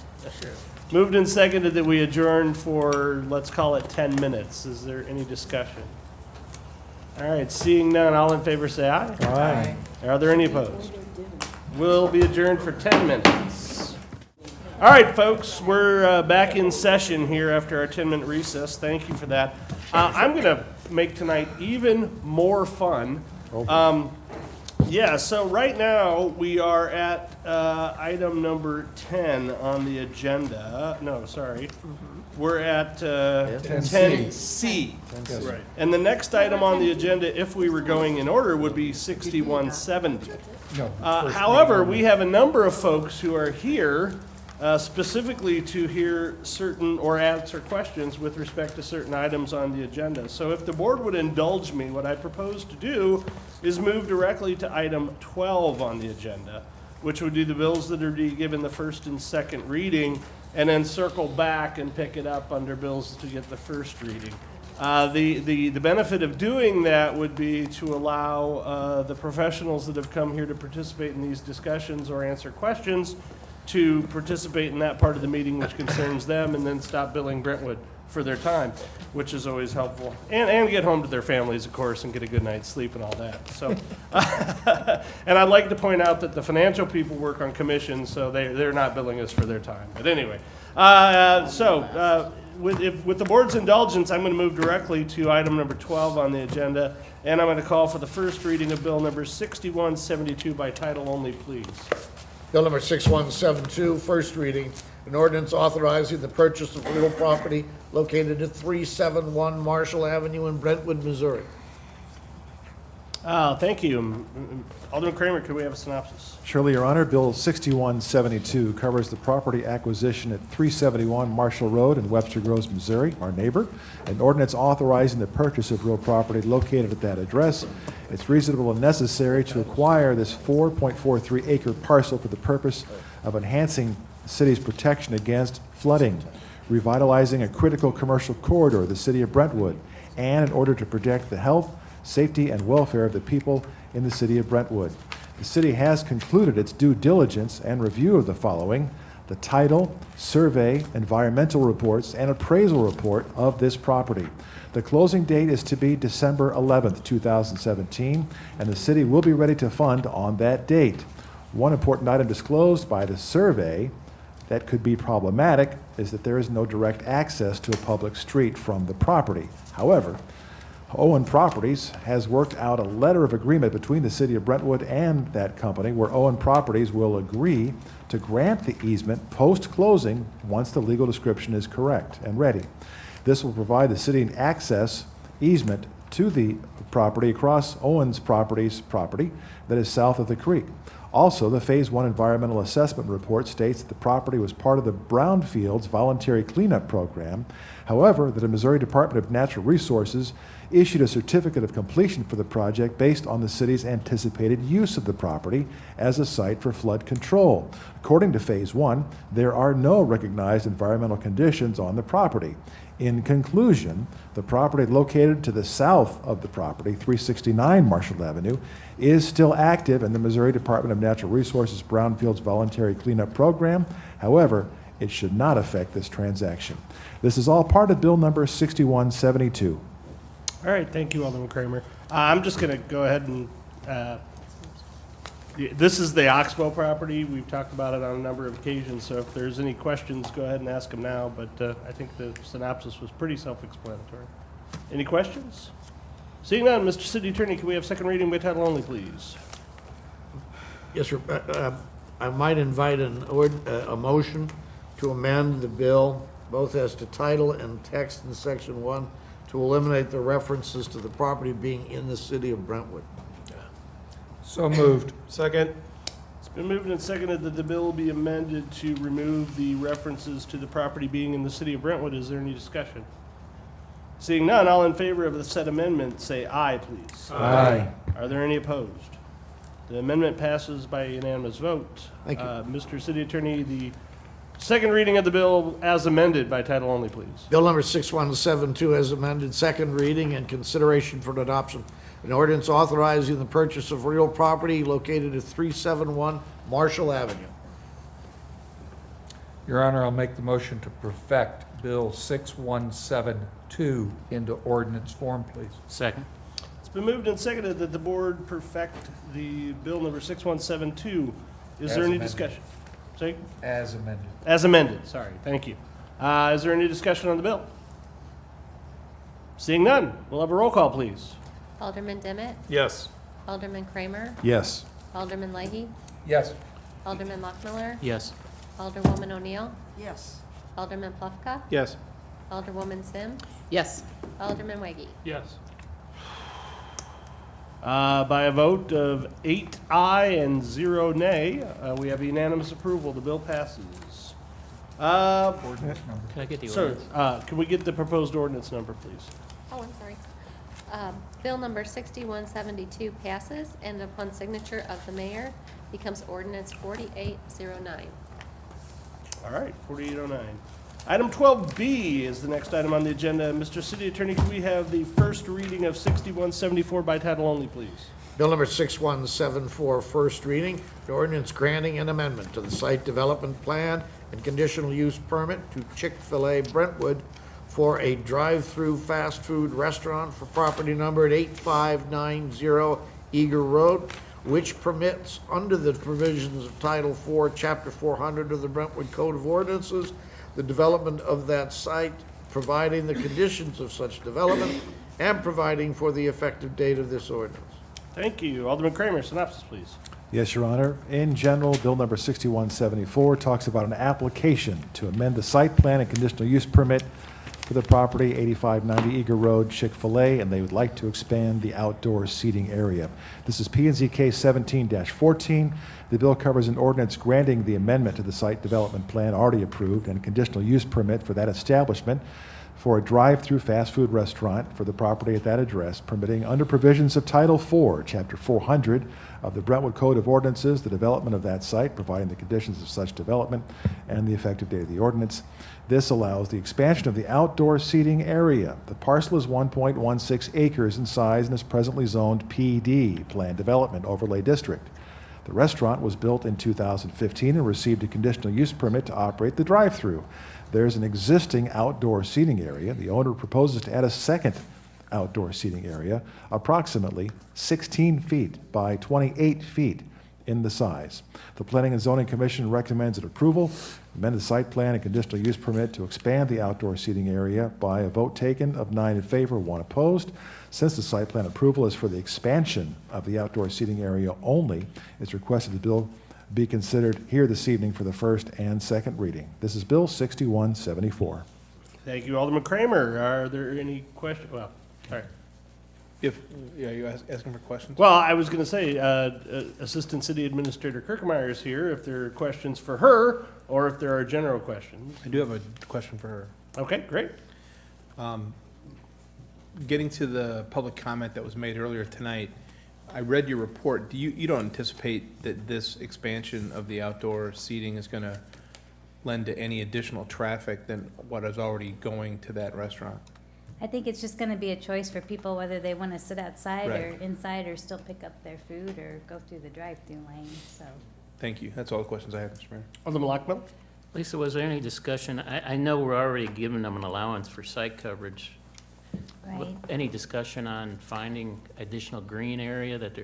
Moved and seconded that we adjourn for, let's call it 10 minutes. Is there any discussion? All right, seeing none, all in favor say aye. Aye. Are there any opposed? We'll be adjourned for 10 minutes. All right, folks, we're back in session here after our 10-minute recess. Thank you for that. I'm going to make tonight even more fun. Yeah, so right now we are at item number 10 on the agenda. No, sorry. We're at 10C. Right. And the next item on the agenda, if we were going in order, would be 6170. No. However, we have a number of folks who are here specifically to hear certain or answer questions with respect to certain items on the agenda. So if the board would indulge me, what I propose to do is move directly to item 12 on the agenda, which would be the bills that are to be given the first and second reading, and then circle back and pick it up under bills to get the first reading. The benefit of doing that would be to allow the professionals that have come here to participate in these discussions or answer questions to participate in that part of the meeting which concerns them, and then stop billing Brentwood for their time, which is always helpful. And get home to their families, of course, and get a good night's sleep and all that. So, and I'd like to point out that the financial people work on commission, so they're not billing us for their time. But anyway, with the board's indulgence, I'm going to move directly to item number 12 on the agenda, and I'm going to call for the first reading of bill number 6172 by title only, please. Bill number 6172, first reading, an ordinance authorizing the purchase of real property located at 371 Marshall Avenue in Brentwood, Missouri. Thank you. Alderman Kramer, could we have a synopsis? Surely, Your Honor, Bill 6172 covers the property acquisition at 371 Marshall Road in Webster Groves, Missouri, our neighbor. An ordinance authorizing the purchase of real property located at that address. It's reasonable and necessary to acquire this 4.43 acre parcel for the purpose of enhancing the city's protection against flooding, revitalizing a critical commercial corridor, the city of Brentwood, and in order to protect the health, safety, and welfare of the people in the city of Brentwood. The city has concluded its due diligence and review of the following: the title, survey, environmental reports, and appraisal report of this property. The closing date is to be December 11th, 2017, and the city will be ready to fund on that date. One important item disclosed by the survey that could be problematic is that there is no direct access to a public street from the property. However, Owen Properties has worked out a letter of agreement between the city of Brentwood and that company, where Owen Properties will agree to grant the easement post-closing once the legal description is correct and ready. This will provide the city an access easement to the property across Owen's property that is south of the creek. Also, the Phase 1 environmental assessment report states that the property was part of the Brownfields Voluntary Cleanup Program. However, that the Missouri Department of Natural Resources issued a certificate of completion for the project based on the city's anticipated use of the property as a site for flood control. According to Phase 1, there are no recognized environmental conditions on the property. In conclusion, the property located to the south of the property, 369 Marshall Avenue, is still active in the Missouri Department of Natural Resources Brownfields Voluntary Cleanup Program. However, it should not affect this transaction. This is all part of Bill number 6172. All right, thank you, Alderman Kramer. I'm just going to go ahead and, this is the Oxbow property. We've talked about it on a number of occasions, so if there's any questions, go ahead and ask them now, but I think the synopsis was pretty self-explanatory. Any questions? Seeing none, Mr. City Attorney, can we have second reading by title only, please? Yes, sir. I might invite a motion to amend the bill, both as to title and text in section 1, to eliminate the references to the property being in the city of Brentwood. So moved. Second. It's been moved and seconded that the bill be amended to remove the references to the property being in the city of Brentwood. Is there any discussion? Seeing none, all in favor of the said amendment, say aye, please. Aye. Are there any opposed? The amendment passes by unanimous vote. Thank you. Mr. City Attorney, the second reading of the bill as amended by title only, please. Bill number 6172 as amended, second reading and consideration for adoption An ordinance authorizing the purchase of real property located at 371 Marshall Avenue. Your Honor, I'll make the motion to perfect Bill 6172 into ordinance form, please. Second. It's been moved and seconded that the board perfect the bill number 6172. Is As there any amended. discussion? Say? As amended. As amended, sorry, thank you. Is there any discussion on the bill? Seeing none, we'll have a roll call, please. Alderman Demmett, Yes. Alderman Kramer, Yes. Alderman Leahy, Yes. Alderman Lockmiller, Yes. Alderwoman O'Neill, Yes. Alderman Plufka, Yes. Alderwoman Sims, Yes. Alderman Weggie. Yes. By a vote of 8 aye and 0 nay, we have unanimous approval. The bill passes. Ordinance number. Can I get the Sir, ordinance? can we get the proposed ordinance number, please? Oh, I'm sorry. Bill number 6172 passes, and upon signature of the mayor, becomes ordinance 4809. All right, 4809. Item 12B is the next item on the agenda. Mr. City Attorney, can we have the first reading of 6174 by title only, please? Bill number 6174, first reading, an ordinance granting an amendment to the site development plan and conditional use permit to Chick-fil-A Brentwood for a drive-through fast food restaurant for property number at 8590 Eager Road, which permits, under the provisions of Title IV, Chapter 400 of the Brentwood Code of Ordinances, the development of that site, providing the conditions of such development, and providing for the effective date of this ordinance. Thank you. Alderman Kramer, synopsis, please. Yes, Your Honor. In general, Bill number 6174 talks about an application to amend the site plan and conditional use permit for the property, 8590 Eager Road, Chick-fil-A, and they would like to expand the outdoor seating area. This is P&Z case 17-14. The bill covers an ordinance granting the amendment to the site development plan already approved and a conditional use permit for that establishment for a drive-through fast food restaurant for the property at that address, permitting under provisions of Title IV, Chapter 400 of the Brentwood Code of Ordinances, the development of that site, providing the conditions of such development and the effective date of the ordinance. This allows the expansion of the outdoor seating area. The parcel is 1.16 acres in size and is presently zoned PD, Planned Development Overlay District. The restaurant was built in 2015 and received a conditional use permit to operate the drive-through. There's an existing outdoor seating area. The owner proposes to add a second outdoor seating area, approximately 16 feet by 28 feet in the size. The Planning and Zoning Commission recommends an approval, amend the site plan and conditional use permit to expand the outdoor seating area by a vote taken of 9 in favor, 1 opposed. Since the site plan approval is for the expansion of the outdoor seating area only, it's requested the bill be considered here this evening for the first and second reading. This is Bill 6174. Thank you, Alderman Kramer. Are there any questions? Well, all right. You asking for questions? Well, I was going to say, Assistant City Administrator Kirkmeyer is here if there are questions for her or if there are general questions. I do have a question for her. Okay, great. Getting to the public comment that was made earlier tonight, I read your report. You don't anticipate that this expansion of the outdoor seating is going to lend to any additional traffic than what is already going to that restaurant? I think it's just going to be a choice for people whether they want to sit outside or Right. inside or still pick up their food or go through the drive-through lane, so. Thank you. That's all the questions I have, Mr. Mayor. Alderman Lockman? Lisa, was there any discussion? I know we're already giving them an allowance for site coverage. Right. Any discussion on finding additional green area that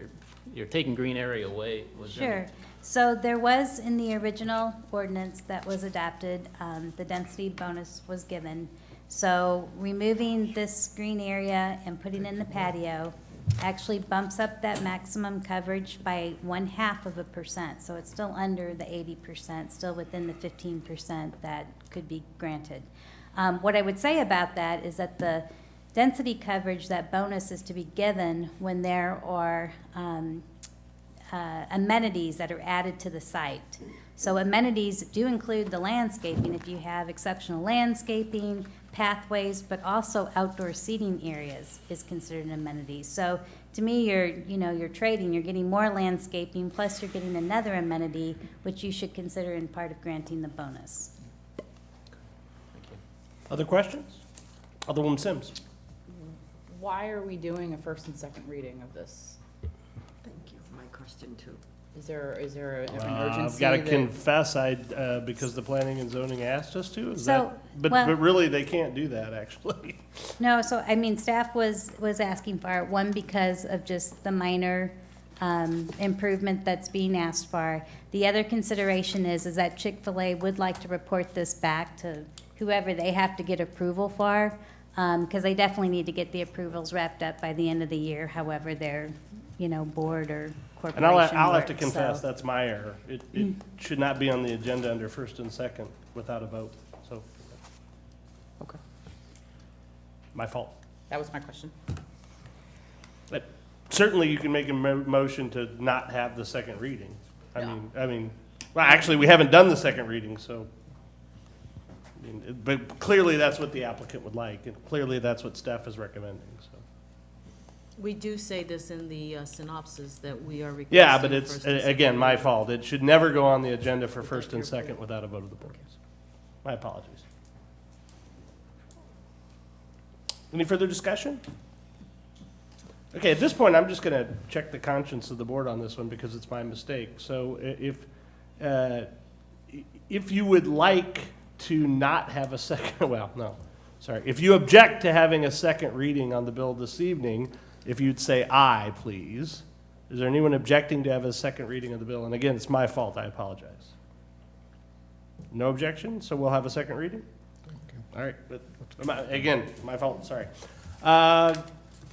you're taking green area away? Was there Sure. So there was in the original ordinance that was adopted, the density bonus was given. So removing this green area and putting in the patio actually bumps up that maximum coverage by 0.5%. So it's still under the 80%, still within the 15% that could be granted. What I would say about that is that the density coverage, that bonus is to be given when there are amenities that are added to the site. So amenities do include the landscaping, if you have exceptional landscaping, pathways, but also outdoor seating areas is considered an amenity. So to me, you're trading, you're getting more landscaping, plus you're getting another amenity, which you should consider in part of granting the bonus. Other questions? Alderwoman Sims? Why are we doing a first and second reading of this? Thank you, my question too. Is there an urgency? I've got to that- confess, because the planning and zoning asked us to, is So, that, well- but really, they can't do that, actually. No, so, I mean, staff was asking for it, one, because of just the minor improvement that's being asked for. The other consideration is that Chick-fil-A would like to report this back to whoever they have to get approval for, because they definitely need to get the approvals wrapped up by the end of the year, however their, board or corporation And I'll have to works, confess, so. that's my error. It should not be on the agenda under first and second without a vote, so. Okay. My fault. That was my question. But certainly you can make a motion to not have the second reading. I mean, well, actually, we haven't done the second reading, so. But clearly that's what the applicant would like, and clearly that's what staff is recommending, so. We do say this in the synopsis that we are requesting. Yeah, but it's, first and second again, my reading. fault. It should never go on the agenda for first and second without a vote of the board. My apologies. Any further discussion? Okay, at this point, I'm just going to check the conscience of the board on this one because it's my mistake. So if you would like to not have a second, well, no, sorry. If you object to having a second reading on the bill this evening, if you'd say aye, please. Is there anyone objecting to have a second reading of the bill? And again, it's my fault. I apologize. No objection, so we'll have a second reading? All right, but again, my fault, sorry.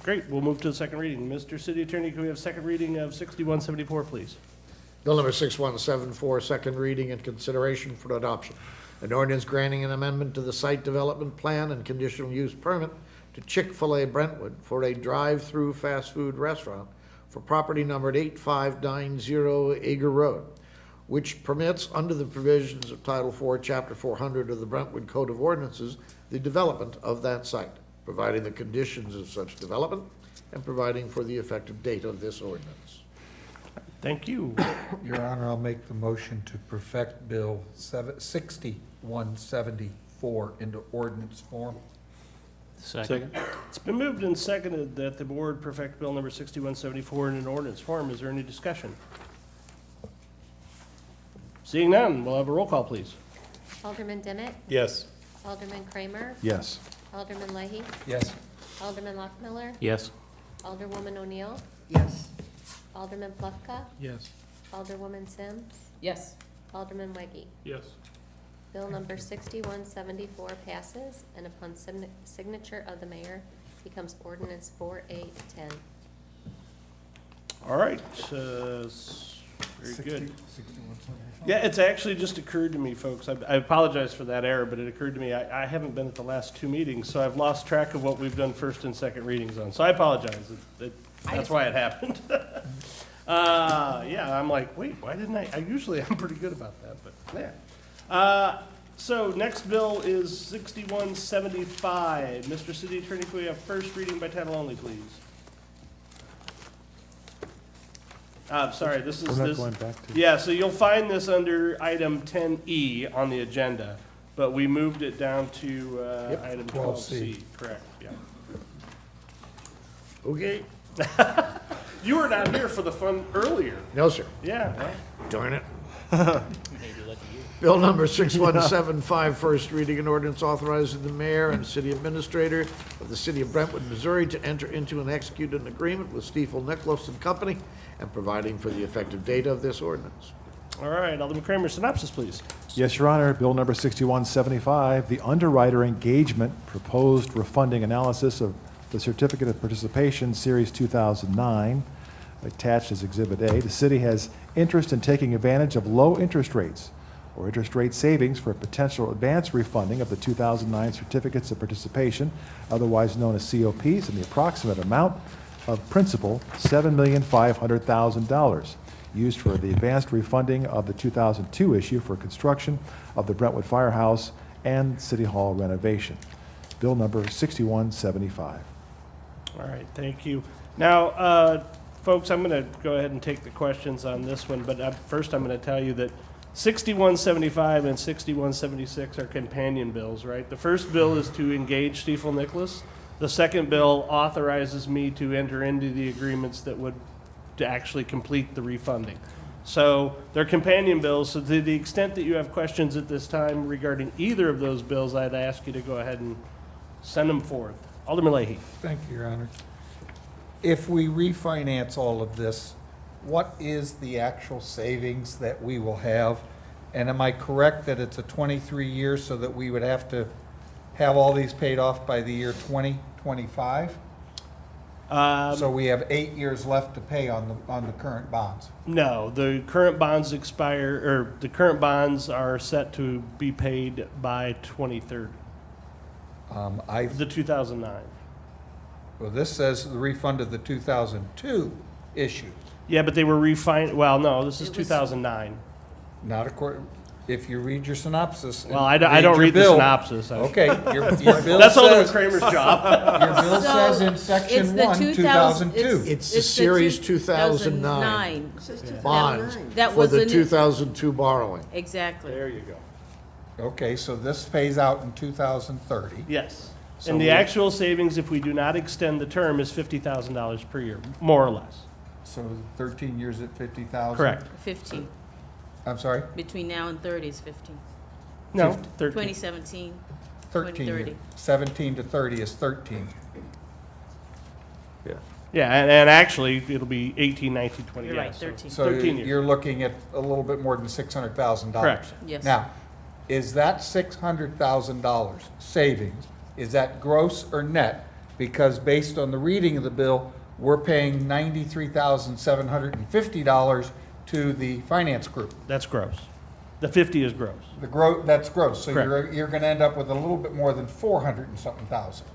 Great, we'll move to the second reading. Mr. City Attorney, can we have second reading of 6174, please? Bill number 6174, second reading and consideration for adoption. An ordinance granting an amendment to the site development plan and conditional use permit to Chick-fil-A Brentwood for a drive-through fast food restaurant for property numbered 8590 Eager Road, which permits, under the provisions of Title IV, Chapter 400 of the Brentwood Code of Ordinances, the development of that site, providing the conditions of such development and providing for the effective date of this ordinance. Thank you. Your Honor, I'll make the motion to perfect Bill 6174 into ordinance form. Second. It's been moved and seconded that the board perfect bill number 6174 in an ordinance form. Is there any discussion? Seeing none, we'll have a roll call, please. Alderman Demmett, Yes. Alderman Kramer, Yes. Alderman Leahy, Yes. Alderman Lockmiller, Yes. Alderwoman O'Neill, Yes. Alderman Plufka, Yes. Alderwoman Sims, Yes. Alderman Weggie. Yes. Bill number 6174 passes, and upon signature of the mayor, becomes ordinance 4810. All right, very good. Yeah, it's actually just occurred to me, folks, I apologize for that error, but it occurred to me, I haven't been at the last two meetings, so I've lost track of what we've done first and second readings on, so I apologize. That's why it happened. Yeah, I'm like, wait, why didn't I usually I'm pretty good about that, but yeah. So next bill is 6175. Mr. City Attorney, can we have first reading by title only, please? Sorry, this is. We're not this- going back to- Yeah, so you'll find this under item 10E on the agenda, but we moved it down to Yep, item 12C. 12C, correct, yeah. Okay. You were not here for the fun earlier. No, sir. Yeah, well, Darn it. Maybe lucky you. Bill number 6175, first reading, an ordinance authorizing the mayor and city administrator of the city of Brentwood, Missouri to enter into and execute an agreement with Stiefel Nicholas and Company and providing for the effective date of this ordinance. all right, Alderman Kramer, synopsis, please. Yes, Your Honor. Bill number 6175, the underwriter engagement proposed refunding analysis of the Certificate of Participation, Series 2009, attached as Exhibit A. The city has interest in taking advantage of low interest rates or interest rate savings for potential advance refunding of the 2009 Certificates of Participation, otherwise known as COPs, and the approximate amount of principal, $7,500,000, used for the advanced refunding of the 2002 issue for construction of the Brentwood Firehouse and City Hall renovation. Bill number 6175. All right, thank you. Now, folks, I'm going to go ahead and take the questions on this one, but first I'm going to tell you that 6175 and 6176 are companion bills, right? The first bill is to engage Stiefel Nicholas. The second bill authorizes me to enter into the agreements that would to actually complete the refunding. So they're companion bills, so to the extent that you have questions at this time regarding either of those bills, I'd ask you to go ahead and send them forth. Alderman Leahy. Thank you, Your Honor. If we refinance all of this, what is the actual savings that we will have? And am I correct that it's a 23 years so that we would have to have all these paid off by the year 2025? So we have 8 years left to pay on the current bonds? No, the current bonds expire, or the current bonds are set to be paid by 2030. The 2009. Well, this says the refund of the 2002 issue. Yeah, but they were well, no, this is 2009. Not according, if you read your synopsis. and Well, I don't your read the bill- synopsis. Okay, your bill That's Alderman says, Kramer's job. your bill So, says in it's section the 1, 2000 2002. It's the Series 2009 bonds That for was the the new- 2002 borrowing. Exactly. There you go. Okay, so this pays out in 2030. Yes. So And the we- actual savings, if we do not extend the term, is $50,000 per year, more or less. So 13 years at 50,000? Correct. 15. I'm sorry? Between now and 30 is 15. No, 13. 2017, 13 2030. years. 17 to 30 is 13. Yeah, and actually, it'll be 18, 19, 20, You're yeah, right, so 13. So 13 years. you're looking at a little bit more than $600,000. Correct. Yes. Now, is that $600,000 savings, is that gross or net? Because based on the reading of the bill, we're paying $93,750 to the finance group. That's gross. The 50 is gross. That's gross, so Correct. you're gonna end up with a little bit more than 400 and something thousand.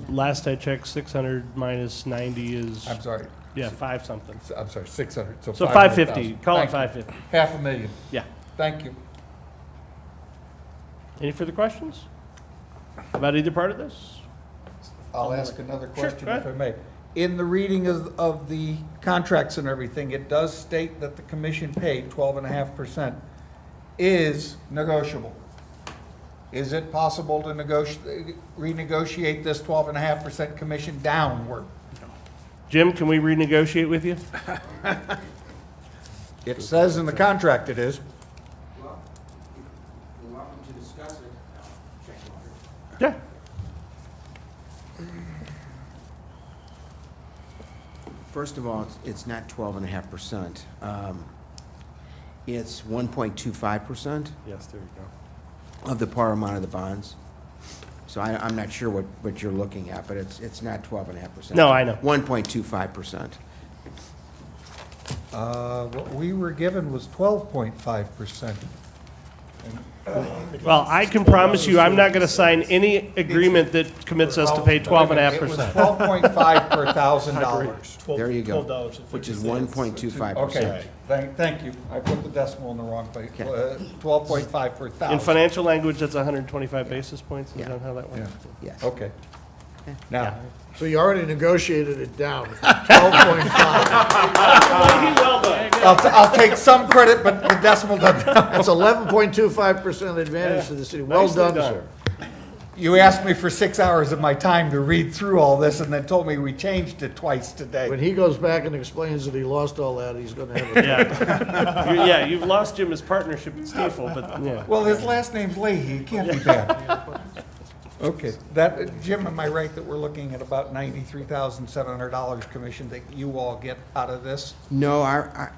Last I checked, 600 minus 90 is, I'm sorry, yeah, 5 something. I'm sorry, 600, so So 500,000. 550, call it Thank you. 550. $500,000. Yeah. Thank you. Any further questions about either part of this? I'll ask another Sure, question go if I ahead. may. In the reading of the contracts and everything, it does state that the commission paid 12.5% is negotiable. Is it possible to renegotiate this 12.5% commission downward? Jim, can we renegotiate with you? It says in the contract it is. Well, you're welcome to discuss it. Check on it. Yeah. First of all, it's not 12.5%. It's 1.25% Yes, there you go. of the par amount of the bonds. So I'm not sure what you're looking at, but it's not 12.5%. No, I know. 1.25%. What we were given was 12.5%. Well, I can promise you, I'm not going to sign any agreement that commits us to pay 12.5%. It was 12.5 per $1,000. There you go. $12.50. Which is 1.25%. Okay, thank you. I put the decimal in the wrong place. Okay. 12.5 per In $1,000. financial language, that's 125 basis points, is Yeah. that how that Yeah, works? Yes. okay. Now, So you already negotiated it down from 12.5. Well done. I'll take some credit, but the decimal doesn't. That's 11.25% advantage to the city. Well Nicely done, done. sir. You asked me for 6 hours of my time to read through all this and then told me we changed it twice When today. he goes back and explains that he lost all that, he's gonna have a... Yeah. Yeah, you've lost Jim as partnership at Stiefel, but, yeah. Well, his last name's Leahy, it can't be bad. Okay, Jim, am I right that we're looking at about $93,700 commission that you all get out of this? No, I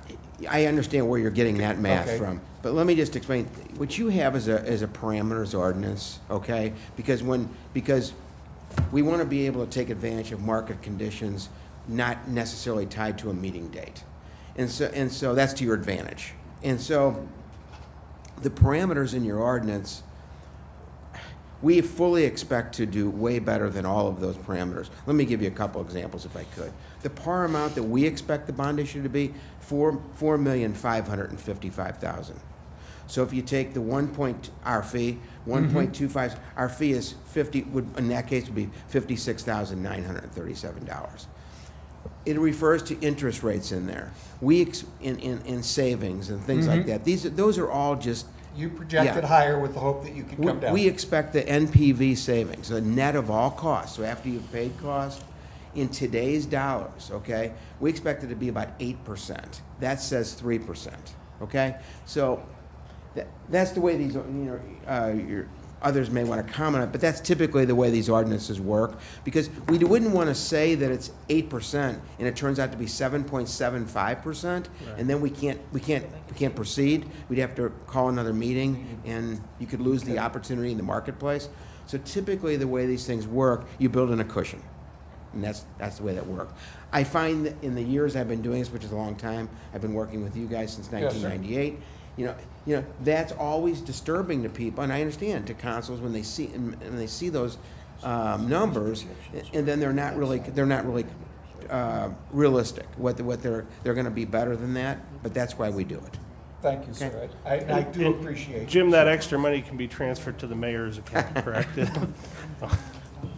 understand where you're getting that math Okay. from. But let me just explain, what you have is a parameters ordinance, okay? Because we want to be able to take advantage of market conditions not necessarily tied to a meeting date. And so that's to your advantage. And so the parameters in your ordinance, we fully expect to do way better than all of those parameters. Let me give you a couple examples if I could. The par amount that we expect the bond issue to be, $4,555,000. So if you take the our fee, 1.25, our fee is in that case would be $56,937. It refers to interest rates in there. In savings and things like that. Those are all just You projected Yeah. higher with the hope that you could come down. We expect the NPV savings, the net of all costs, so after you've paid cost, in today's dollars, okay, we expect it to be about 8%. That says 3%, okay? So that's the way these, others may want to comment on it, but that's typically the way these ordinances work, because we wouldn't want to say that it's 8% and it turns out to be 7.75%, and then we can't proceed. We'd have to call another meeting, and you could lose the opportunity in the marketplace. So typically, the way these things work, you build in a cushion, and that's the way that works. I find that in the years I've been doing this, which is a long time, I've been working with you guys since Yes, sir. 1998. You know, that's always disturbing to people, and I understand to councils when they see those numbers, and then they're not really realistic. What they're going to be better than that, but that's why we do it. Thank you, sir. I do appreciate it. Jim, that extra money can be transferred to the mayor's account, correct?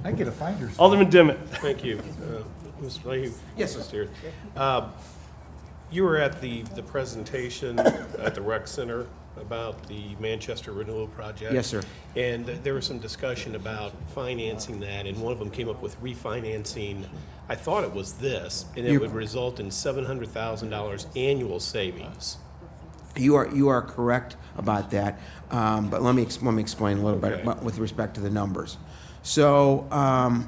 I get a finder's. Alderman Dimmitt. Thank you. Mr. Leahy? Yes, sir. Here. You were at the presentation at the rec center about the Manchester Renewal Project. Yes, sir. And there was some discussion about financing that, and one of them came up with refinancing, I thought it was this, and it would result in $700,000 annual savings. You are correct about that, but let me explain a little bit with respect to the numbers. So I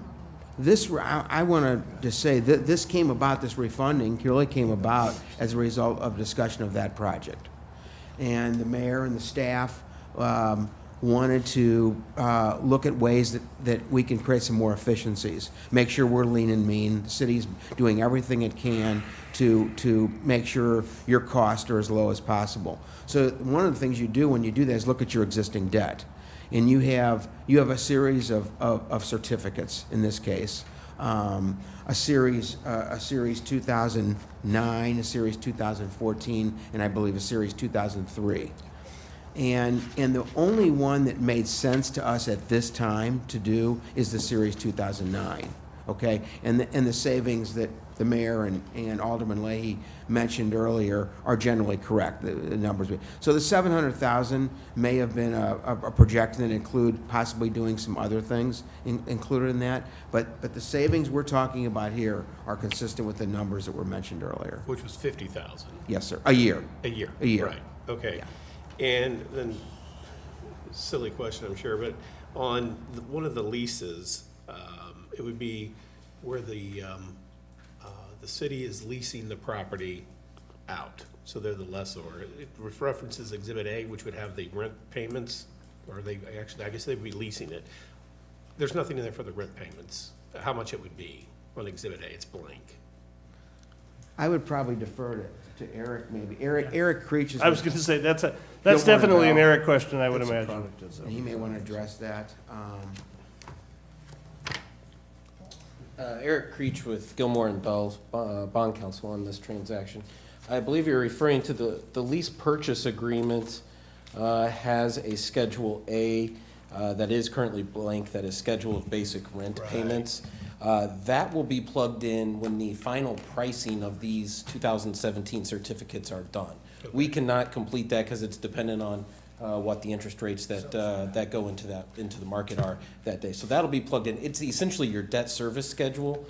wanted to say that this came about, this refunding really came about as a result of discussion of that project. And the mayor and the staff wanted to look at ways that we can create some more efficiencies, make sure we're lean and mean. The city's doing everything it can to make sure your costs are as low as possible. So one of the things you do when you do that is look at your existing debt. And you have a series of certificates in this case, a series 2009, a series 2014, and I believe a series 2003. And the only one that made sense to us at this time to do is the series 2009. Okay, and the savings that the mayor and Alderman Leahy mentioned earlier are generally correct, the numbers. So the 700,000 may have been a projection that include possibly doing some other things included in that, but the savings we're talking about here are consistent with the numbers that were mentioned earlier. Which was 50,000. Yes, sir. A year. A year. A year. Right, okay. Yeah. And then, silly question, I'm sure, but on one of the leases, it would be where the city is leasing the property out, so they're the lessor. It references Exhibit A, which would have the rent payments, or I guess they'd be leasing it. There's nothing in there for the rent payments, how much it would be on Exhibit A, it's blank. I would probably defer to Eric, maybe. Eric Creech is. I was going to say, that's definitely an Eric question, I would imagine. And he may want to address that. Eric Creech with Gilmore and Bell's bond counsel on this transaction. I believe you're referring to the lease purchase agreement has a Schedule A that is currently blank, that is Schedule of Basic Rent Payments. That will be plugged in when the final pricing of these 2017 certificates are done. Okay. We cannot complete that because it's dependent on what the interest rates that go into the market are that day. So that'll be plugged in. It's essentially your debt service schedule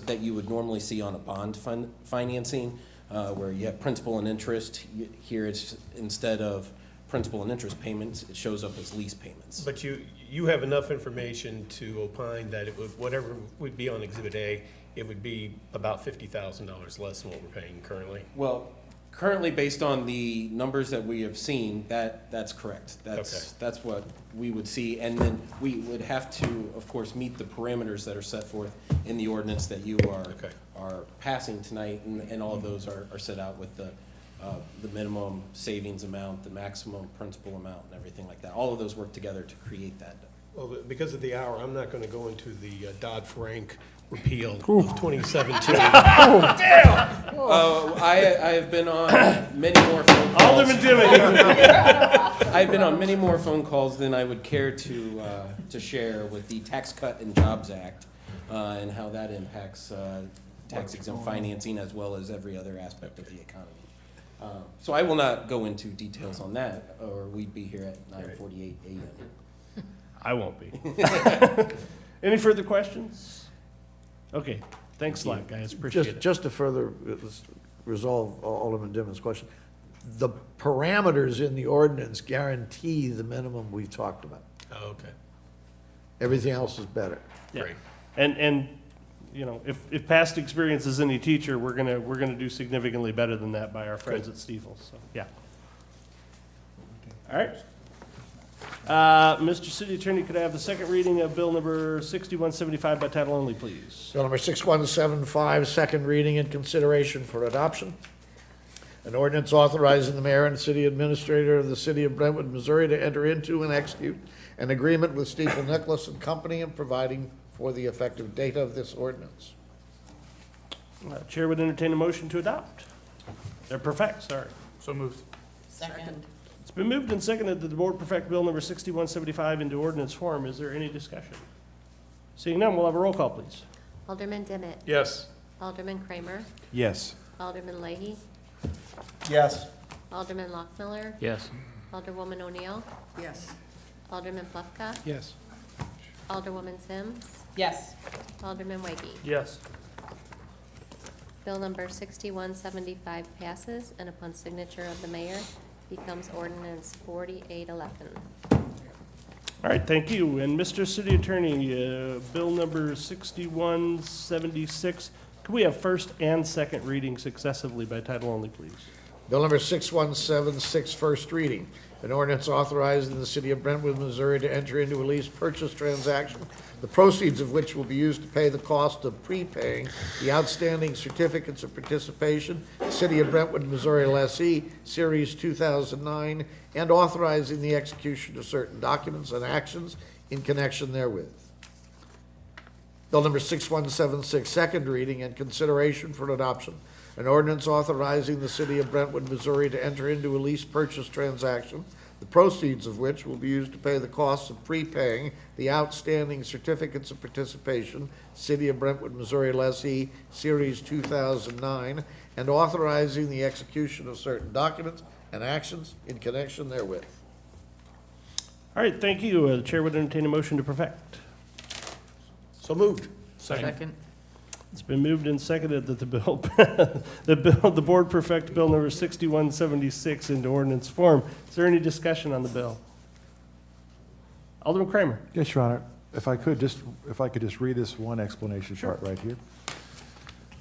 that you would normally see on a bond financing, where you have principal and interest. Here, it's instead of principal and interest payments, it shows up as lease payments. But you have enough information to opine that it would, whatever would be on Exhibit A, it would be about $50,000 less than what we're paying currently? Well, currently, based on the numbers that we have seen, that's correct. That's what we would see, and then we would have to, of course, meet the parameters that are set forth in the ordinance that you are passing tonight, and all of those are set out with the minimum savings amount, the maximum principal amount, and everything like that. All of those work together to create that. Well, because of the hour, I'm not going to go into the Dodd-Frank repeal of 2017. Oh, damn! I have been on many more phone calls. Alderman Dimmitt. I've been on many more phone calls than I would care to share with the Tax Cut and Jobs Act and how that impacts tax-exempt financing as well as every other aspect of the economy. So I will not go into details on that, or we'd be here at 9:48 a.m. I won't be. Any further questions? Okay, thanks a lot, guys, appreciate it. Just to further resolve Alderman Dimmon's question, the parameters in the ordinance guarantee the minimum we've talked about. Oh, okay. Everything else is better. Yeah. And, you know, if past experience is any teacher, we're gonna do significantly better than that by our friends at Stiefel, so, yeah. All right. Mr. City Attorney, could I have the second reading of Bill number 6175 by title only, please? Bill number 6175, second reading and consideration for adoption. An ordinance authorizing the mayor and city administrator of the city of Brentwood, Missouri to enter into and execute an agreement with Stiefel Nicholas and Company and providing for the effective date of this ordinance. Chair would entertain a motion to adopt. They're perfect, sorry. So moved. Second. It's been moved and seconded that the board perfect Bill number 6175 into ordinance form. Is there any discussion? Seeing none, we'll have a roll call, please. Alderman Demmett. Yes. Alderman Kramer. Yes. Alderman Leahy. Yes. Alderman Lockmiller. Yes. Alderwoman O'Neill. Yes. Alderman Plufka. Yes. Alderwoman Sims. Yes. Alderman Whitey. Yes. Bill number 6175 passes, and upon signature of the mayor, becomes ordinance 4811. All right, thank you. And Mr. City Attorney, Bill number 6176, can we have first and second reading successively by title only, please? Bill number 6176, first reading. An ordinance authorizing the city of Brentwood, Missouri to enter into a lease purchase transaction, the proceeds of which will be used to pay the cost of prepaying the outstanding certificates of participation, City of Brentwood, Missouri lessee, Series 2009, and authorizing the execution of certain documents and actions in connection therewith. Bill number 6176, second reading and consideration for adoption. An ordinance authorizing the city of Brentwood, Missouri to enter into a lease purchase transaction, the proceeds of which will be used to pay the costs of prepaying the outstanding certificates of participation, City of Brentwood, Missouri lessee, Series 2009, and authorizing the execution of certain documents and actions in connection therewith. All right, thank you. The chair would entertain a motion to perfect. So moved. Second. It's been moved and seconded that the board perfect Bill number 6176 into ordinance form. Is there any discussion on the bill? Alderman Kramer. Yes, Your Honor. If I could just read this one explanation part right here.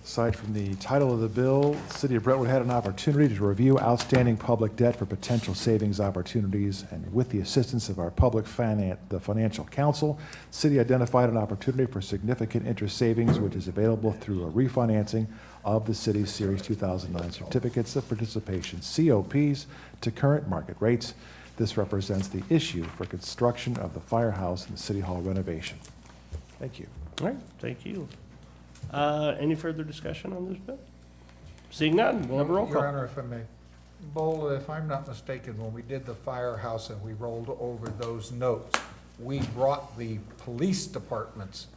Aside from the title of the bill, the City of Brentwood had an opportunity to review outstanding public debt for potential savings opportunities, and with the assistance of our the Financial Council, the city identified an opportunity for significant interest savings, which is available through a refinancing of the city's Series 2009 certificates of participation, COPs, to current market rates. This represents the issue for construction of the firehouse and the City Hall renovation. Thank you. All right, thank you. Any further discussion on this bill? Seeing none, we'll have a roll Your call. Honor, if I may. Bola, if I'm not mistaken, when we did the firehouse and we rolled over those notes, we brought the police department's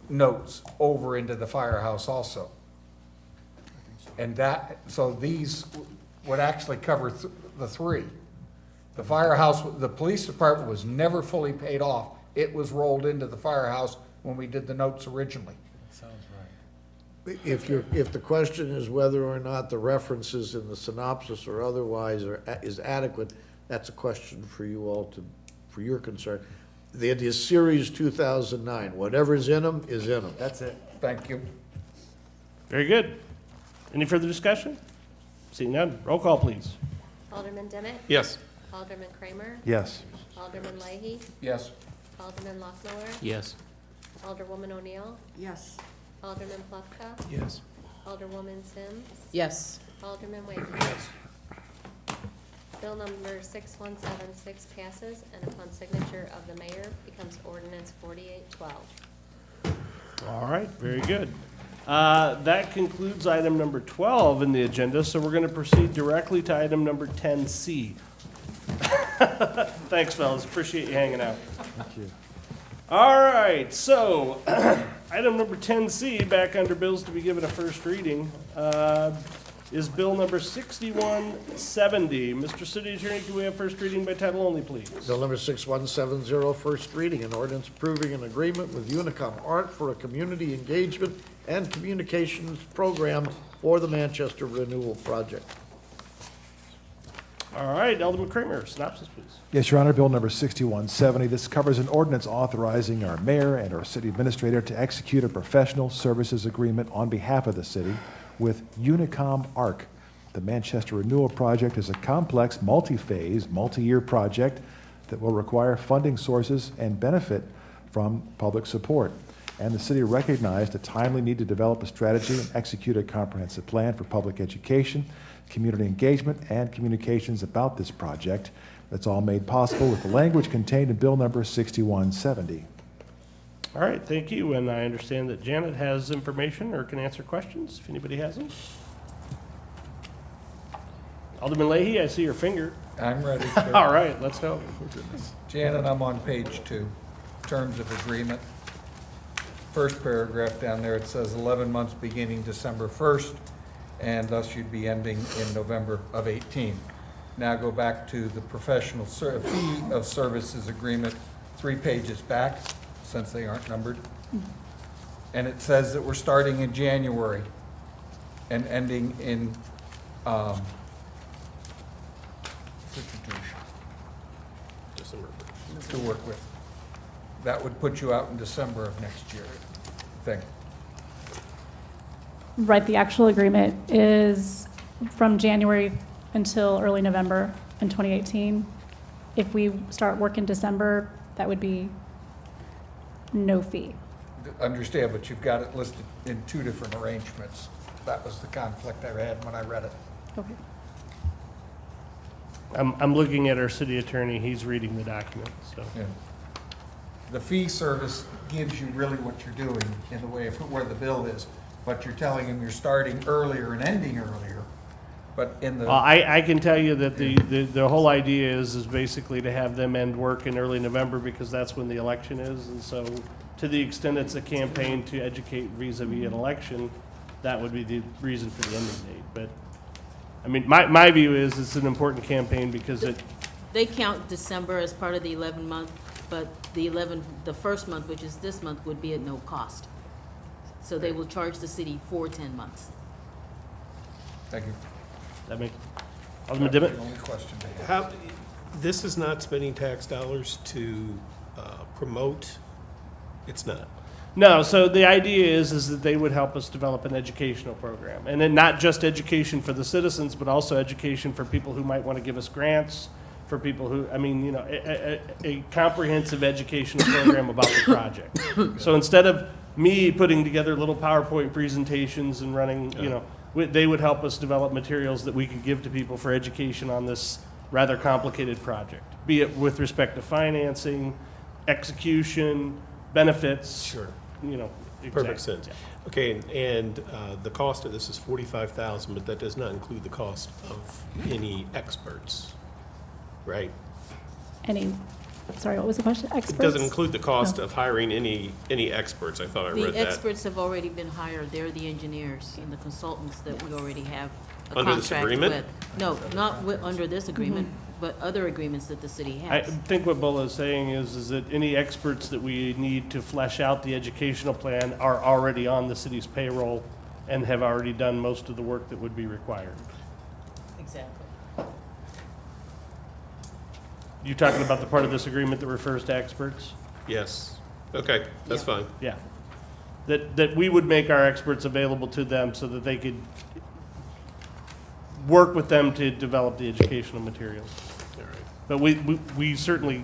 notes over into the firehouse also. And so these would actually cover the three. The firehouse, the police department was never fully paid off. It was rolled into the firehouse when we did the notes originally. If the question is whether or not the references in the synopsis or otherwise is adequate, that's a question for you all for your concern. It is Series 2009. Whatever's in them is in them. That's it. Thank you. Very good. Any further discussion? Seeing none, roll call, please. Alderman Demmett. Yes. Alderman Kramer. Yes. Alderman Leahy. Yes. Alderman Lockmiller. Yes. Alderwoman O'Neill. Yes. Alderman Plufka. Yes. Alderwoman Sims. Yes. Alderman Whitey. Bill number 6176 passes, and upon signature of the mayor, becomes ordinance 4812. All right, very good. That concludes item number 12 in the agenda, so we're going to proceed directly to item number 10C. Thanks, fellas. Appreciate you hanging out. Thank you. All right, so item number 10C, back under bills to be given a first reading. is Bill number 6170. Mr. City Attorney, can we have first reading by title only, please? Bill number 6170, first reading, an ordinance approving an agreement with Unicom Art for a community engagement and communications program for the Manchester Renewal Project. All right, Alderman Kramer, synopsis, please. Yes, Your Honor, Bill number 6170. This covers an ordinance authorizing our mayor and our city administrator to execute a professional services agreement on behalf of the city with Unicom ARC. The Manchester Renewal Project is a complex, multi-phase, multi-year project that will require funding sources and benefit from public support. And the city recognized a timely need to develop a strategy and execute a comprehensive plan for public education, community engagement, and communications about this project. That's all made possible with the language contained in Bill number 6170. All right, thank you, and I understand that Janet has information or can answer questions, if anybody has them. Alderman Leahy, I see your finger. I'm ready, sir. All right, let's go. Janet, I'm on page 2, terms of agreement. First paragraph down there, it says 11 months beginning December 1st, and thus you'd be ending in November of 18. Now go back to the professional fee of services agreement, 3 pages back, since they aren't numbered. And it says that we're starting in January and ending in, December 1st. to work with. That would put you out in December of next year, I think. Right, the actual agreement is from January until early November in 2018. If we start work in December, that would be no fee. Understand, but you've got it listed in 2 different arrangements. That was the conflict I had when I read it. Okay. I'm looking at our city attorney, he's reading the document, so. Yeah. The fee service gives you really what you're doing in the way of where the bill is, but you're telling them you're starting earlier and ending earlier, but in the. Well, I can tell you that the whole idea is basically to have them end work in early November because that's when the election is. And so to the extent it's a campaign to educate vis-a-vis an election, that would be the reason for the ending date. But, I mean, my view is it's an important campaign because it, They count December as part of the 11 month, but the first month, which is this month, would be at no cost. So they will charge the city for 10 months. Thank you. that makes, Alderman That was Dimmitt? the only question they had. How, this is not spending tax dollars to promote, it's not. No, so the idea is that they would help us develop an educational program. And then not just education for the citizens, but also education for people who might want to give us grants, for people who, I mean, you know, a comprehensive educational program about the project. So instead of me putting together little PowerPoint presentations and running, you know, they would help us develop materials that we could give to people for education on this rather complicated project, be it with respect to financing, execution, benefits. Sure. You know. Perfect exact- sense. Okay, and the cost of this is $45,000, but that does not include the cost of any experts, right? Sorry, what was the question? It Experts? doesn't include the cost No. of hiring any experts. I thought I read The that. experts have already been hired. They're the engineers and the consultants that we already have a Under this contract agreement? with. No, not under this agreement, but other agreements that the city I has. think what Bola is saying is that any experts that we need to flesh out the educational plan are already on the city's payroll and have already done most of the work that would be required. Exactly. You talking about the part of this agreement that refers to experts? Yes. Okay, that's fine. Yeah. That we would make our experts available to them so that they could work with them to develop the educational materials. All right. But we certainly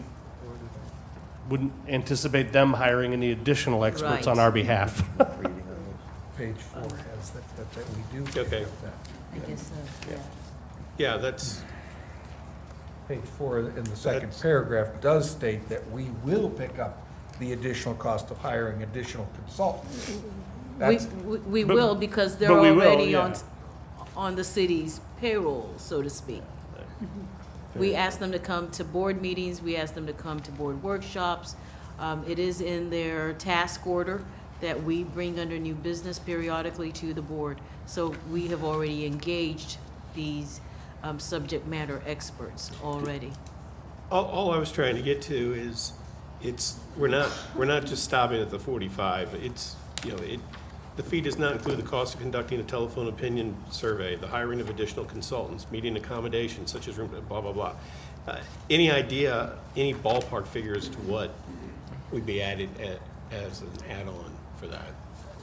wouldn't anticipate them hiring any additional experts on Right. our behalf. Page 4 has that we do. Okay. have that. I guess so, yeah. Yeah, that's, Page 4 in the second paragraph does state that we will pick up the additional cost of hiring additional consultants. That's- We will because they're but we will, already yeah. on the city's payroll, so to speak. We ask them to come to board meetings, we ask them to come to board workshops. It is in their task order that we bring under new business periodically to the board. So we have already engaged these subject matter experts already. All I was trying to get to is, we're not just stopping at the 45. The fee does not include the cost of conducting a telephone opinion survey, the hiring of additional consultants, meeting accommodations such as room, blah, blah, blah. Any idea, any ballpark figure as to what would be added as an add-on for that?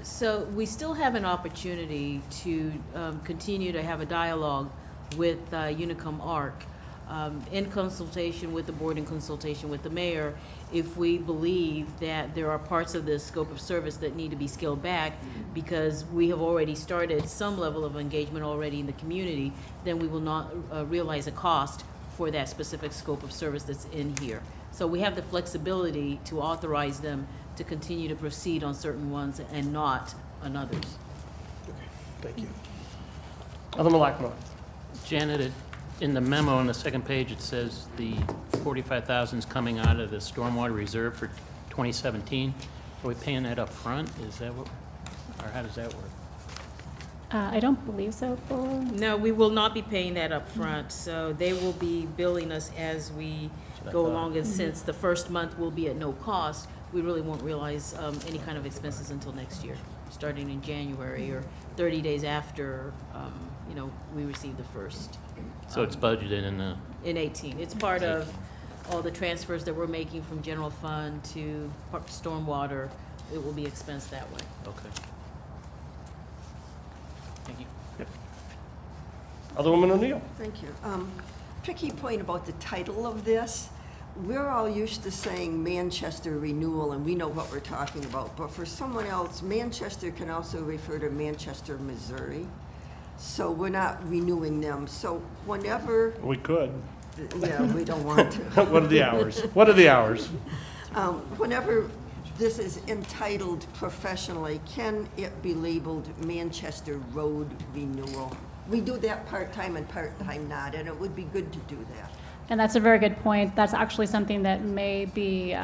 So we still have an opportunity to continue to have a dialogue with Unicum ARC in consultation with the board, in consultation with the mayor, if we believe that there are parts of this scope of service that need to be scaled back because we have already started some level of engagement already in the community, then we will not realize a cost for that specific scope of service that's in here. So we have the flexibility to authorize them to continue to proceed on certain ones and not on others. Okay, thank you. Alderman Lockmore. Janet, in the memo on the second page, it says the 45,000 is coming out of the stormwater reserve for 2017. Are we paying that up front? Is that what, or how does that work? I don't believe so, Paul. No, we will not be paying that up front. So they will be billing us as we go along, and since the first month will be at no cost, we really won't realize any kind of expenses until next year, starting in January or 30 days after, we receive the first. So it's budgeted in the, In 18. It's part of all the transfers that we're making from general fund to stormwater. It will be expensed that way. okay. Thank you. Alderwoman O'Neill. Thank you. Tricky point about the title of this. We're all used to saying Manchester renewal, and we know what we're talking about. But for someone else, Manchester can also refer to Manchester, Missouri. So we're not renewing them. So whenever, We could. yeah, we don't want to. What are the hours? What are the hours? Whenever this is entitled professionally, can it be labeled Manchester Road Renewal? We do that part-time and part-time not, and it would be good to do that. And that's a very good point. That's actually something that may be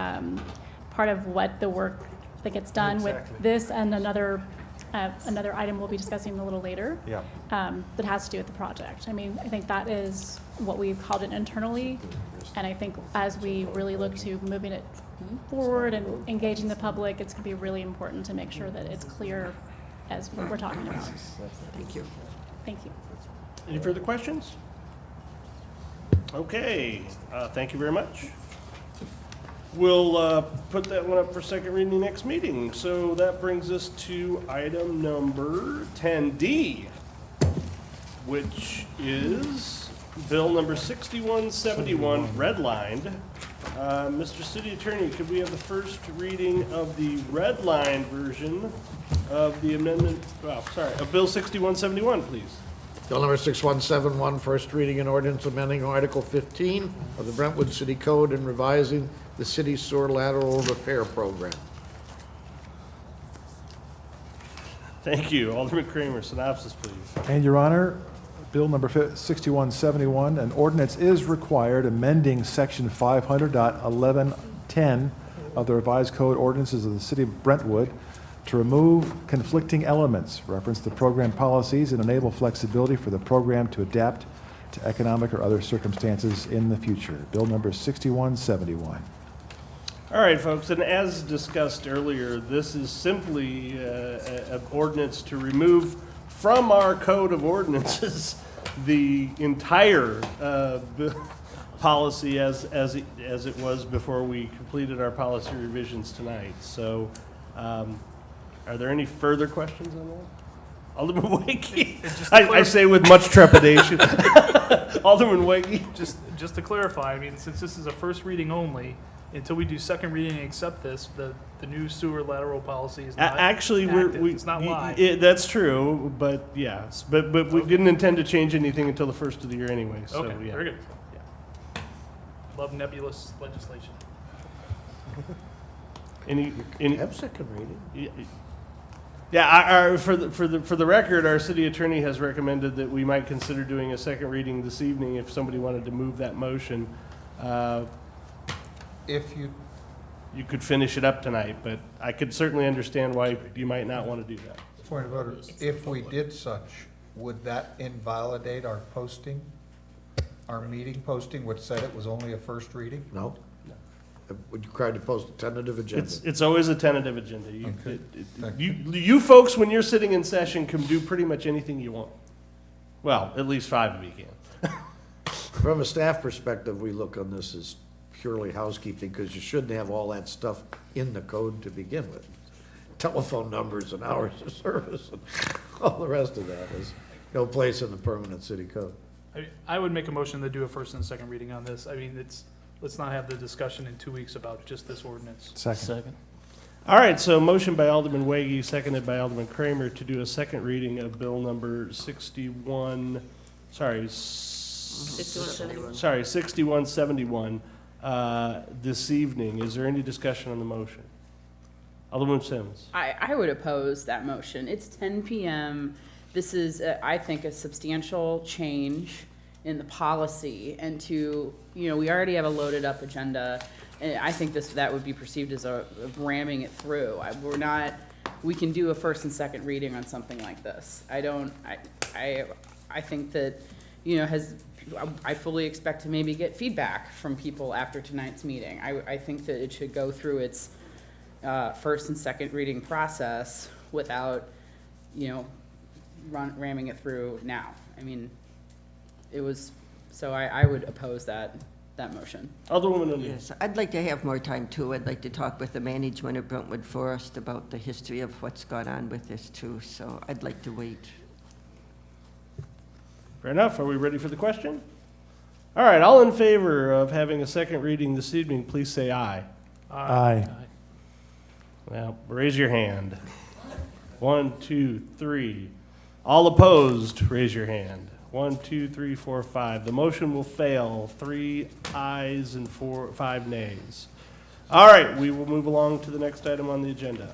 part of what the work that gets done Exactly. with this and another item we'll be discussing a little later. Yeah. That has to do with the project. I mean, I think that is what we've called it internally. And I think as we really look to moving it forward and engaging the public, it's going to be really important to make sure that it's clear as what we're talking about. Thank you. Thank you. Any further questions? Okay, thank you very much. We'll put that one up for second reading next meeting. So that brings us to item number 10D, which is bill number 6171, redlined. Mr. City Attorney, could we have the first reading of the redline version of the amendment, of Bill 6171, please? Bill number 6171, first reading and ordinance amending Article 15 of the Brentwood City Code and revising the city sewer lateral repair program. Thank you. Alderman Kramer, synopsis, please. And Your Honor, Bill number 6171, an ordinance is required amending Section 500.1110 of the revised code ordinances of the City of Brentwood to remove conflicting elements, reference the program policies, and enable flexibility for the program to adapt to economic or other circumstances in the future. Bill number 6171. All right, folks, and as discussed earlier, this is simply an ordinance to remove from our code of ordinances the entire policy as it was before we completed our policy revisions tonight. So are there any further questions on that? Alderman Wakey? I say with much trepidation. Alderman Wakey? Just to clarify, I mean, since this is a first reading only, until we do second reading and accept this, the new sewer lateral policy is not Actually, active. It's not live. That's true, but yes, but we didn't intend to change anything until the first of the year anyway. So, Okay, yeah. very good. Love nebulous legislation. Any Have second reading. Yeah, for the record, our city attorney has recommended that we might consider doing a second reading this evening if somebody wanted to move that motion. If you you could finish it up tonight, but I could certainly understand why you might not want to do that. Point of order, if we did such, would that invalidate our posting? Our meeting posting, which said it was only a first reading? No? Would you try to post a tentative agenda? It's always a tentative agenda. You, Okay. you folks, when you're sitting in session, can do pretty much anything you want. Well, at least 5 of you can. From a staff perspective, we look on this as purely housekeeping, because you shouldn't have all that stuff in the code to begin with. Telephone numbers and hours of service and all the rest of that is no place in the permanent city code. I would make a motion to do a first and second reading on this. I mean, let's not have the discussion in 2 weeks about just this ordinance. Second. All right, so motion by Alderman Waggy, seconded by Alderman Kramer to do a second reading of bill number 6171 this evening. Is there any discussion on the motion? Alderman Sims. I would oppose that motion. It's 10 p.m. This is, I think, a substantial change in the policy, and to, we already have a loaded up agenda, and I think that would be perceived as a ramming it through. We can do a first and second reading on something like this. I think that, I fully expect to maybe get feedback from people after tonight's meeting. I think that it should go through its first and second reading process without, ramming it through now. I mean, I would oppose that motion. Alderwoman O'Neill. Yes, I'd like to have more time too. I'd like to talk with the management of Brentwood Forest about the history of what's gone on with this too, so I'd like to wait. Fair enough. Are we ready for the question? All right, all in favor of having a second reading this evening, please say aye. Aye. Well, raise your hand. 1, 2, 3. All opposed, raise your hand. 1, 2, 3, 4, 5. The motion will fail. 3 ayes and 5 nays. All right, we will move along to the next item on the agenda,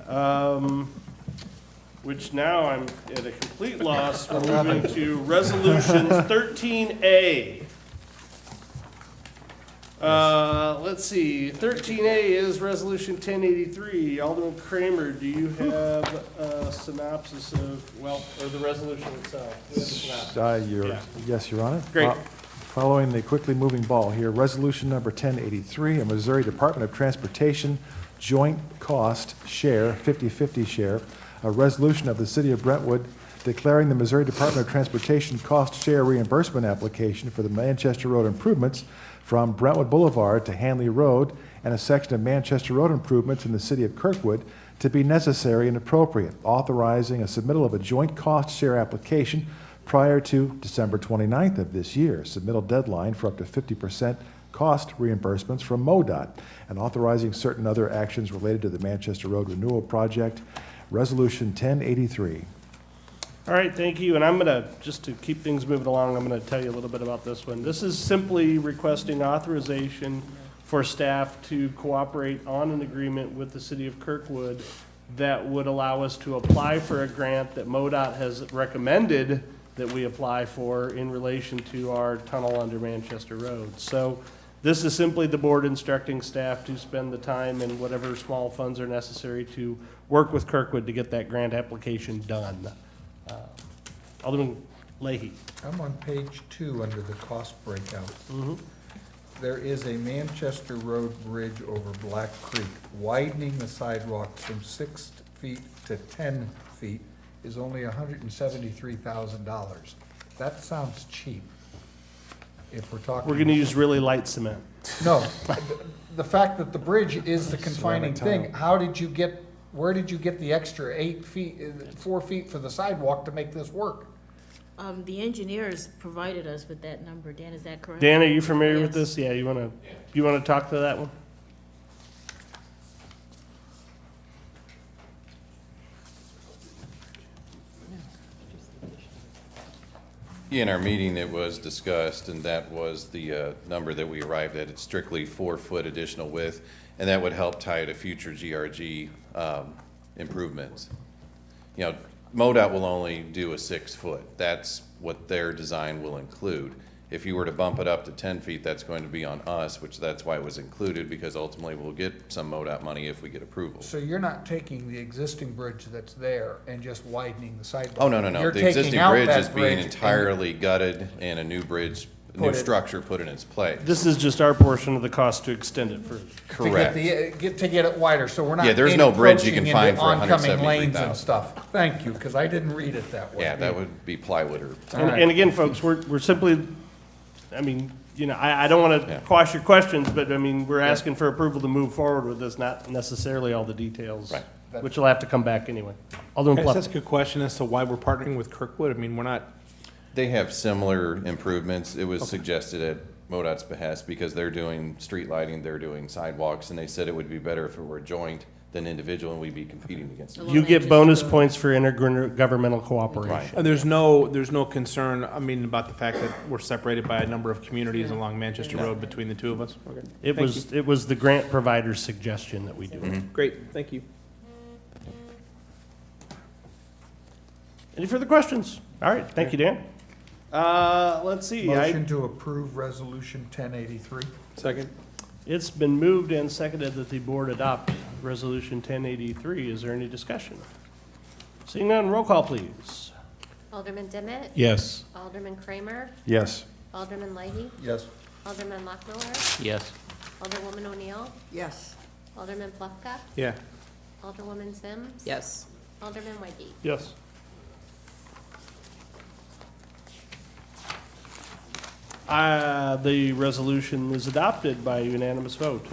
which now I'm at a complete loss. We're moving to Resolution 13A. Let's see, 13A is Resolution 1083. Alderman Kramer, do you have a synopsis of, or the resolution itself? Do you have a synopsis? Yes, Your Honor. Great. Following the quickly moving ball here, resolution number 1083, a Missouri Department of Transportation joint cost share, 50/50 share, a resolution of the City of Brentwood declaring the Missouri Department of Transportation cost share reimbursement application for the Manchester Road improvements from Brentwood Boulevard to Hanley Road and a section of Manchester Road improvements in the City of Kirkwood to be necessary and appropriate, authorizing a submittal of a joint cost share application prior to December 29th of this year, submittal deadline for up to 50% cost reimbursements from MoDOT, and authorizing certain other actions related to the Manchester Road Renewal Project, Resolution 1083. All right, thank you. And I'm going to, just to keep things moving along, I'm going to tell you a little bit about this one. This is simply requesting authorization for staff to cooperate on an agreement with the City of Kirkwood that would allow us to apply for a grant that MoDOT has recommended that we apply for in relation to our tunnel under Manchester Road. So this is simply the board instructing staff to spend the time and whatever small funds are necessary to work with Kirkwood to get that grant application done. Alderman Leahy. I'm on page 2 under the cost breakout. Mm-hmm. There is a Manchester Road bridge over Black Creek. Widening the sidewalk from 6 feet to 10 feet is only $173,000. That sounds cheap. If we're talking. We're going to use really light cement. No, the fact that the bridge is the confining thing, where did you get the extra 4 feet for the sidewalk to make this work? The engineers provided us with that number. Dan, is that correct? Dan, are you familiar with Yes. this? Yeah, you want to talk to that one? In our meeting, it was discussed, and that was the number that we arrived at. It's strictly 4-foot additional width, and that would help tie to future GRG improvements. You know, MoDOT will only do a 6-foot. That's what their design will include. If you were to bump it up to 10 feet, that's going to be on us, which that's why it was included, because ultimately we'll get some MoDOT money if we get approval. So you're not taking the existing bridge that's there and just widening the sidewalk? Oh, no, no, no. You're The taking existing out bridge that is being bridge and- entirely gutted and a new bridge, new Put it- structure put in its place. This is just our portion of the cost to extend it further. Correct. To get it wider, so we're not. Yeah, there's no bridge you can encroaching find into for oncoming lanes and $173,000. stuff. Thank you, because I didn't read it that way. Yeah, that would be plywood or. And again, folks, we're simply, I mean, I don't want to Yeah. quash your questions, but I mean, we're asking for approval to move forward with this, not necessarily all the details. Right. Which will have to come back anyway. Alderman Guys, Pluff. that's a good question as to why we're partnering with Kirkwood. I mean, we're not, They have similar improvements. It was suggested at MoDOT's behest because they're doing street lighting, they're doing sidewalks, and they said it would be better if it were joint than individual and we'd be competing against each You get bonus points for intergovernmental cooperation. and there's no concern, I mean, about the fact that we're separated by a number of communities along Manchester Road between the two of us? Okay. It Thank you. was the grant provider's suggestion that we do it. Great, thank you. Any further questions? All right, thank you, Dan. Let's see. Motion to approve Resolution 1083. Second? It's been moved and seconded that the board adopt Resolution 1083. Is there any discussion? Seeing none, roll call, please. Alderman Demmett? Yes. Alderman Kramer? Yes. Alderman Leahy? Yes. Alderman Lockmiller? Yes. Alderwoman O'Neill? Yes. Alderman Plufka? Yeah. Alderwoman Sims? Yes. Alderman Weggie? Yes. The resolution is adopted by unanimous vote.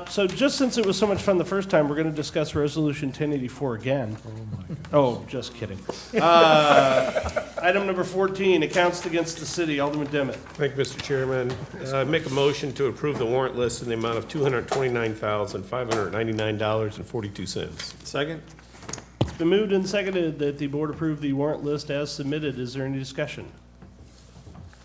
So just since it was so much fun the first time, we're going to discuss Resolution 1084 again. Oh, just kidding. Item number 14, accounts against the city. Alderman Demmett. Thank you, Mr. Chairman. Make a motion to approve the warrant list in the amount of $229,599.42. Second? It's been moved and seconded that the board approve the warrant list as submitted. Is there any discussion?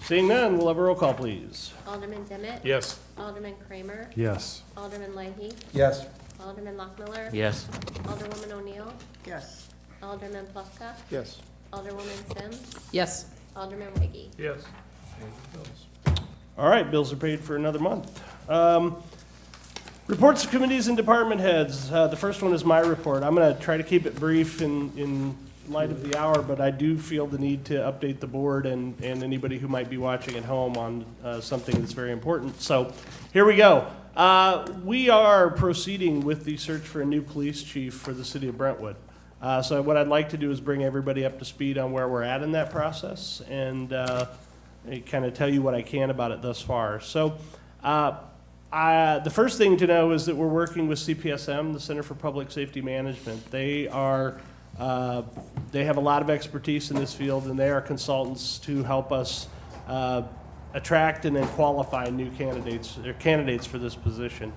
Seeing none, we'll have a roll call, please. Alderman Demmett? Yes. Alderman Kramer? Yes. Alderman Leahy? Yes. Alderman Lockmiller? Yes. Alderwoman O'Neill? Yes. Alderman Plufka? Yes. Alderwoman Sims? Yes. Alderman Weggie? Yes. All right, bills are paid for another month. Reports of committees and department heads. The first one is my report. I'm going to try to keep it brief in light of the hour, but I do feel the need to update the board and anybody who might be watching at home on something that's very important. So here we go. We are proceeding with the search for a new police chief for the city of Brentwood. So what I'd like to do is bring everybody up to speed on where we're at in that process and kind of tell you what I can about it thus far. So the first thing to know is that we're working with CPSM, the Center for Public Safety Management. They have a lot of expertise in this field, and they are consultants to help us attract and then qualify new candidates for this position.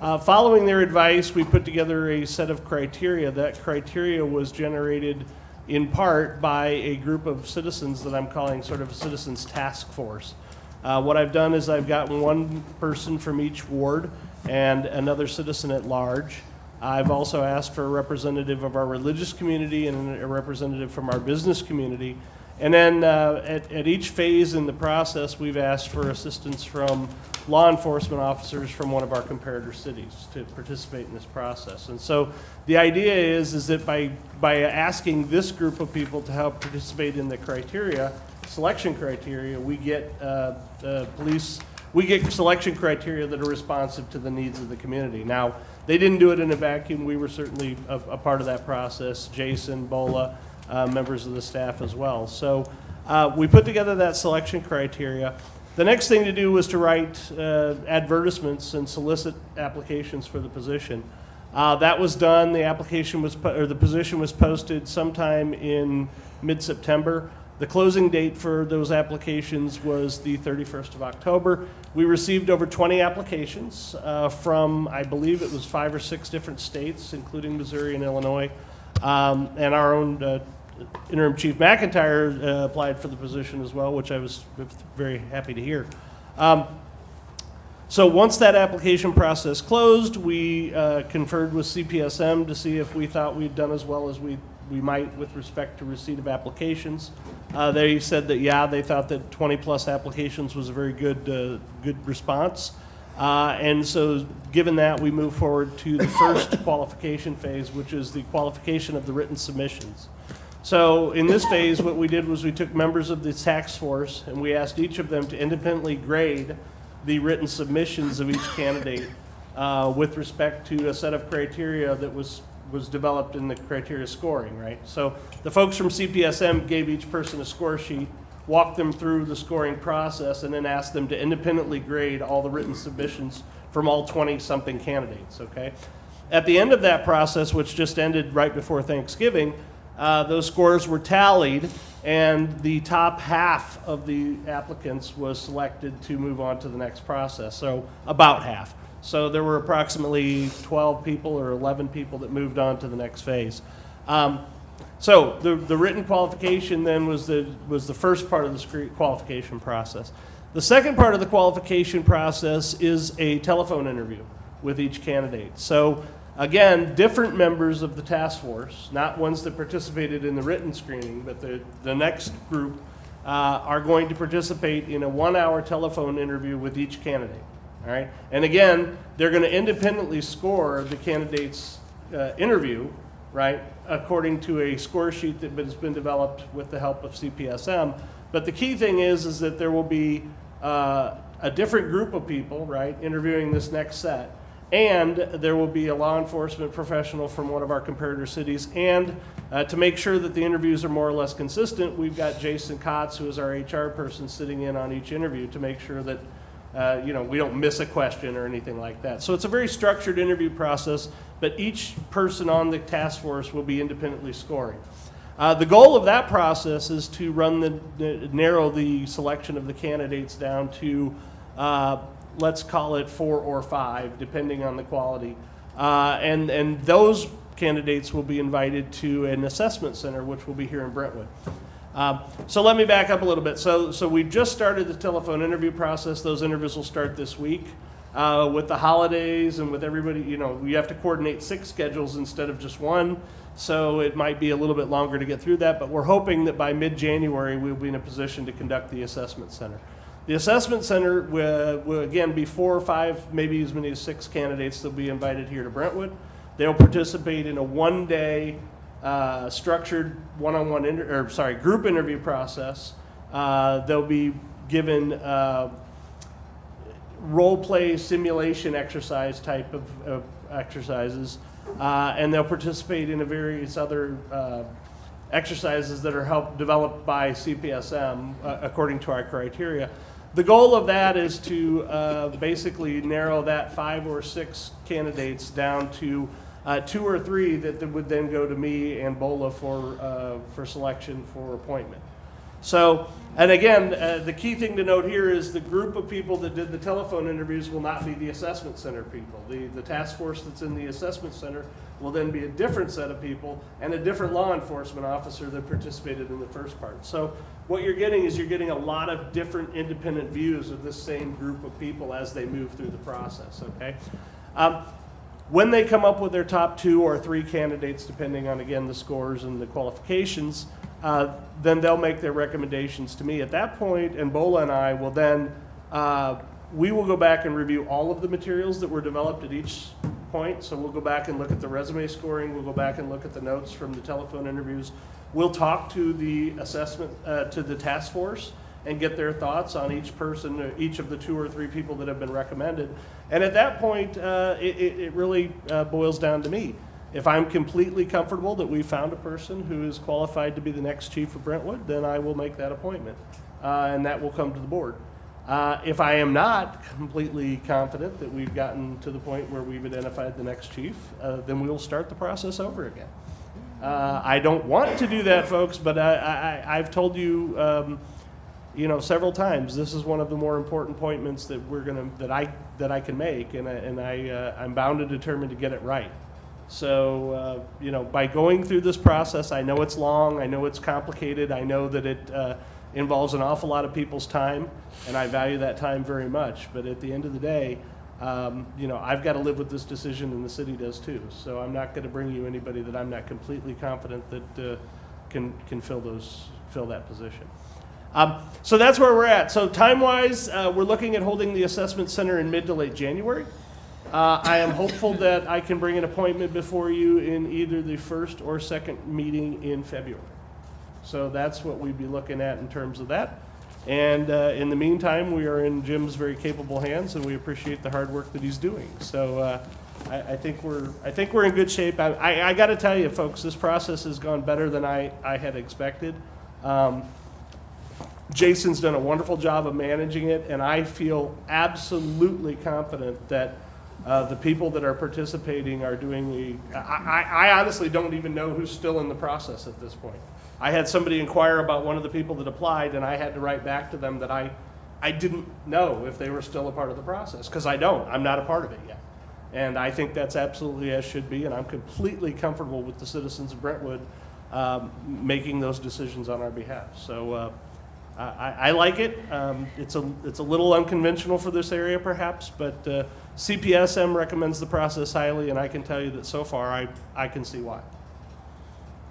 Following their advice, we put together a set of criteria. That criteria was generated in part by a group of citizens that I'm calling sort of a citizens task force. What I've done is I've gotten one person from each ward and another citizen at large. I've also asked for a representative of our religious community and a representative from our business community. And then at each phase in the process, we've asked for assistance from law enforcement officers from one of our comparator cities to participate in this process. And so the idea is that by asking this group of people to help participate in the selection criteria, we get selection criteria that are responsive to the needs of the community. Now, they didn't do it in a vacuum. We were certainly a part of that process. Jason, Bola, members of the staff as well. So we put together that selection criteria. The next thing to do was to write advertisements and solicit applications for the position. That was done. The position was posted sometime in mid-September. The closing date for those applications was the 31st of October. We received over 20 applications from, I believe it was 5 or 6 different states, including Missouri and Illinois. And our own interim chief McIntyre applied for the position as well, which I was very happy to hear. So once that application process closed, we conferred with CPSM to see if we thought we'd done as well as we we might with respect to receipt of applications. They said that, yeah, they thought that 20-plus applications was a very good response. And so, given that, we move forward to the first qualification phase, which is the qualification of the written submissions. So, in this phase, what we did was we took members of the task force and we asked each of them to independently grade the written submissions of each candidate with respect to a set of criteria that was developed in the criteria scoring, right? So, the folks from CPSM gave each person a score sheet, walk them through the scoring process, and then ask them to independently grade all the written submissions from all 20-something candidates, okay? At the end of that process, which just ended right before Thanksgiving, those scores were tallied, and the top half of the applicants was selected to move on to the next process, so about half. So there were approximately 12 people or 11 people that moved on to the next phase. So the written qualification then was the first part of the qualification process. The second part of the qualification process is a telephone interview with each candidate. So again, different members of the task force, not ones that participated in the written screening, but the next group are going to participate in a 1-hour telephone interview with each candidate. All right, and again, they're going to independently score the candidate's interview, right, according to a score sheet that has been developed with the help of CPSM. But the key thing is that there will be a different group of people, right, interviewing this next set, and there will be a law enforcement professional from one of our comparator cities. And to make sure that the interviews are more or less consistent, we've got Jason Kotz, who is our HR person, sitting in on each interview to make sure that we don't miss a question or anything like that. So it's a very structured interview process, but each person on the task force will be independently scoring. The goal of that process is to narrow the selection of the candidates down to, let's call it 4 or 5, depending on the quality. And those candidates will be invited to an assessment center, which will be here in Brentwood. So let me back up a little bit. So we just started the telephone interview process. Those interviews will start this week. With the holidays and with everybody, we have to coordinate 6 schedules instead of just 1. So it might be a little bit longer to get through that, but we're hoping that by mid-January we'll be in a position to conduct the assessment center. The assessment center will again be 4 or 5, maybe as many as 6 candidates that'll be invited here to Brentwood. They'll participate in a 1-day structured group interview process. They'll be given role play simulation exercise type of exercises, and they'll participate in various other exercises that are developed by CPSM according to our criteria. The goal of that is to basically narrow that 5 or 6 candidates down to 2 or 3 that would then go to me and BOLA for selection for appointment. So, and again, the key thing to note here is the group of people that did the telephone interviews will not be the assessment center people. The task force that's in the assessment center will then be a different set of people and a different law enforcement officer that participated in the first part. So what you're getting is a lot of different independent views of this same group of people as they move through the process, okay? When they come up with their top 2 or 3 candidates, depending on, again, the scores and the qualifications, then they'll make their recommendations to me. At that point, and BOLA and I will then, we will go back and review all of the materials that were developed at each point. So we'll go back and look at the resume scoring, we'll go back and look at the notes from the telephone interviews. We'll talk to the assessment, to the task force, and get their thoughts on each person, each of the 2 or 3 people that have been recommended. And at that point, it really boils down to me. If I'm completely comfortable that we found a person who is qualified to be the next chief of Brentwood, then I will make that appointment, and that will come to the board. If I am not completely confident that we've gotten to the point where we've identified the next chief, then we will start the process over again. I don't want to do that, folks, but I've told you, several times, this is one of the more important appointments that that I can make, and I'm bound and determined to get it right. So, by going through this process, I know it's long, I know it's complicated, I know that it involves an awful lot of people's time, and I value that time very much. But at the end of the day, You know, I've got to live with this decision, and the city does too. So I'm not going to bring you anybody that I'm not completely confident that can fill that position. So that's where we're at. So time-wise, we're looking at holding the assessment center in mid to late January. I am hopeful that I can bring an appointment before you in either the first or second meeting in February. So that's what we'd be looking at in terms of that. And in the meantime, we are in Jim's very capable hands, and we appreciate the hard work that he's doing. So I think we're in good shape. I got to tell you, folks, this process has gone better than I had expected. Jason's done a wonderful job of managing it, and I feel absolutely confident that the people that are participating are doing I honestly don't even know who's still in the process at this point. I had somebody inquire about one of the people that applied, and I had to write back to them that I didn't know if they were still a part of the process, because I'm not a part of it yet. And I think that's absolutely as should be, and I'm completely comfortable with the citizens of Brentwood making those decisions on our behalf. So I like it. It's a little unconventional for this area perhaps, but CPSM recommends the process highly, and I can tell you that so far I can see why.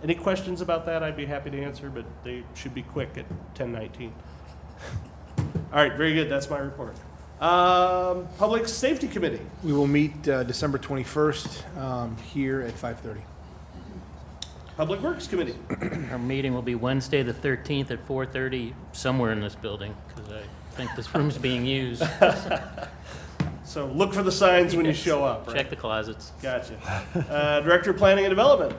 Any questions about that, I'd be happy to answer, but they should be quick at 10:19. All right, very good. That's my report. Public Safety Committee. We will meet December 21st here at 5:30. Public Works Committee. Our meeting will be Wednesday, the 13th at 4:30, somewhere in this building, because I think this room's being used. So look for the signs when you show up, right? Check the closets. Gotcha. Director of Planning and Development.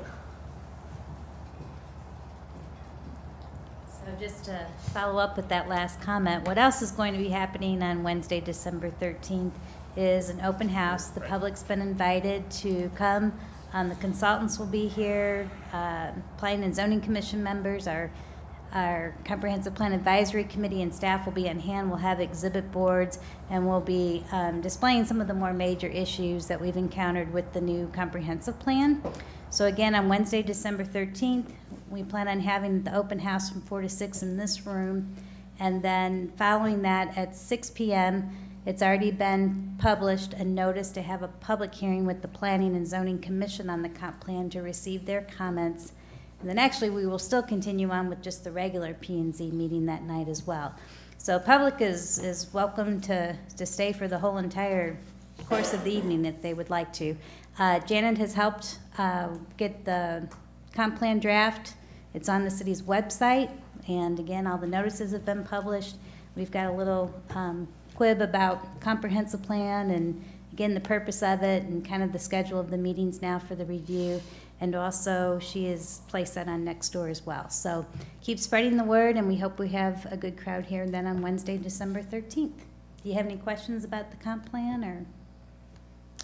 So just to follow up with that last comment, what else is going to be happening on Wednesday, December 13th is an open house. The public's been invited to come. The consultants will be here, Planning and Zoning Commission members, our Comprehensive Plan Advisory Committee and staff will be on hand. We'll have exhibit boards, and we'll be displaying some of the more major issues that we've encountered with the new comprehensive plan. So again, on Wednesday, December 13th, we plan on having the open house from 4 to 6 in this room. And then following that at 6 p.m., it's already been published and noticed to have a public hearing with the Planning and Zoning Commission on the comp plan to receive their comments. And then actually, we will still continue on with just the regular P&Z meeting that night as well. So public is welcome to stay for the whole entire course of the evening if they would like to. Janet has helped get the comp plan draft. It's on the city's website. And again, all the notices have been published. We've got a little quib about comprehensive plan and again, the purpose of it and kind of the schedule of the meetings now for the review. And also, she has placed that on Nextdoor as well. So keep spreading the word, and we hope we have a good crowd here then on Wednesday, December 13th. Do you have any questions about the comp plan, or?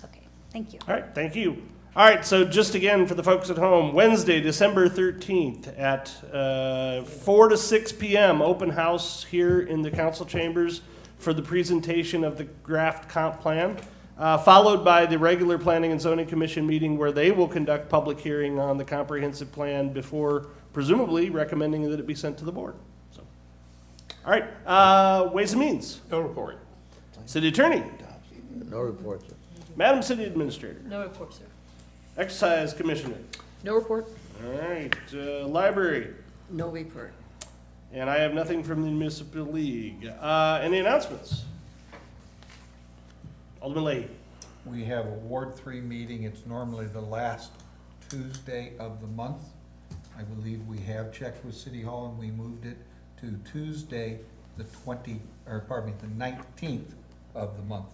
Okay, thank you. All right, thank you. All right, so just again for the folks at home, Wednesday, December 13th at 4 to 6 p.m., open house here in the council chambers for the presentation of the draft comp plan. Followed by the regular Planning and Zoning Commission meeting where they will conduct public hearing on the comprehensive plan before presumably recommending that it be sent to the board. So, all right, Ways and Means. No report. City Attorney. No report, sir. Madam City Administrator. No report, sir. Exercise Commissioner. No report. All right, Library. No report. And I have nothing from the Municipal League. Any announcements? Alderman Leahy. We have a Ward 3 meeting. It's normally the last Tuesday of the month. I believe we have checked with City Hall and we moved it to Tuesday, the 19th of the month.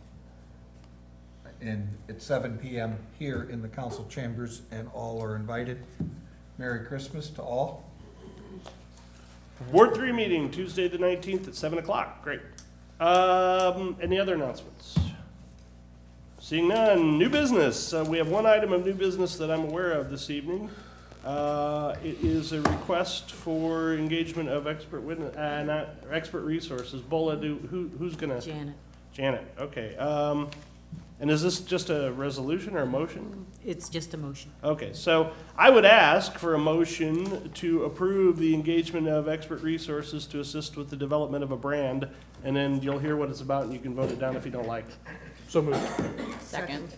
And it's 7 p.m. here in the council chambers, and all are invited. Merry Christmas to all. Ward 3 meeting, Tuesday the 19th at 7 o'clock. Great. Any other announcements? Seeing none, new business. We have one item of new business that I'm aware of this evening. It is a request for engagement of expert witness, not expert resources. Bola, who's gonna? Janet. Janet. Okay. And is this just a resolution or a motion? It's just a motion. Okay, so I would ask for a motion to approve the engagement of expert resources to assist with the development of a brand, and then you'll hear what it's about and you can vote it down if you don't like it. So moved. Second.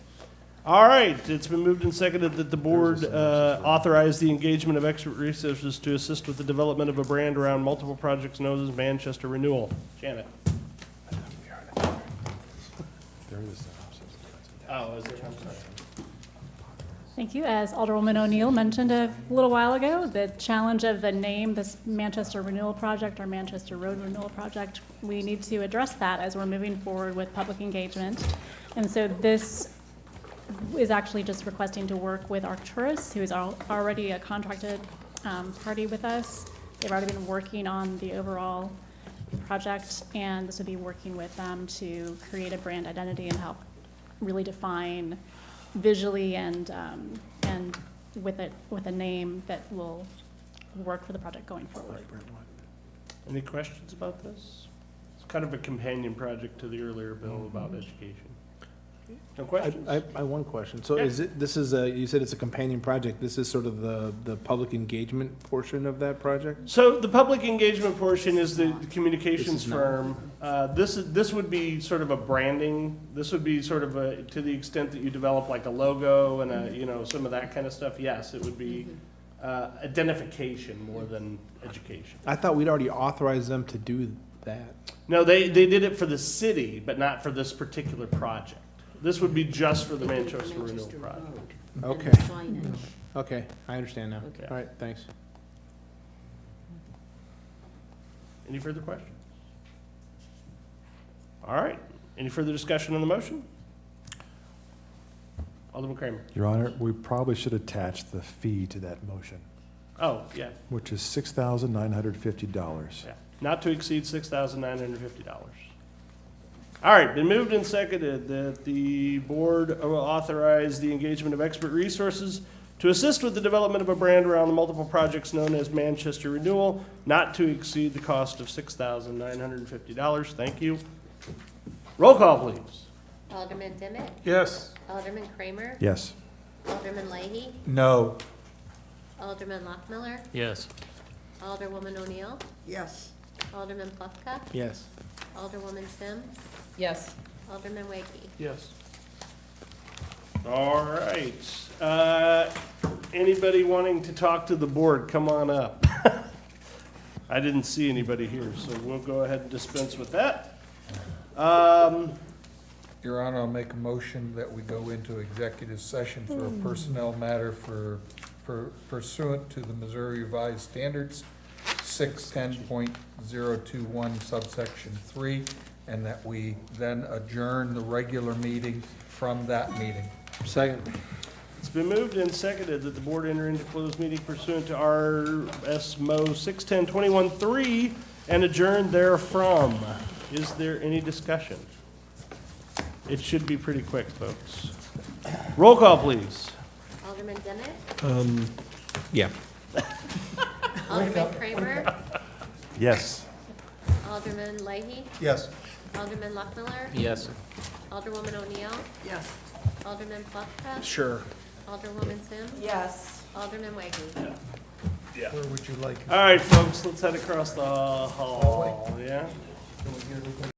All right, it's been moved and seconded that the board authorize the engagement of expert resources to assist with the development of a brand around multiple projects known as Manchester Renewal. Janet? Oh, is there? I'm sorry. Thank you. As Alderwoman O'Neill mentioned a little while ago, the challenge of the name, this Manchester Renewal Project or Manchester Road Renewal Project, we need to address that as we're moving forward with public engagement. And so this is actually just requesting to work with Arcturus, who is already a contracted party with us. They've already been working on the overall project, and this would be working with them to create a brand identity and help really define visually and with a name that will work for the project going forward. Any questions about this? It's kind of a companion project to the earlier bill about education. No questions? I have one question. So Yeah. you said it's a companion project. This is sort of the public engagement portion of that project? So the public engagement portion is the communications This is not- firm. This would be sort of a branding. This would be sort of a, to the extent that you develop like a logo and some of that kind of stuff. Yes, it would be identification more than education. I thought we'd already authorized them to do that. No, they did it for the city, but not for this particular project. This would be just for the Manchester Renewal Project. Okay. Okay, I understand now. Okay. All right, thanks. Any further questions? All right. Any further discussion on the motion? Alderman Kramer. Your Honor, we probably should attach the fee to that motion, Oh, yeah. which is $6,950. Yeah. Not to exceed $6,950. All right, been moved and seconded that the board will authorize the engagement of expert resources to assist with the development of a brand around the multiple projects known as Manchester Renewal, not to exceed the cost of $6,950. Thank you. Roll call, please. Alderman Dimick? Yes. Alderman Kramer? Yes. Alderman Leahy? No. Alderman Lockmiller? Yes. Alderwoman O'Neill? Yes. Alderman Plufka? Yes. Alderwoman Sims? Yes. Alderman Wakey? Yes. All right. Anybody wanting to talk to the board, come on up. I didn't see anybody here, so we'll go ahead and dispense with that. Your Honor, I'll make a motion that we go into executive session for a personnel matter pursuant to the Missouri Revised Standards, 610.021 subsection 3, and that we then adjourn the regular meeting from that meeting. Second. It's been moved and seconded that the board enter into closed meeting pursuant to RSMO 610-21-3 and adjourn therefrom. Is there any discussion? It should be pretty quick, folks. Roll call, please. Alderman Dimick? Yeah. Alderman Kramer? Yes. Alderman Leahy? Yes. Alderman Lockmiller? Yes. Alderwoman O'Neill? Yes. Alderman Plufka? Sure. Alderwoman Sims? Yes. Alderman Wakey? Where would you like? All right, folks, let's head across the hall, yeah?